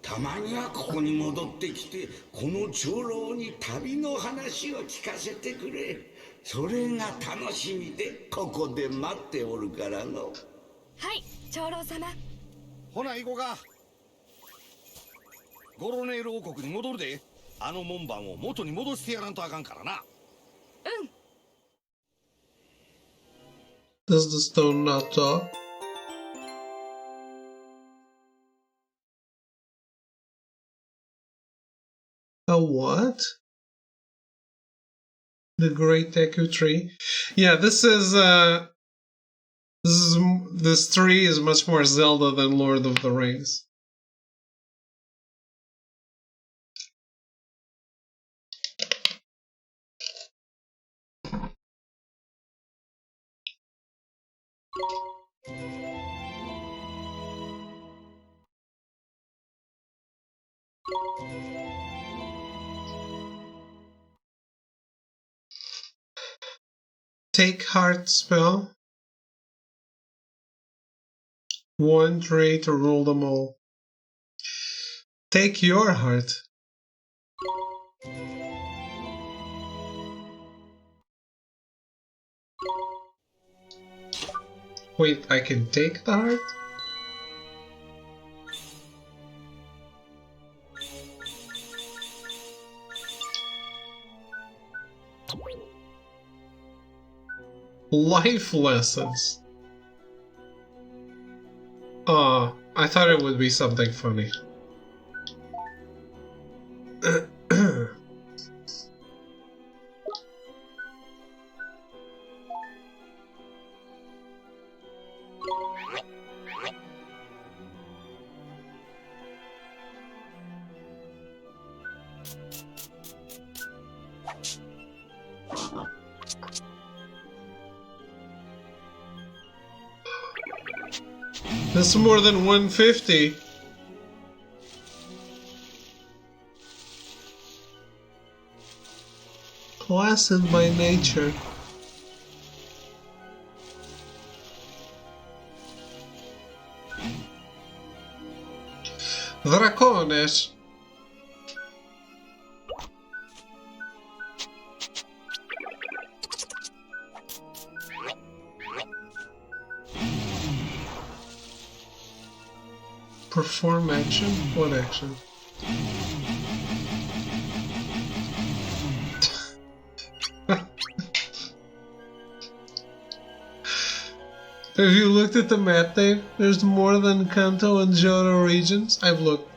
たまにはここに戻ってきてこの長老に旅の話を聞かせてくれ。それが楽しみでここで待っておるからの。はい、長老様。ほな行こうか。ゴロネール王国に戻るで。あの門番を元に戻してやらんとあかんからな。うん。 Does the stone not talk? A what? The Great Deku Tree. Yeah, this tree is much more Zelda than Lord of the Rings. Take heart spell. 1 trait to rule them all. Take your heart. Wait, I can take the heart? Life lessons. Oh, I thought it would be something funny. That's more than 150. Placid by nature. Dracones. Perform action? What action? Have you looked at the map, Dave? There's more than Kanto and Johto regions. I've looked.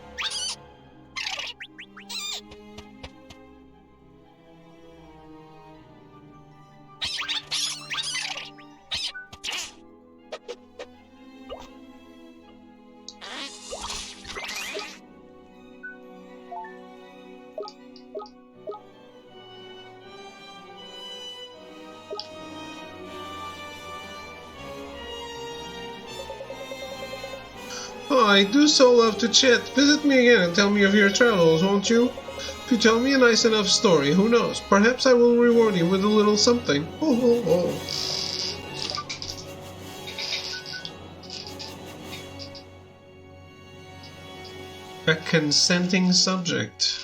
Oh, I do so love to chat. Visit me again and tell me of your travels, won't you? If you tell me a nice enough story, who knows? Perhaps I will reward you with a little something. Oh, oh, oh. A consenting subject.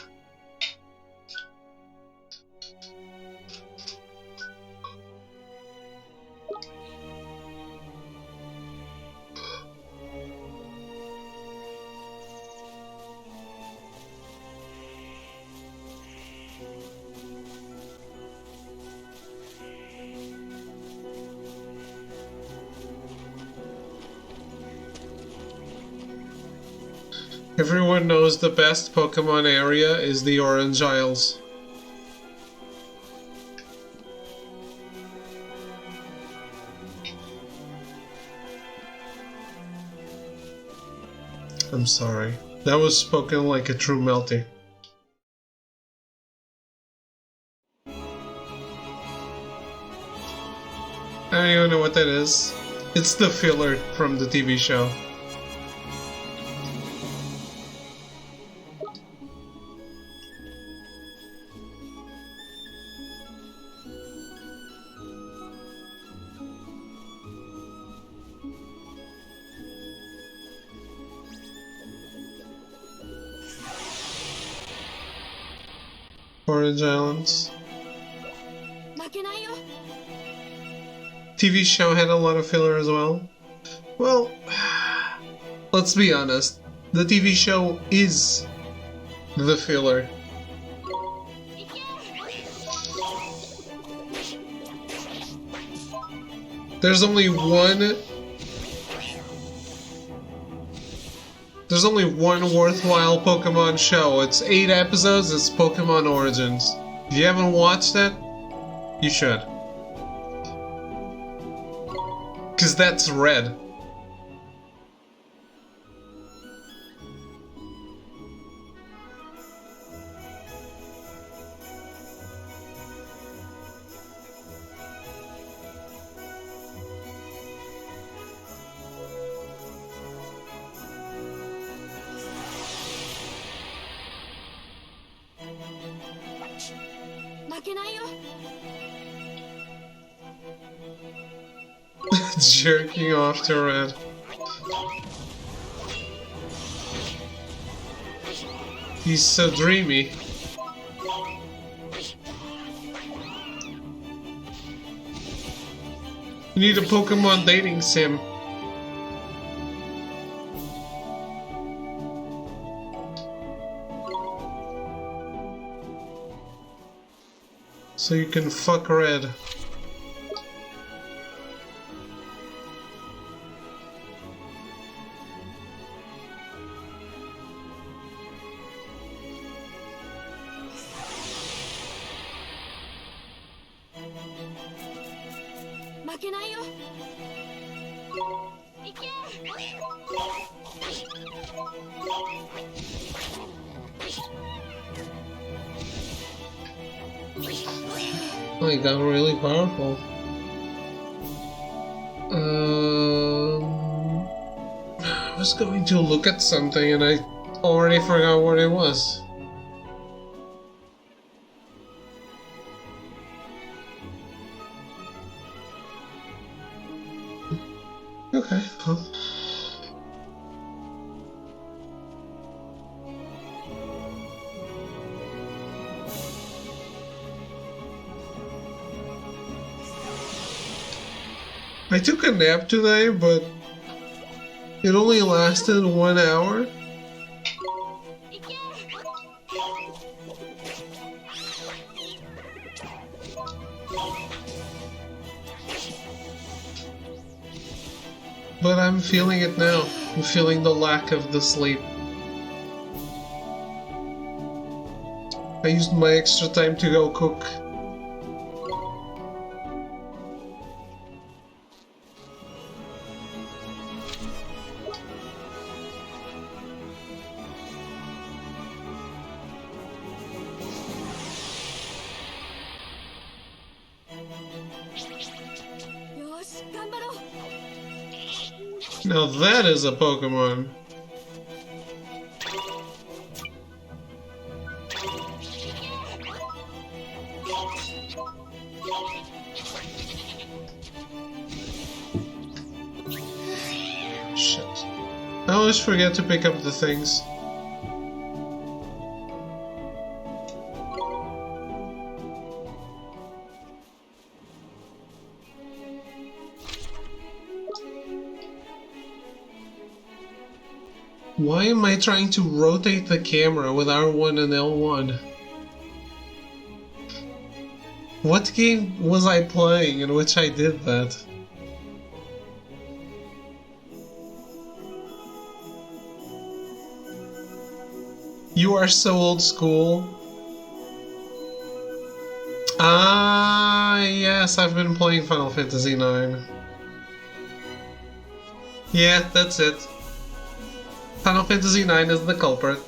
Everyone knows the best Pokemon area is the Orange Isles. I'm sorry. That was spoken like a true Melty. I don't even know what that is. It's the filler from the TV show. Orange Islands. TV show had a lot of filler as well. Well, let's be honest. The TV show is the filler. There's only one worthwhile Pokemon show. It's 8 episodes, it's Pokemon Origins. If you haven't watched it, you should. 'Cause that's red. Jerking off to Red. He's so dreamy. You need a Pokemon dating sim. So you can fuck Red. Oh, he got really powerful. I was going to look at something and I already forgot what it was. Okay, well. I took a nap today, but it only lasted 1 hour. But I'm feeling it now. I'm feeling the lack of the sleep. I used my extra time to go cook. Now that is a Pokemon. Shit. I always forget to pick up the things. Why am I trying to rotate the camera with R1 and L1? What game was I playing in which I did that? You are so old school. Ah, yes, I've been playing Final Fantasy IX. Yeah, that's it. Final Fantasy IX is the culprit.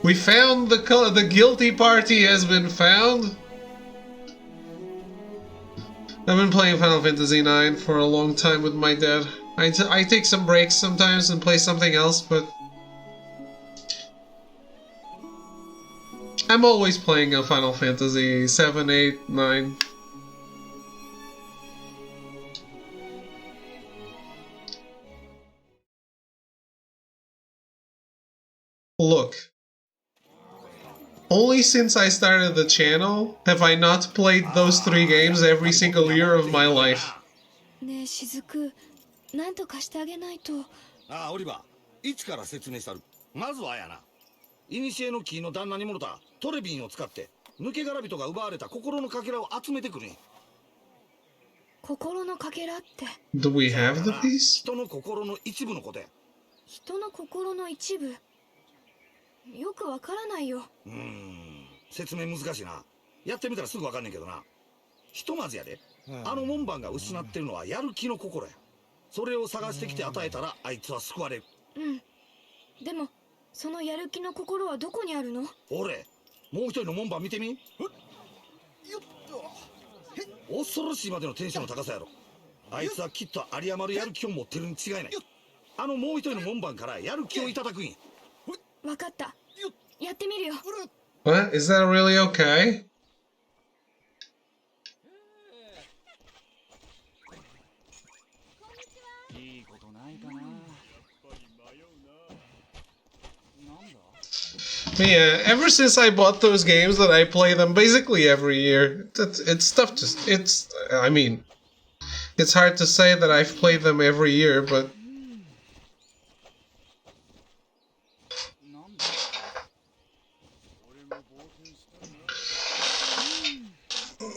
We found the guilty party has been found. I've been playing Final Fantasy IX for a long time with my dad. I take some breaks sometimes and play something else, but I'm always playing a Final Fantasy 7, 8, 9. Look, only since I started the channel have I not played those 3 games every single year of my life. ねえ雫、なんとかしてあげないと。ああ、オリバー、いつから説明したる。まずはやな。古の木の旦那にもろたトレビンを使って抜け殻人が奪われた心のかけらを集めてくるん。心のかけらって。Do we have the piece? 人の心の一部のことや。人の心の一部。よくわからないよ。説明難しいな。やってみたらすぐわかんねんけどな。ひとまずやで、あの門番が失ってるのはやる気の心や。それを探してきて与えたらあいつは救われる。でもそのやる気の心はどこにあるの？俺、もう一人の門番見てみ。恐ろしいまでのテンションの高さやろ。あいつはきっと有り余るやる気を持ってるに違いない。あのもう一人の門番からやる気をいただくんや。わかった。やってみるよ。What? Is that really okay? Yeah, ever since I bought those games that I play them basically every year. It's tough to... I mean, it's hard to say that I've played them every year, but...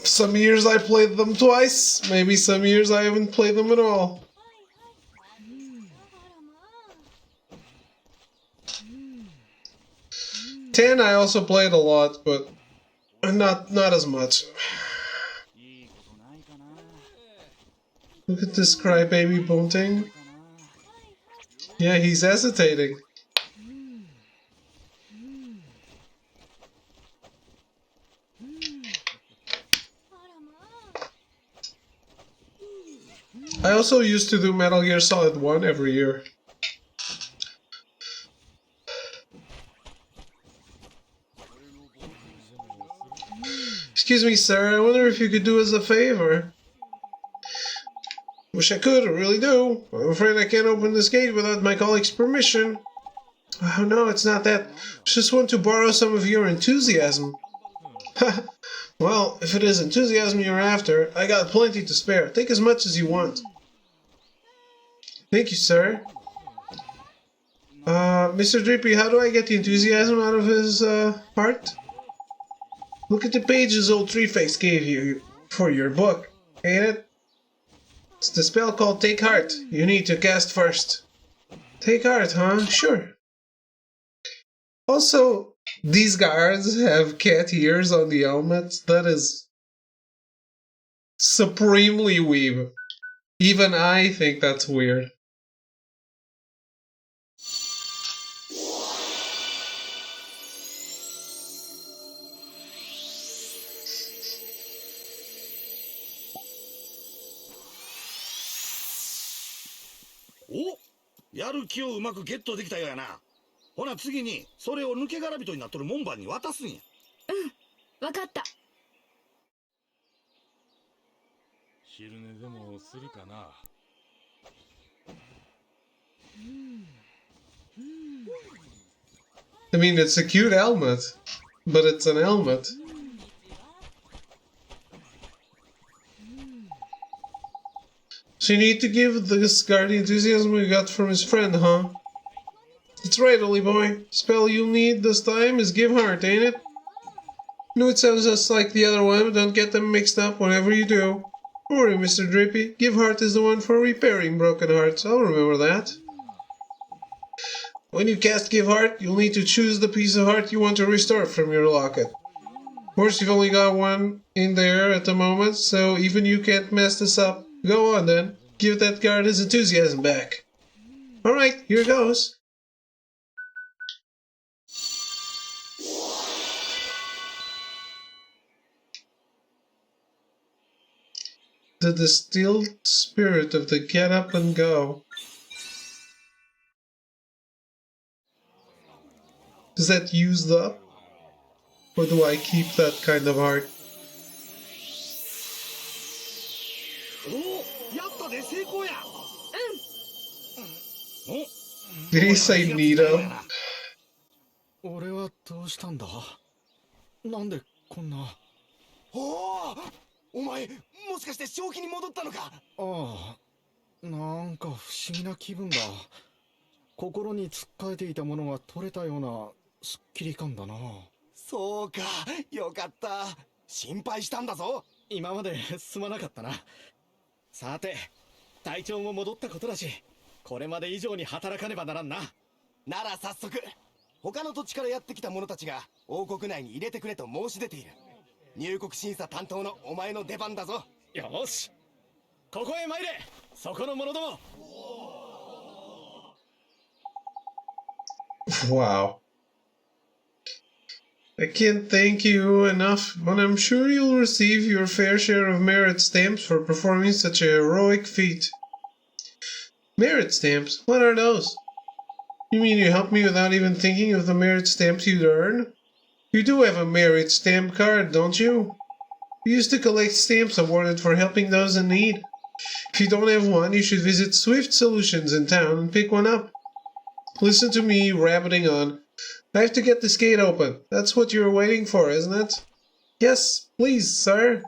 Some years I played them twice, maybe some years I haven't played them at all. 10 I also played a lot, but not as much. Look at this crybaby bunting. Yeah, he's hesitating. I also used to do Metal Gear Solid 1 every year. Excuse me, sir, I wonder if you could do us a favor. Wish I could, I really do. I'm afraid I can't open this gate without my colleague's permission. Oh no, it's not that. Just want to borrow some of your enthusiasm. Well, if it is enthusiasm you're after, I got plenty to spare. Take as much as you want. Thank you, sir. Mr. Drippy, how do I get the enthusiasm out of his, heart? Look at the pages old Treeface gave you for your book, ain't it? It's the spell called Take Heart. You need to cast first. Take Heart, huh? Sure. Also, these guards have cat ears on the helmets. That is supremely weeb. Even I think that's weird. Oh, やる気をうまくゲットできたようやな。ほな次にそれを抜け殻人になっとる門番に渡すんや。わかった。昼寝でもするかな。I mean, it's a cute helmet, but it's an helmet. So you need to give this guard the enthusiasm we got from his friend, huh? That's right, Ollie boy. Spell you'll need this time is Give Heart, ain't it? No, it sounds just like the other one, but don't get them mixed up whenever you do. Don't worry, Mr. Drippy. Give Heart is the one for repairing broken hearts. I'll remember that. When you cast Give Heart, you'll need to choose the piece of heart you want to restore from your locket. Of course, you've only got one in there at the moment, so even you can't mess this up. Go on then. Give that guard his enthusiasm back. Alright, here goes. The distilled spirit of the get up and go. Is that used up? Or do I keep that kind of heart? Did he say Nito? 俺はどうしたんだ？なんでこんな。おお、お前もしかして正気に戻ったのか？ああ、なんか不思議な気分だ。心につっかえていたものが取れたようなすっきり感だな。そうか、よかった。心配したんだぞ。今まですまなかったな。さて、体調も戻ったことだし、これまで以上に働かねばならんな。なら早速、他の土地からやってきた者たちが王国内に入れてくれと申し出ている。入国審査担当のお前の出番だぞ。よし、ここへ参れ、そこの者ども。Wow. I can't thank you enough, but I'm sure you'll receive your fair share of merit stamps for performing such a heroic feat. Merit stamps? What are those? You mean you helped me without even thinking of the merit stamps you'd earn? You do have a merit stamp card, don't you? You used to collect stamps awarded for helping those in need. If you don't have one, you should visit Swift Solutions in town and pick one up. Listen to me rabbiting on. I have to get this gate open. That's what you're waiting for, isn't it? Yes, please, sir.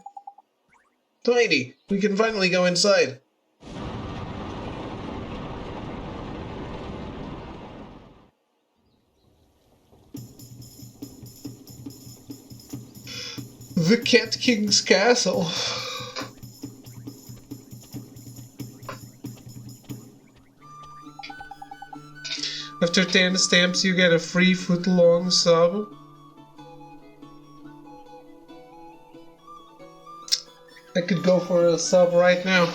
Tiny, we can finally go inside. The Cat King's castle. After 10 stamps, you get a free foot-long sub. I could go for a sub right now.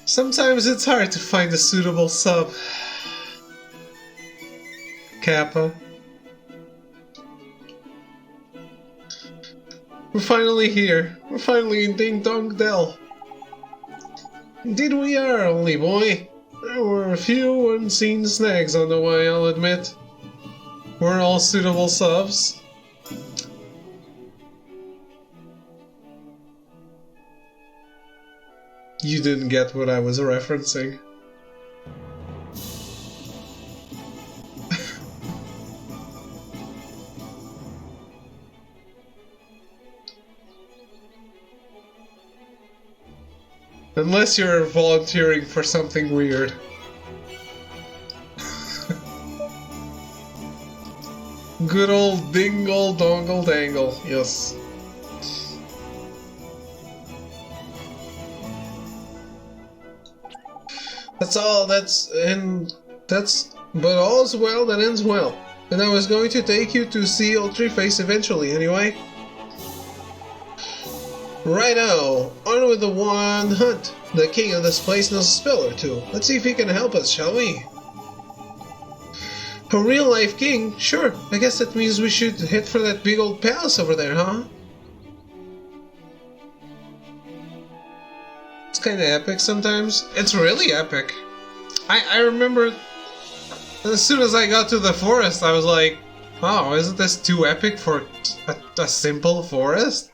Sometimes it's hard to find a suitable sub. Kappa. We're finally here. We're finally in Ding Dong Dell. Indeed we are, only boy. There were a few unseen snags on the way, I'll admit. We're all suitable subs. You didn't get what I was referencing. Unless you're volunteering for something weird. Good old dingle dongle dangle, yes. That's all, but all's well that ends well. And I was going to take you to see Old Treeface eventually, anyway. Righto, on with the wand hunt. The king of this place knows a spell or two. Let's see if he can help us, shall we? A real-life king? Sure, I guess that means we should head for that big old palace over there, huh? It's kinda epic sometimes. It's really epic. I remember as soon as I got to the forest, I was like, wow, isn't this too epic for a simple forest?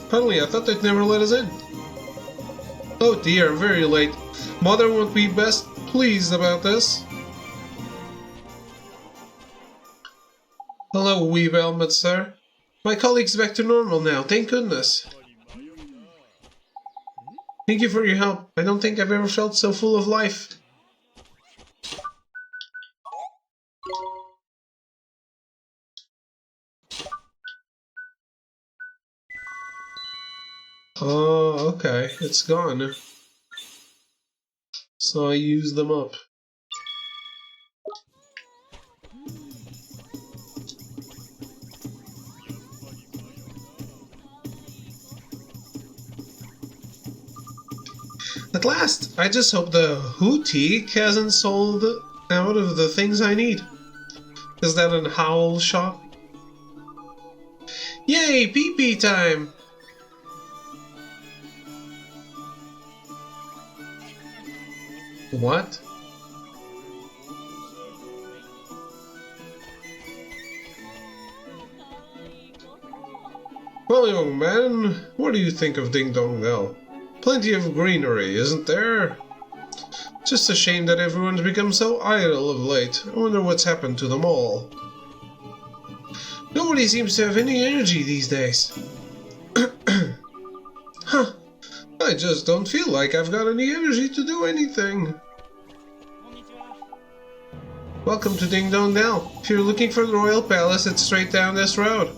Apparently, I thought they'd never let us in. Oh dear, I'm very late. Mother won't be best pleased about this. Hello, Weeb Helmet, sir. My colleague's back to normal now, thank goodness. Thank you for your help. I don't think I've ever felt so full of life. Oh, okay, it's gone. So I used them up. At last! I just hope the Hootie hasn't sold out of the things I need. Is that an Howl shop? Yay! Pee-pee time! What? Well, young man, what do you think of Ding Dong Dell? Plenty of greenery, isn't there? Just a shame that everyone's become so idle of late. I wonder what's happened to them all. Nobody seems to have any energy these days. Huh. I just don't feel like I've got any energy to do anything. Welcome to Ding Dong Dell. If you're looking for the Royal Palace, it's straight down this road.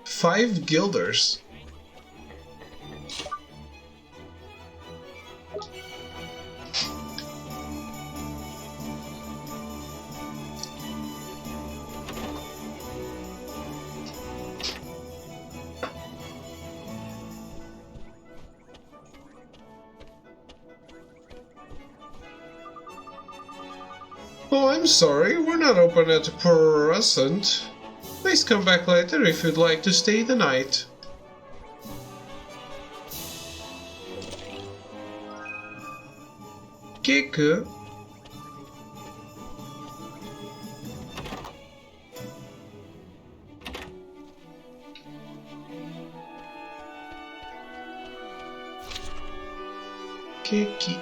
5 guilders. Oh, I'm sorry, we're not open at present. Please come back later if you'd like to stay the night. Kiku. Kiki.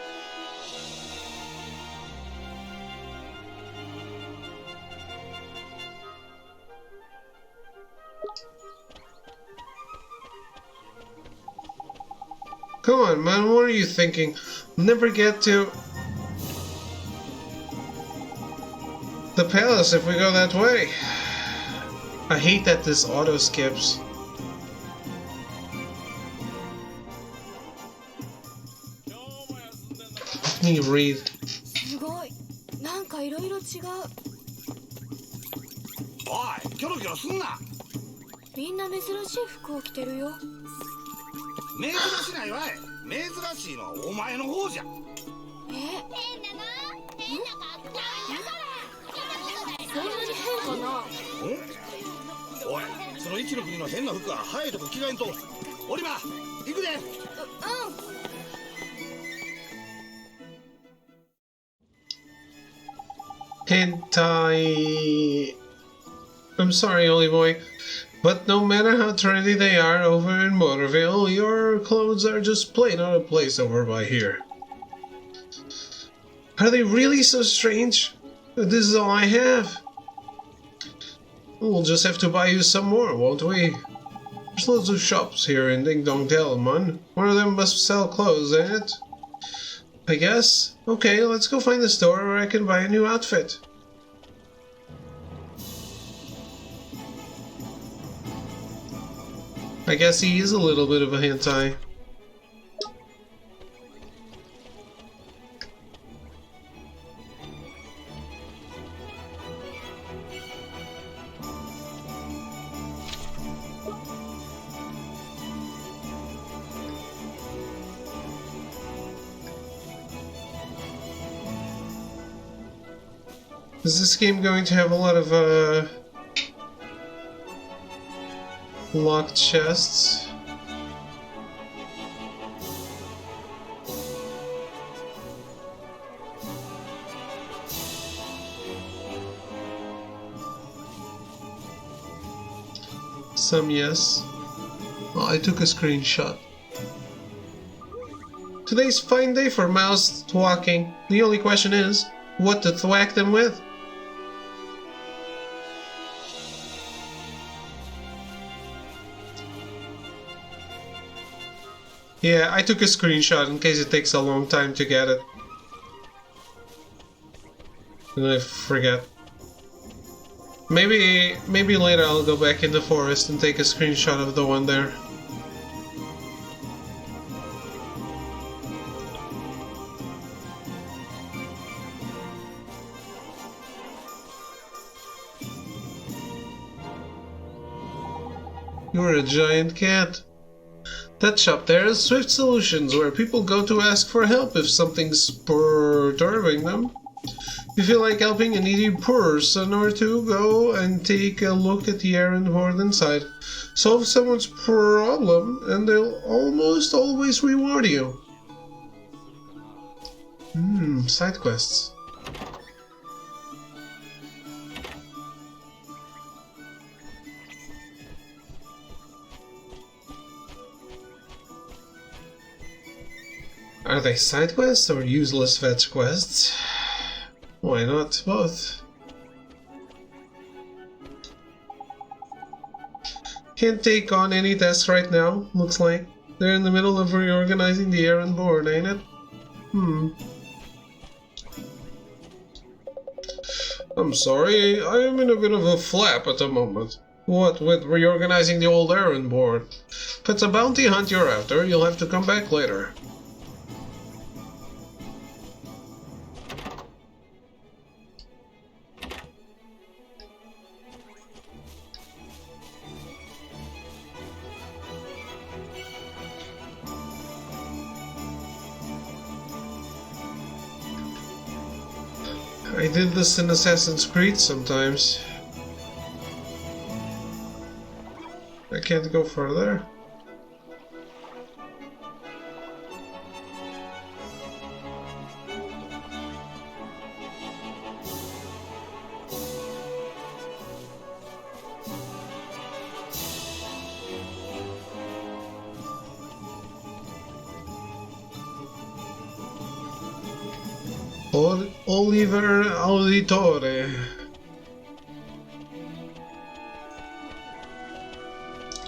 Come on, man, what are you thinking? Never get to the palace if we go that way. I hate that this auto skips. Let me read. すごい。なんかいろいろ違う。おい、キョロキョロすんな。みんな珍しい服を着てるよ。珍しないわい。珍しいのはお前の方じゃ。え？変なの？変な格好。そんなに変かな？おい、その一の国の変な服は早いとこ着替えんと。オリバー、行くで。Hentai. I'm sorry, Ollie boy, but no matter how trendy they are over in Motorville, your clothes are just plain out of place over by here. Are they really so strange? This is all I have. We'll just have to buy you some more, won't we? There's loads of shops here in Ding Dong Delmon. One of them must sell clothes, ain't it? I guess. Okay, let's go find the store where I can buy a new outfit. I guess he is a little bit of a hentai. Is this game going to have a lot of locked chests? Some yes. Oh, I took a screenshot. Today's fine day for mouse thwacking. The only question is, what to thwack them with? Yeah, I took a screenshot in case it takes a long time to get it. And I forget. Maybe later I'll go back in the forest and take a screenshot of the one there. You're a giant cat. That shop there is Swift Solutions, where people go to ask for help if something's perturbing them. If you feel like helping a needy person or two, go and take a look at the errand board inside. Solve someone's problem, and they'll almost always reward you. Side quests. Are they side quests or useless fetch quests? Why not both? Can't take on any tasks right now, looks like. They're in the middle of reorganizing the errand board, ain't it? I'm sorry, I am in a bit of a flap at the moment. What with reorganizing the old errand board? If it's a bounty hunt you're after, you'll have to come back later. I did this in Assassin's Creed sometimes. I can't go further. Oliver Auditore.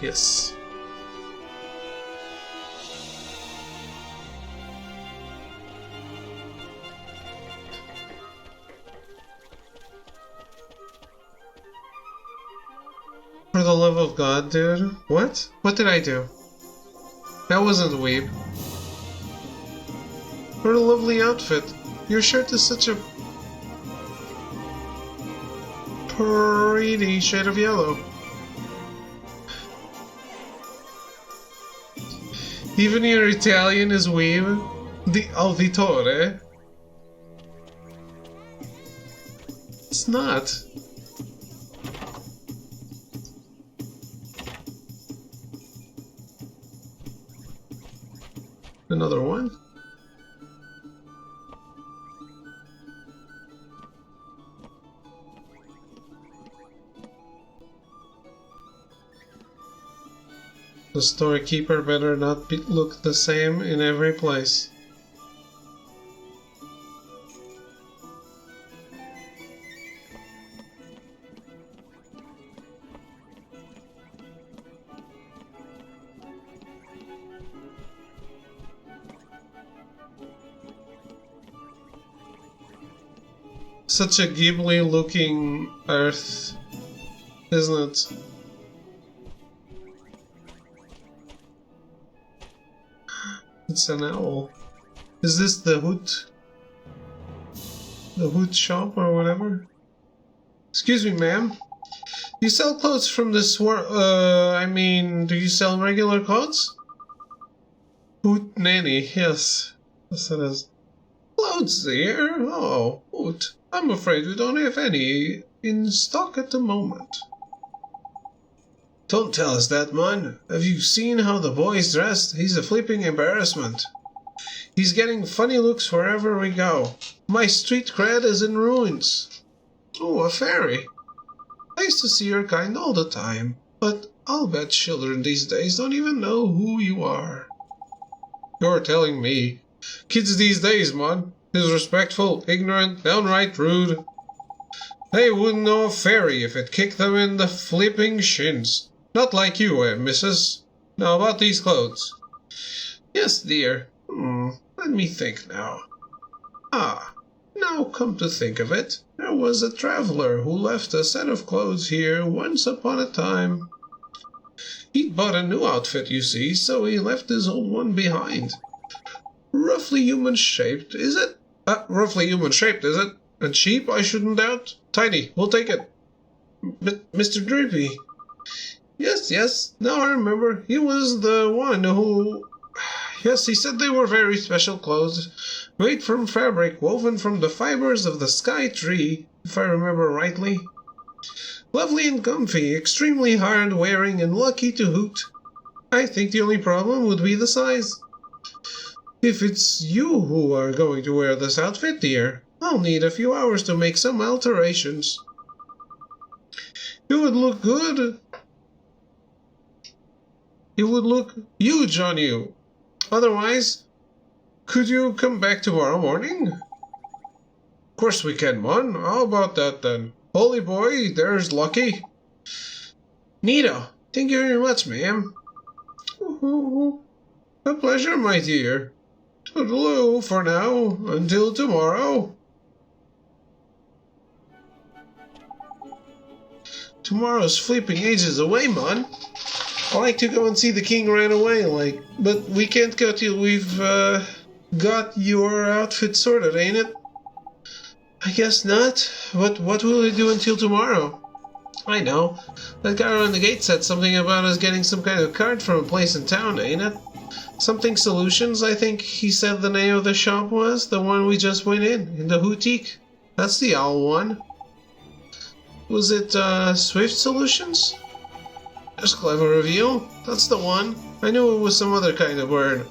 Yes. For the love of God, dude. What? What did I do? That wasn't weeb. For a lovely outfit. Your shirt is such a pretty shade of yellow. Even your Italian is weeb. The auditore. It's not. Another one. The storekeeper better not look the same in every place. Such a Ghibli-looking earth, isn't it? It's an owl. Is this the hoot? The hoot shop or whatever? Excuse me, ma'am. You sell clothes from this I mean, do you sell regular clothes? Hoot nanny, yes. Yes it is. Clothes there? Oh, hoot. I'm afraid we don't have any in stock at the moment. Don't tell us that, man. Have you seen how the boy's dressed? He's a flipping embarrassment. He's getting funny looks wherever we go. My street cred is in ruins. Oh, a fairy. I used to see your kind all the time, but I'll bet children these days don't even know who you are. You're telling me. Kids these days, man. Disrespectful, ignorant, downright rude. They wouldn't know a fairy if it kicked them in the flipping shins. Not like you, missus. Now about these clothes. Yes, dear. Let me think now. Ah, now come to think of it, there was a traveler who left a set of clothes here once upon a time. He'd bought a new outfit, you see, so he left his old one behind. Roughly human-shaped, is it? Roughly human-shaped, is it? And cheap, I shouldn't doubt. Tiny, we'll take it. But Mr. Drippy. Yes, now I remember. He was the one who... Yes, he said they were very special clothes, made from fabric woven from the fibers of the sky tree, if I remember rightly. Lovely and comfy, extremely hard wearing and lucky to hoot. I think the only problem would be the size. If it's you who are going to wear this outfit, dear, I'll need a few hours to make some alterations. It would look good. It would look huge on you. Otherwise, could you come back tomorrow morning? Of course we can, man. How about that then? Holy boy, there's lucky. Neato. Thank you very much, ma'am. A pleasure, my dear. Toodaloo for now, until tomorrow. Tomorrow's flipping ages away, man. I like to go and see the king right away, but we can't go till we've got your outfit sorted, ain't it? I guess not. What will we do until tomorrow? I know. That guy around the gate said something about us getting some kind of card from a place in town, ain't it? Something Solutions, I think he said the name of the shop was, the one we just went in the boutique. That's the owl one. Was it Swift Solutions? That's a clever reveal. That's the one. I knew it was some other kind of word.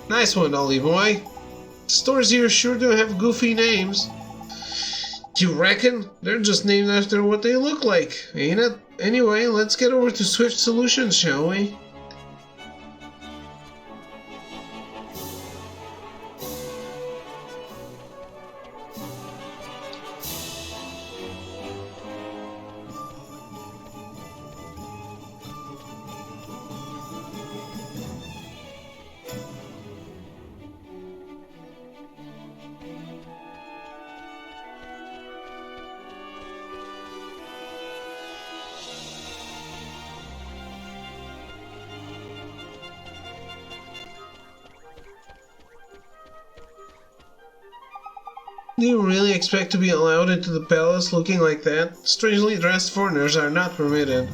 Nice one, Ollie boy. Stores here sure do have goofy names. You reckon? They're just named after what they look like, ain't it? Anyway, let's get over to Swift Solutions, shall we? Do you really expect to be allowed into the palace looking like that? Strangely dressed foreigners are not permitted.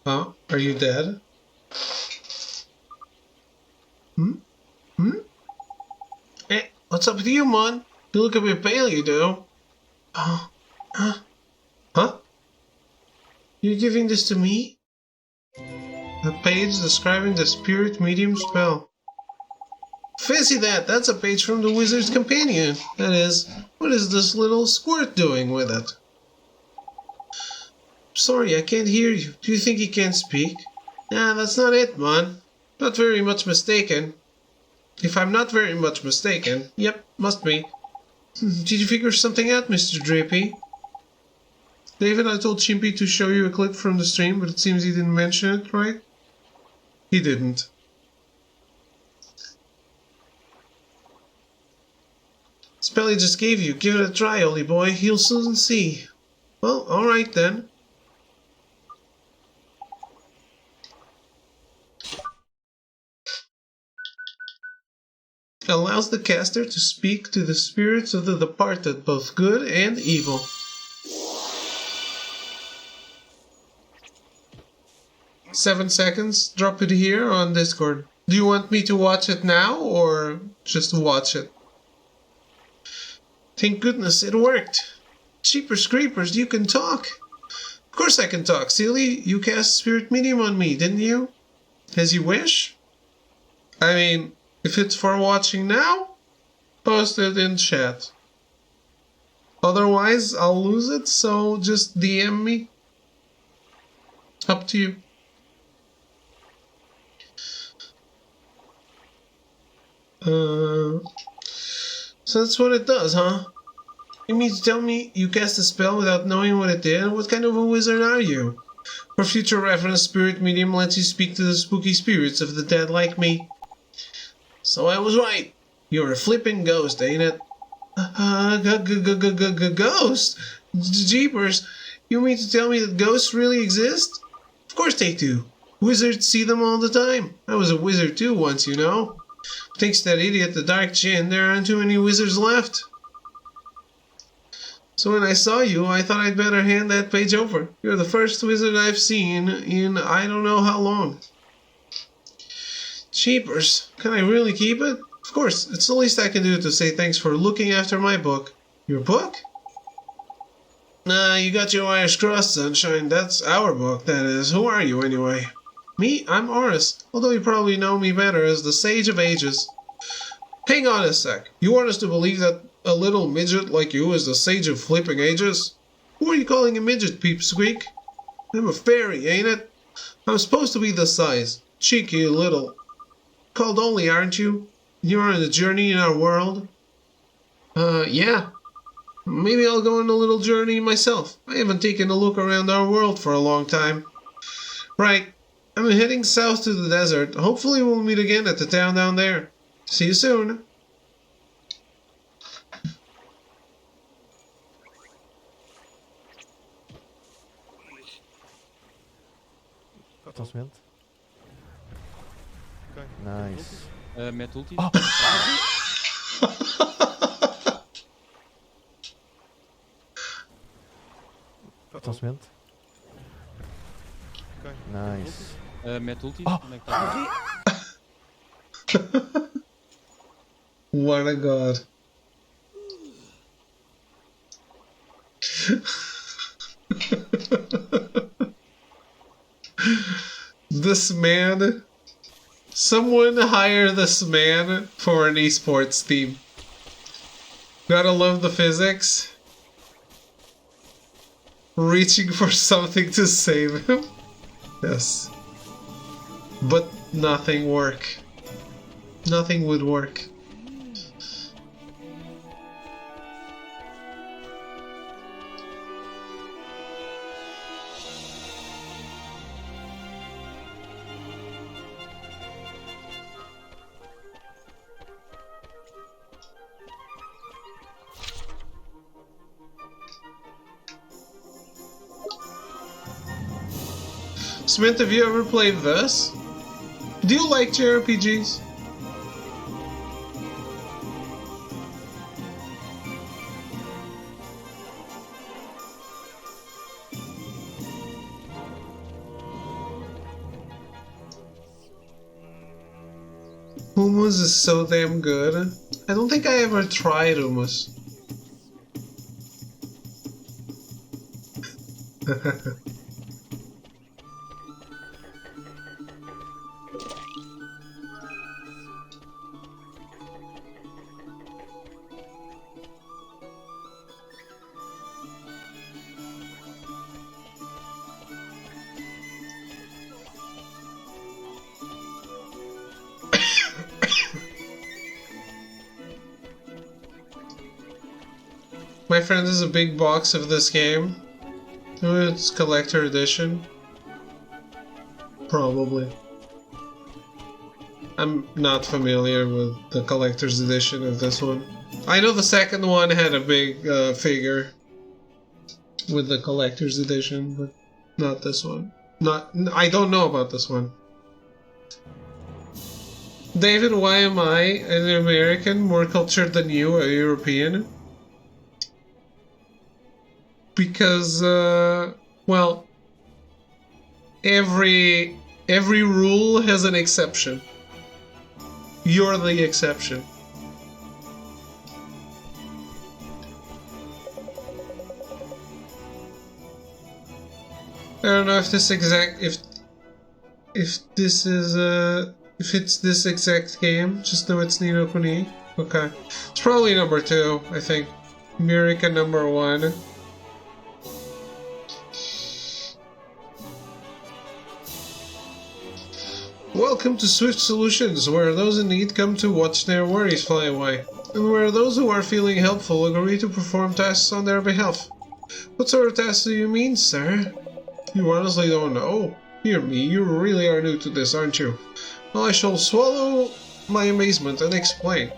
Huh? Are you dead? Hey, what's up with you, man? You look a bit pale, you do. Oh, huh? You're giving this to me? A page describing the spirit medium spell. Fancy that! That's a page from the Wizard's Companion. That is, what is this little squirt doing with it? Sorry, I can't hear you. Do you think he can't speak? Nah, that's not it, man. Not very much mistaken. If I'm not very much mistaken. Yep, must be. Did you figure something out, Mr. Drapey? David, I told Chimpy to show you a clip from the stream, but it seems he didn't mention it, right? He didn't. Spell he just gave you. Give it a try, Ollie boy. You'll soon see. Well, alright then. Allows the caster to speak to the spirits of the departed, both good and evil. "7 seconds. Drop it here on Discord. Do you want me to watch it now or just watch it?" Thank goodness it worked. Cheapers creepers, you can talk. Of course I can talk, silly. You cast spirit medium on me, didn't you? As you wish. I mean, if it's for watching now, post it in chat. Otherwise, I'll lose it, so just DM me. Up to you. So that's what it does, huh? You mean to tell me you cast a spell without knowing what it did? What kind of a wizard are you? For future reference, Spirit Medium lets you speak to the spooky spirits of the dead like me. So I was right. You're a flippin' ghost, ain't it? Ghost? Jeepers. You mean to tell me that ghosts really exist? Of course they do. Wizards see them all the time. I was a wizard too once, you know. Thanks to that idiot, the Dark Chin, there aren't too many wizards left. So when I saw you, I thought I'd better hand that page over. You're the first wizard I've seen in I don't know how long. Cheapers, can I really keep it? Of course, it's the least I can do to say thanks for looking after my book. Your book? Nah, you got your wires crossed, sunshine. That's our book, that is. Who are you, anyway? Me? I'm Oris, although you probably know me better as the Sage of Ages. Hang on a sec. You want us to believe that a little midget like you is the Sage of Flipping Ages? Who are you calling a midget, Peepsqueak? I'm a fairy, ain't it? I'm supposed to be this size. Cheeky little. Called Ollie, aren't you? You're on a journey in our world? Yeah. Maybe I'll go on a little journey myself. I haven't taken a look around our world for a long time. Right. I'm heading south to the desert. Hopefully we'll meet again at the town down there. See you soon. Attention. Nice. Met ulti. Oh. Attention. Nice. Met ulti. Oh. What a god. This man. Someone hire this man for an esports team. Gotta love the physics. Reaching for something to save him. Yes. But nothing work. Nothing would work. Smith, have you ever played this? Do you like JRPGs? Hummus is so damn good. I don't think I ever tried hummus. My friend has a big box of this game. It's collector edition. Probably. I'm not familiar with the collector's edition of this one. I know the second one had a big figure with the collector's edition, but not this one. I don't know about this one. David, why am I, an American, more cultured than you, a European? Because, well, every rule has an exception. You're the exception. I don't know if this exact if this is if it's this exact game. Just know it's Ni no Kuni. Okay, it's probably number 2. I think America number 1. Welcome to Swift Solutions, where those in need come to watch their worries fly away, and where those who are feeling helpful agree to perform tasks on their behalf. What sort of tasks do you mean, sir? You honestly don't know? Hear me, you really are new to this, aren't you? Well, I shall swallow my amazement and explain.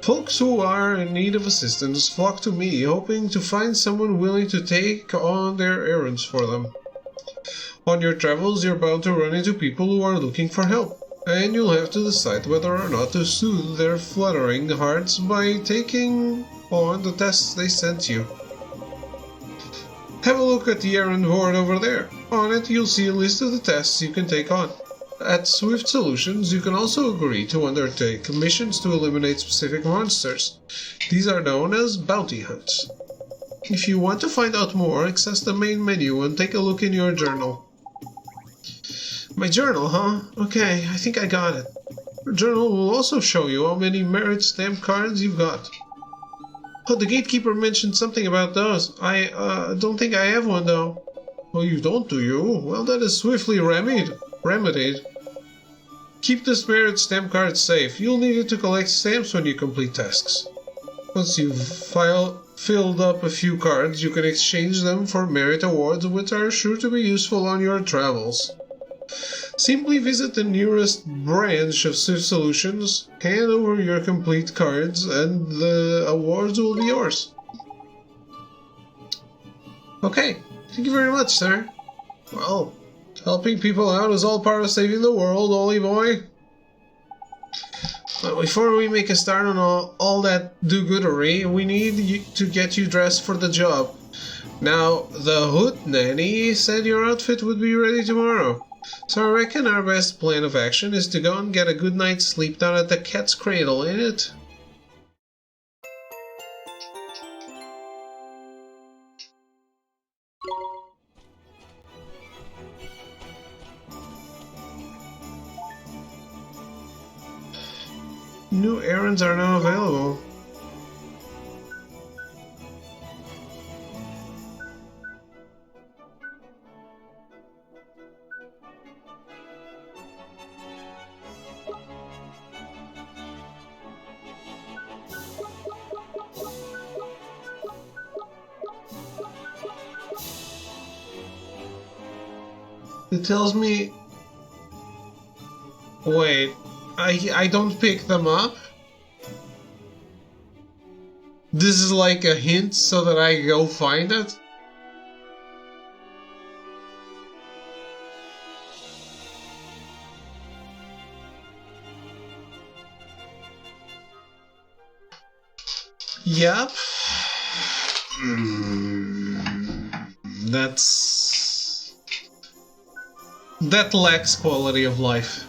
Folks who are in need of assistance flock to me, hoping to find someone willing to take on their errands for them. On your travels, you're bound to run into people who are looking for help, and you'll have to decide whether or not to soothe their fluttering hearts by taking on the tasks they sent you. Have a look at the errand board over there. On it, you'll see a list of the tasks you can take on. At Swift Solutions, you can also agree to undertake missions to eliminate specific monsters. These are known as bounty hunts. If you want to find out more, access the main menu and take a look in your journal. My journal, huh? Okay, I think I got it. Your journal will also show you how many merit stamp cards you've got. Oh, the gatekeeper mentioned something about those. I don't think I have one, though. Oh, you don't, do you? Well, that is swiftly remedied. Keep this merit stamp card safe. You'll need it to collect stamps when you complete tasks. Once you've filled up a few cards, you can exchange them for merit awards, which are sure to be useful on your travels. Simply visit the nearest branch of Swift Solutions, hand over your complete cards, and the awards will be yours. Okay, thank you very much, sir. Well, helping people out is all part of saving the world, Ollie boy. But before we make a start on all that do-goodery, we need to get you dressed for the job. Now, the Hoot Nanny said your outfit would be ready tomorrow. So I reckon our best plan of action is to go and get a good night's sleep down at the Cat's Cradle, ain't it? New errands are now available. It tells me... Wait, I don't pick them up? This is like a hint so that I go find it? Yep. That lacks quality of life.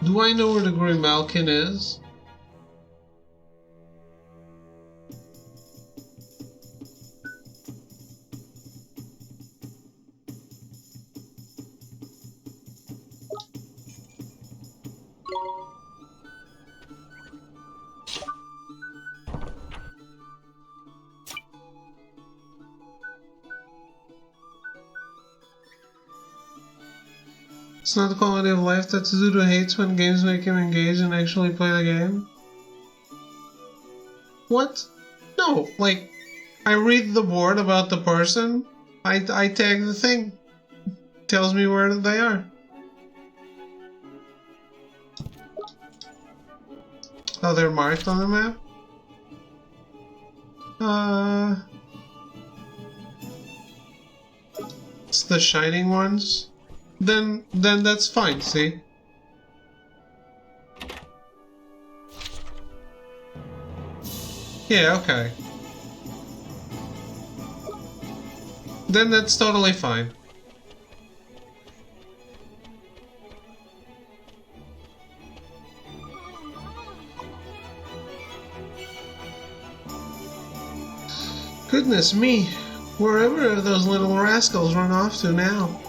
Do I know where the Grimalkin is? It's not the quality of life that Suzuto hates when games make him engage and actually play the game. What? No, like, I read the board about the person, I tag the thing. Tells me where they are. Oh, they're marked on the map? It's the shining ones? Then that's fine, see? Yeah, okay. Then that's totally fine. Goodness me, wherever are those little rascals run off to now?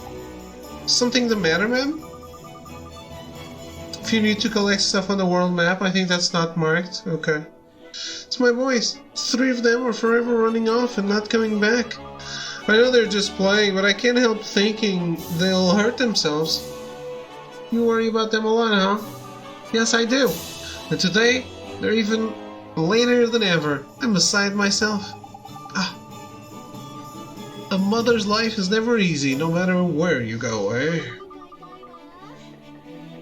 Something the matter, ma'am? If you need to collect stuff on the world map, I think that's not marked. Okay. It's my boys. 3 of them are forever running off and not coming back. I know they're just playing, but I can't help thinking they'll hurt themselves. You worry about them a lot, huh? Yes, I do. And today, they're even later than ever. I'm beside myself. A mother's life is never easy, no matter where you go, eh?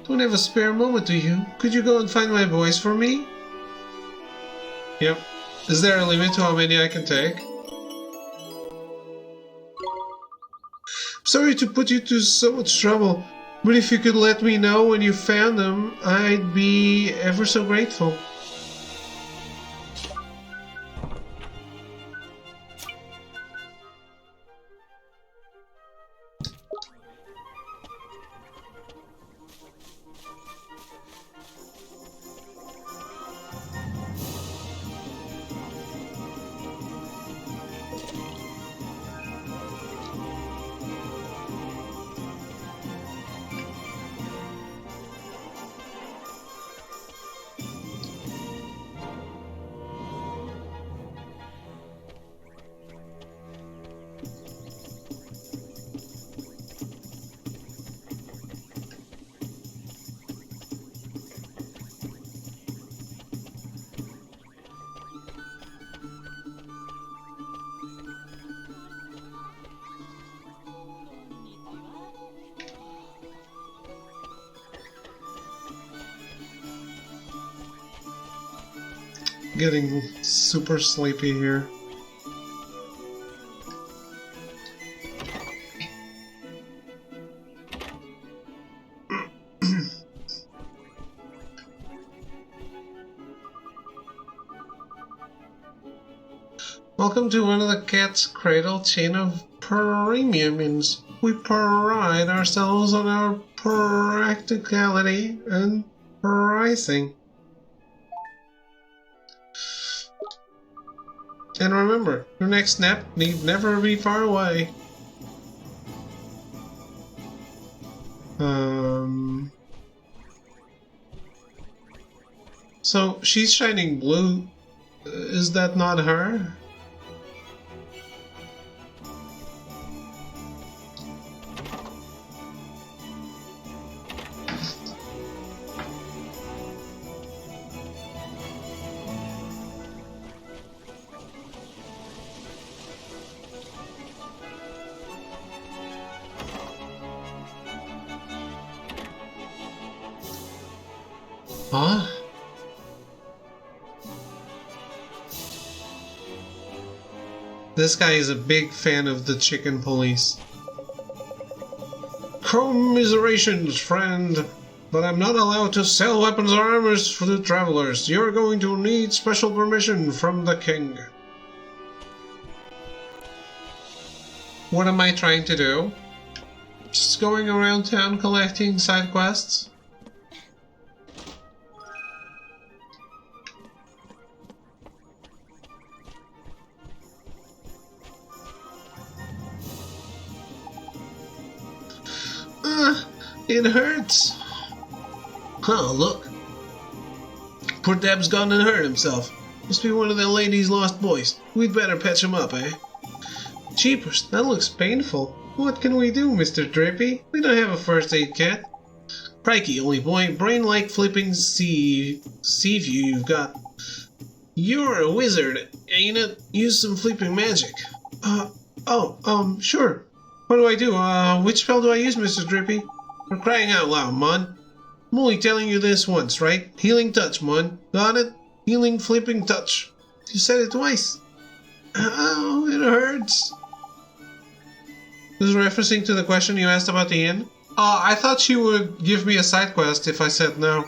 Don't have a spare moment, do you? Could you go and find my boys for me? Yep. Is there a limit to how many I can take? Sorry to put you to so much trouble, but if you could let me know when you found them, I'd be ever so grateful. Getting super sleepy here. Welcome to one of the Cat's Cradle chain of premiums. We pride ourselves on our practicality and pricing. And remember, your next nap need never be far away. So she's shining blue. Is that not her? Huh? This guy is a big fan of the chicken police. Commiserations, friend, but I'm not allowed to sell weapons or armors for the travelers. You're going to need special permission from the king. What am I trying to do? Just going around town collecting side quests? It hurts. Oh, look. Poor Deb's gone and hurt himself. Must be one of the lady's lost boys. We'd better patch him up, eh? Jeepers, that looks painful. What can we do, Mr. Drippy? We don't have a first aid kit. Crikey, only brain like flipping sea view you've got. You're a wizard, ain't it? Use some flipping magic. Sure. What do I do? Which spell do I use, Mr. Drippy? For crying out loud, Mon. I'm only telling you this once, right? Healing touch, Mon. Got it? Healing flipping touch. You said it twice. Ow, it hurts. This is referencing to the question you asked about the inn? I thought she would give me a side quest if I said no.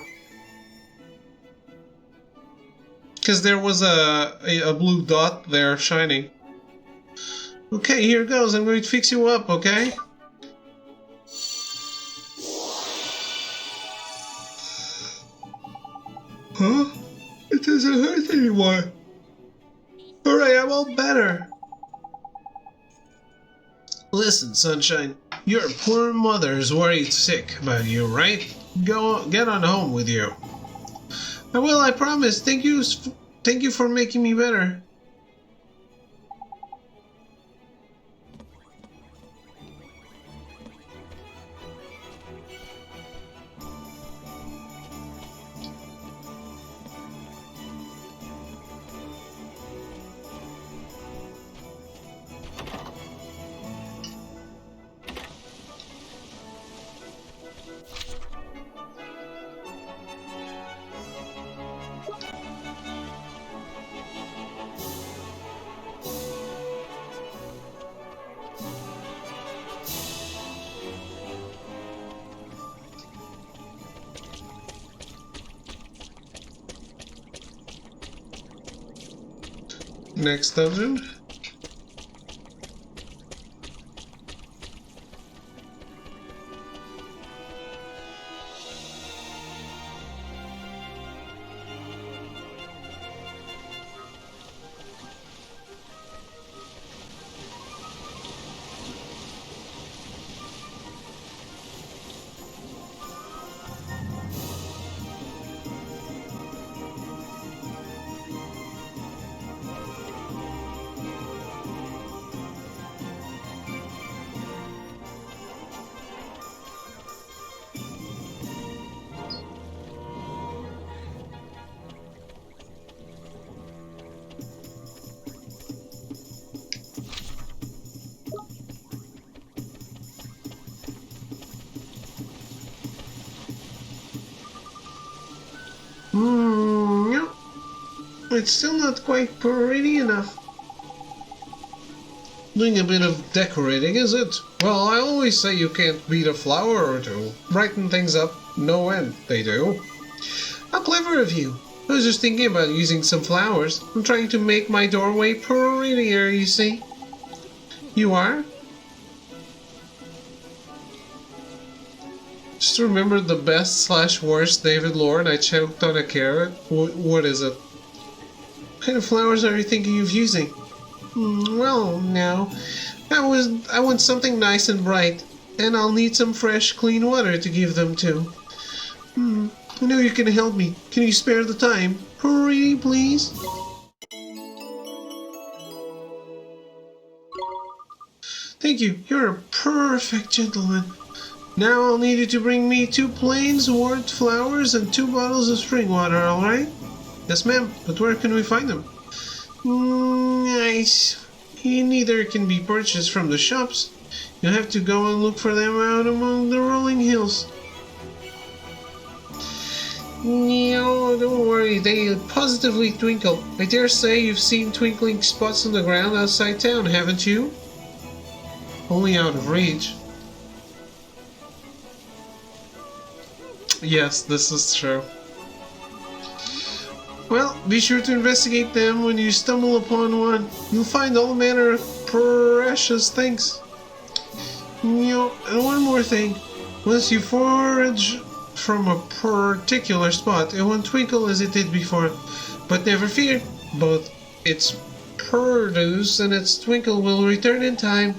Because there was a blue dot there shining. Okay, here goes. I'm going to fix you up, okay? Huh? It doesn't hurt anymore. Alright, I'm all better. Listen, Sunshine. Your poor mother is worried sick about you, right? Go get on home with you. I will, I promise. Thank you for making me better. Next dungeon. No. It's still not quite pretty enough. Doing a bit of decorating, is it? Well, I always say you can't beat a flower or two. Brighten things up, no end, they do. How clever of you. I was just thinking about using some flowers. I'm trying to make my doorway prettier, you see. You are? Just remember the best/worst David Lord I choked on a carrot? What is it? What kind of flowers are you thinking of using? Well, now, I want something nice and bright, and I'll need some fresh, clean water to give them to. I know you can help me. Can you spare the time? Hurry, please. Thank you. You're a perfect gentleman. Now I'll need you to bring me 2 plain wart flowers and 2 bottles of spring water, alright? Yes, ma'am. But where can we find them? Nice. Neither can be purchased from the shops. You'll have to go and look for them out among the rolling hills. No, don't worry, they positively twinkle. I dare say you've seen twinkling spots on the ground outside town, haven't you? Only out of reach. Yes, this is true. Well, be sure to investigate them when you stumble upon one. You'll find all manner of precious things. And one more thing. Once you forage from a particular spot, it won't twinkle as it did before. But never fear, both its produce and its twinkle will return in time.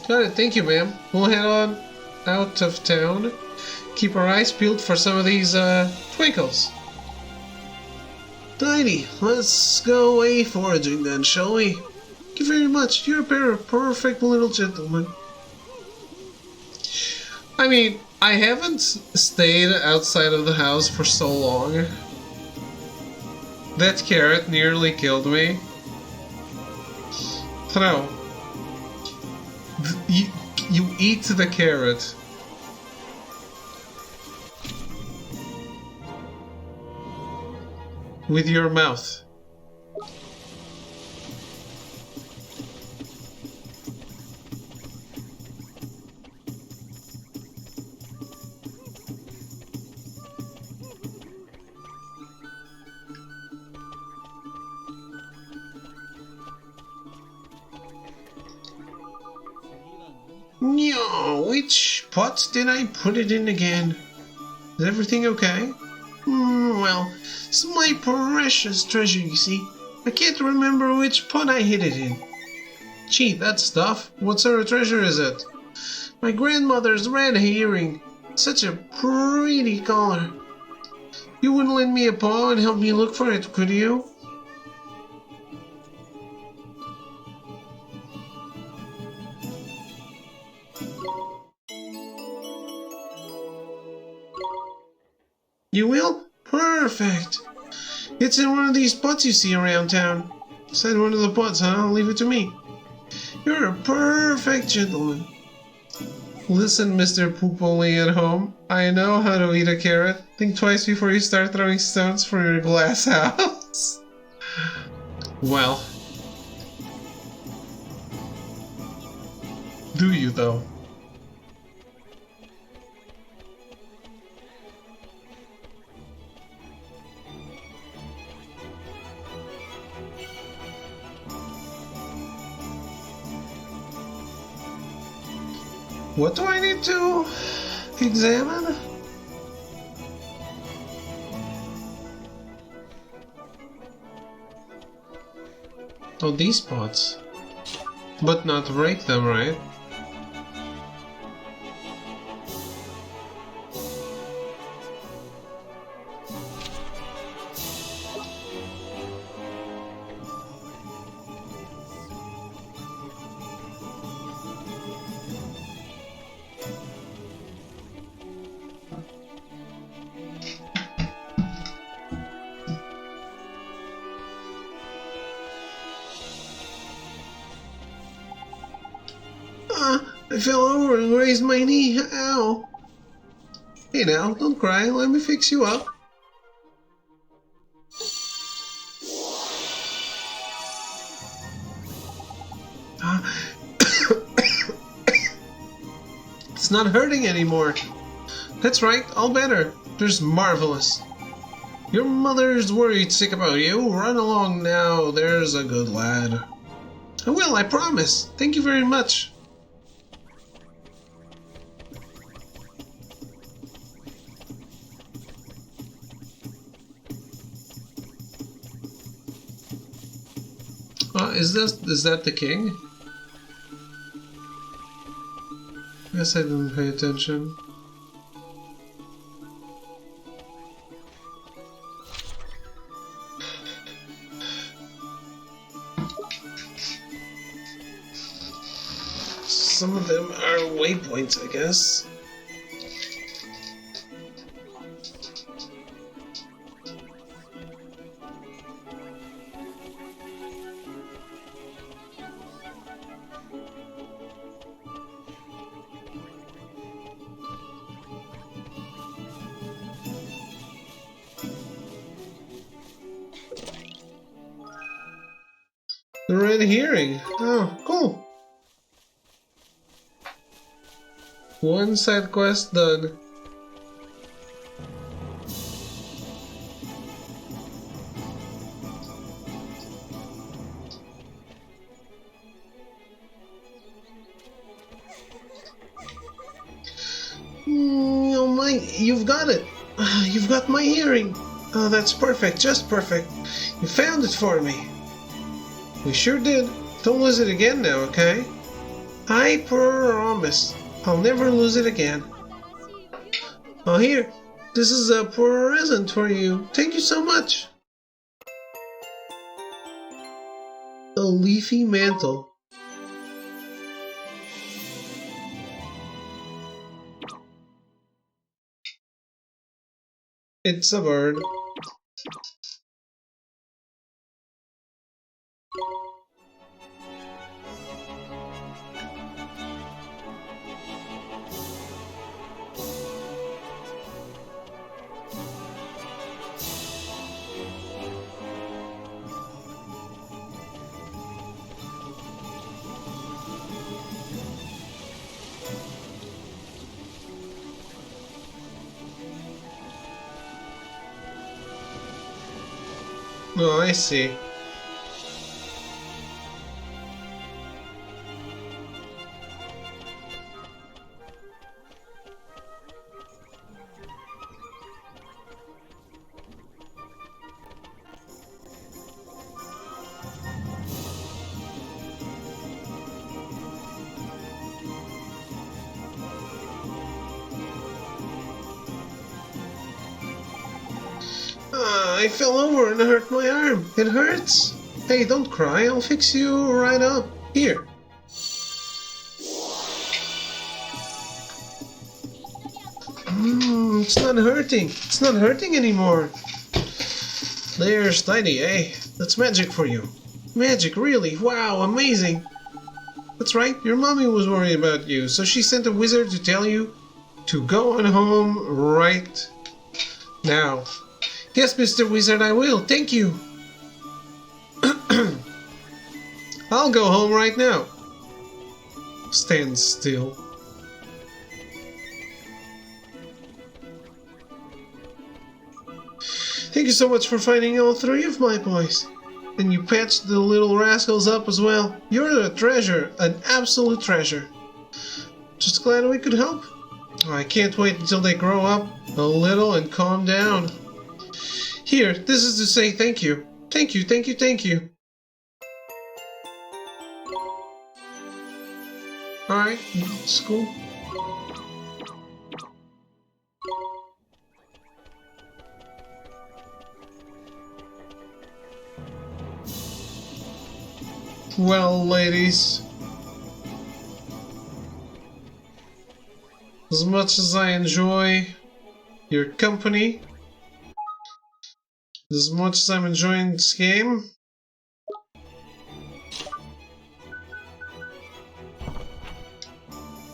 Got it, thank you, ma'am. We'll head on out of town. Keep our eyes peeled for some of these twinkles. Tidy, let's go away foraging then, shall we? Thank you very much. You're a pair of perfect little gentlemen. I mean, I haven't stayed outside of the house for so long. That carrot nearly killed me. No. You eat the carrot. With your mouth. No, which pot did I put it in again? Is everything okay? Well, it's my precious treasure, you see. I can't remember which pot I hid it in. Gee, that stuff. What sort of treasure is it? My grandmother's red earring. Such a pretty color. You wouldn't lend me a paw and help me look for it, could you? You will? Perfect. It's in one of these pots you see around town. Inside one of the pots, huh? Leave it to me. You're a perfect gentleman. Listen, Mr. Poopoli at home. I know how to eat a carrot. Think twice before you start throwing stones from your glass house. Well. Do you, though? What do I need to examine? Oh, these pots. But not break them, right? I fell over and raised my knee. Ow. Hey now, don't cry. Let me fix you up. It's not hurting anymore. That's right, all better. There's marvelous. Your mother's worried sick about you. Run along now, there's a good lad. I will, I promise. Thank you very much. Is that the king? I guess I didn't pay attention. Some of them are waypoints, I guess. Red herring. Oh, cool. One side quest done. Oh my, you've got it. You've got my hearing. Oh, that's perfect, just perfect. You found it for me. We sure did. Don't lose it again now, okay? I promise. I'll never lose it again. Oh, here. This is a present for you. Thank you so much. A leafy mantle. It's a bird. Oh, I see. I fell over and hurt my arm. It hurts. Hey, don't cry. I'll fix you right up. Here. It's not hurting. It's not hurting anymore. There's Tiny, eh? That's magic for you. Magic, really? Wow, amazing. That's right, your mommy was worried about you, so she sent a wizard to tell you to go on home right now. Yes, Mr. Wizard, I will. Thank you. I'll go home right now. Stand still. Thank you so much for finding all three of my boys. And you patched the little rascals up as well. You're a treasure, an absolute treasure. Just glad we could help. I can't wait until they grow up a little and calm down. Here, this is to say thank you. Thank you, thank you, thank you. Alright, it's cool. Well, ladies, as much as I enjoy your company, as much as I'm enjoying this game,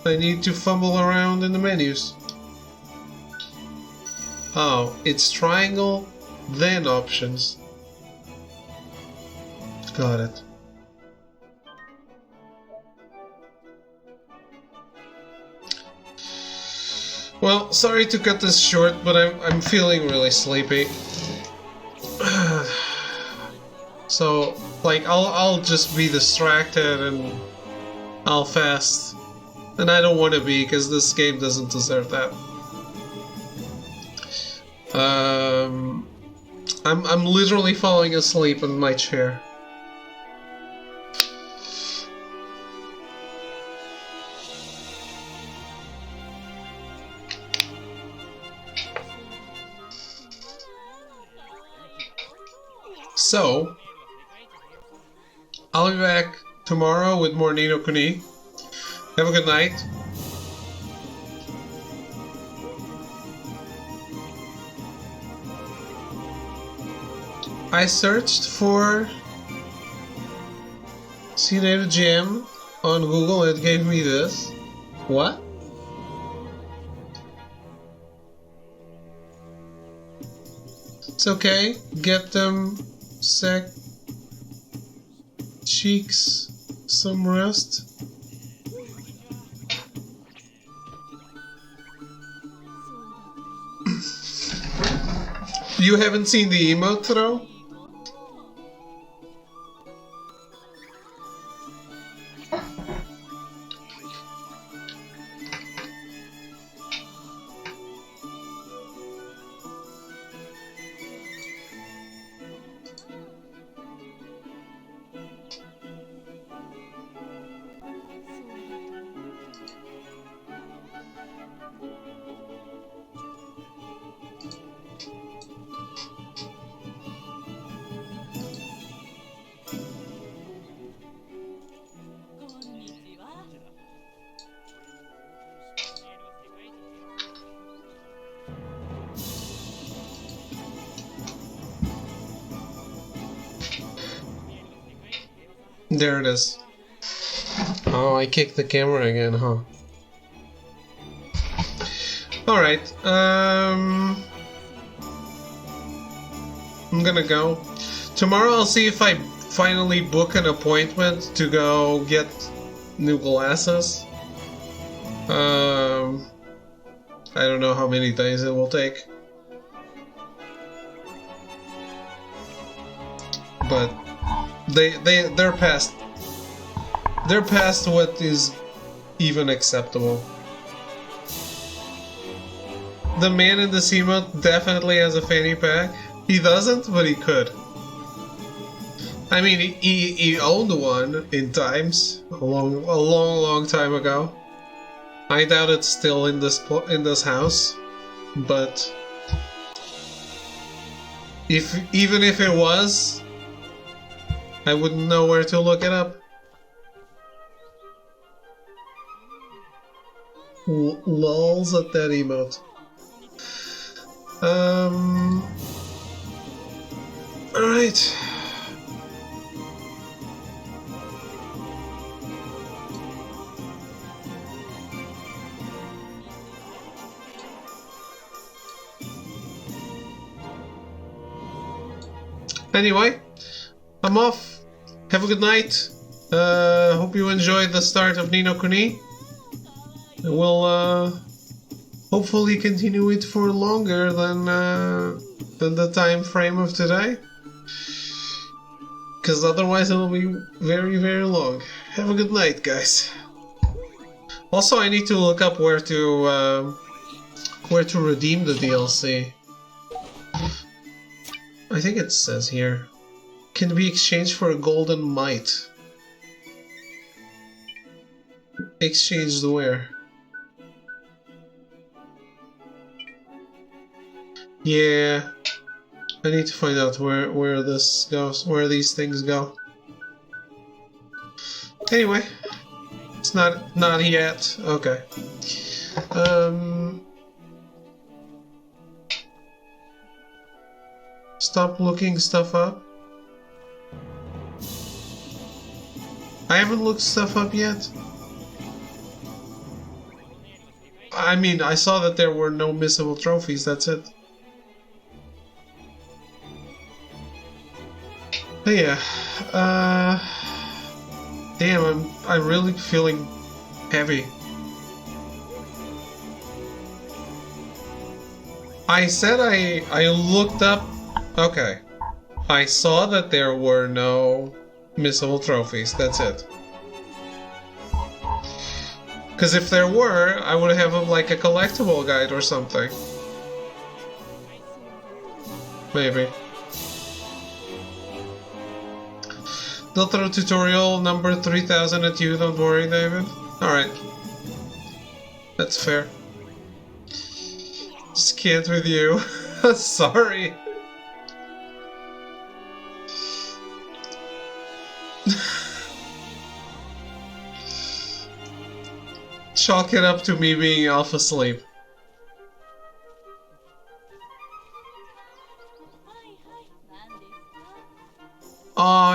I need to fumble around in the menus. Oh, it's triangle, then options. Got it. Well, sorry to cut this short, but I'm feeling really sleepy. So, like, I'll just be distracted and I'll fast. And I don't want to be, because this game doesn't deserve that. I'm literally falling asleep in my chair. So, I'll be back tomorrow with more Ni no Kuni. Have a good night. I searched for Cinedo Gem on Google and it gave me this. What? It's okay. Get them cheeks some rest. You haven't seen the emote throw? There it is. Oh, I kicked the camera again, huh? Alright, I'm gonna go. Tomorrow I'll see if I finally book an appointment to go get new glasses. I don't know how many days it will take. But they're past what is even acceptable. The man in the emote definitely has a fanny pack. He doesn't, but he could. I mean, he owned one in times a long time ago. I doubt it's still in this house, but even if it was, I wouldn't know where to look it up. Lols at that emote. Alright. Anyway, I'm off. Have a good night. Hope you enjoyed the start of Ni no Kuni. We'll hopefully continue it for longer than the time frame of today. Because otherwise it'll be very, very long. Have a good night, guys. Also, I need to look up where to redeem the DLC. I think it says here. Can be exchanged for a golden mite. Exchanged where? Yeah, I need to find out where this goes, where these things go. Anyway, it's not yet. Okay. Stop looking stuff up. I haven't looked stuff up yet. I mean, I saw that there were no missable trophies, that's it. But yeah, damn, I'm really feeling heavy. I said I looked up. Okay, I saw that there were no missable trophies. That's it. Because if there were, I would have like a collectible guide or something. Maybe. They'll throw tutorial number 3000 at you, don't worry, David. Alright. That's fair. Just can't with you. Sorry. Chalk it up to me being half asleep.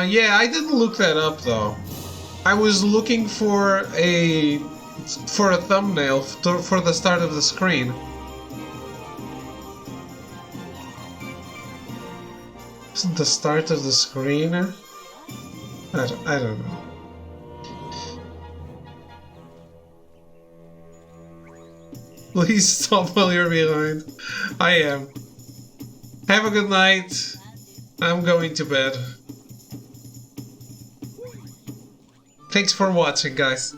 Yeah, I didn't look that up though. I was looking for a thumbnail for the start of the screen. Isn't the start of the screen? I don't know. Please stop while you're behind. I am. Have a good night. I'm going to bed. Thanks for watching, guys.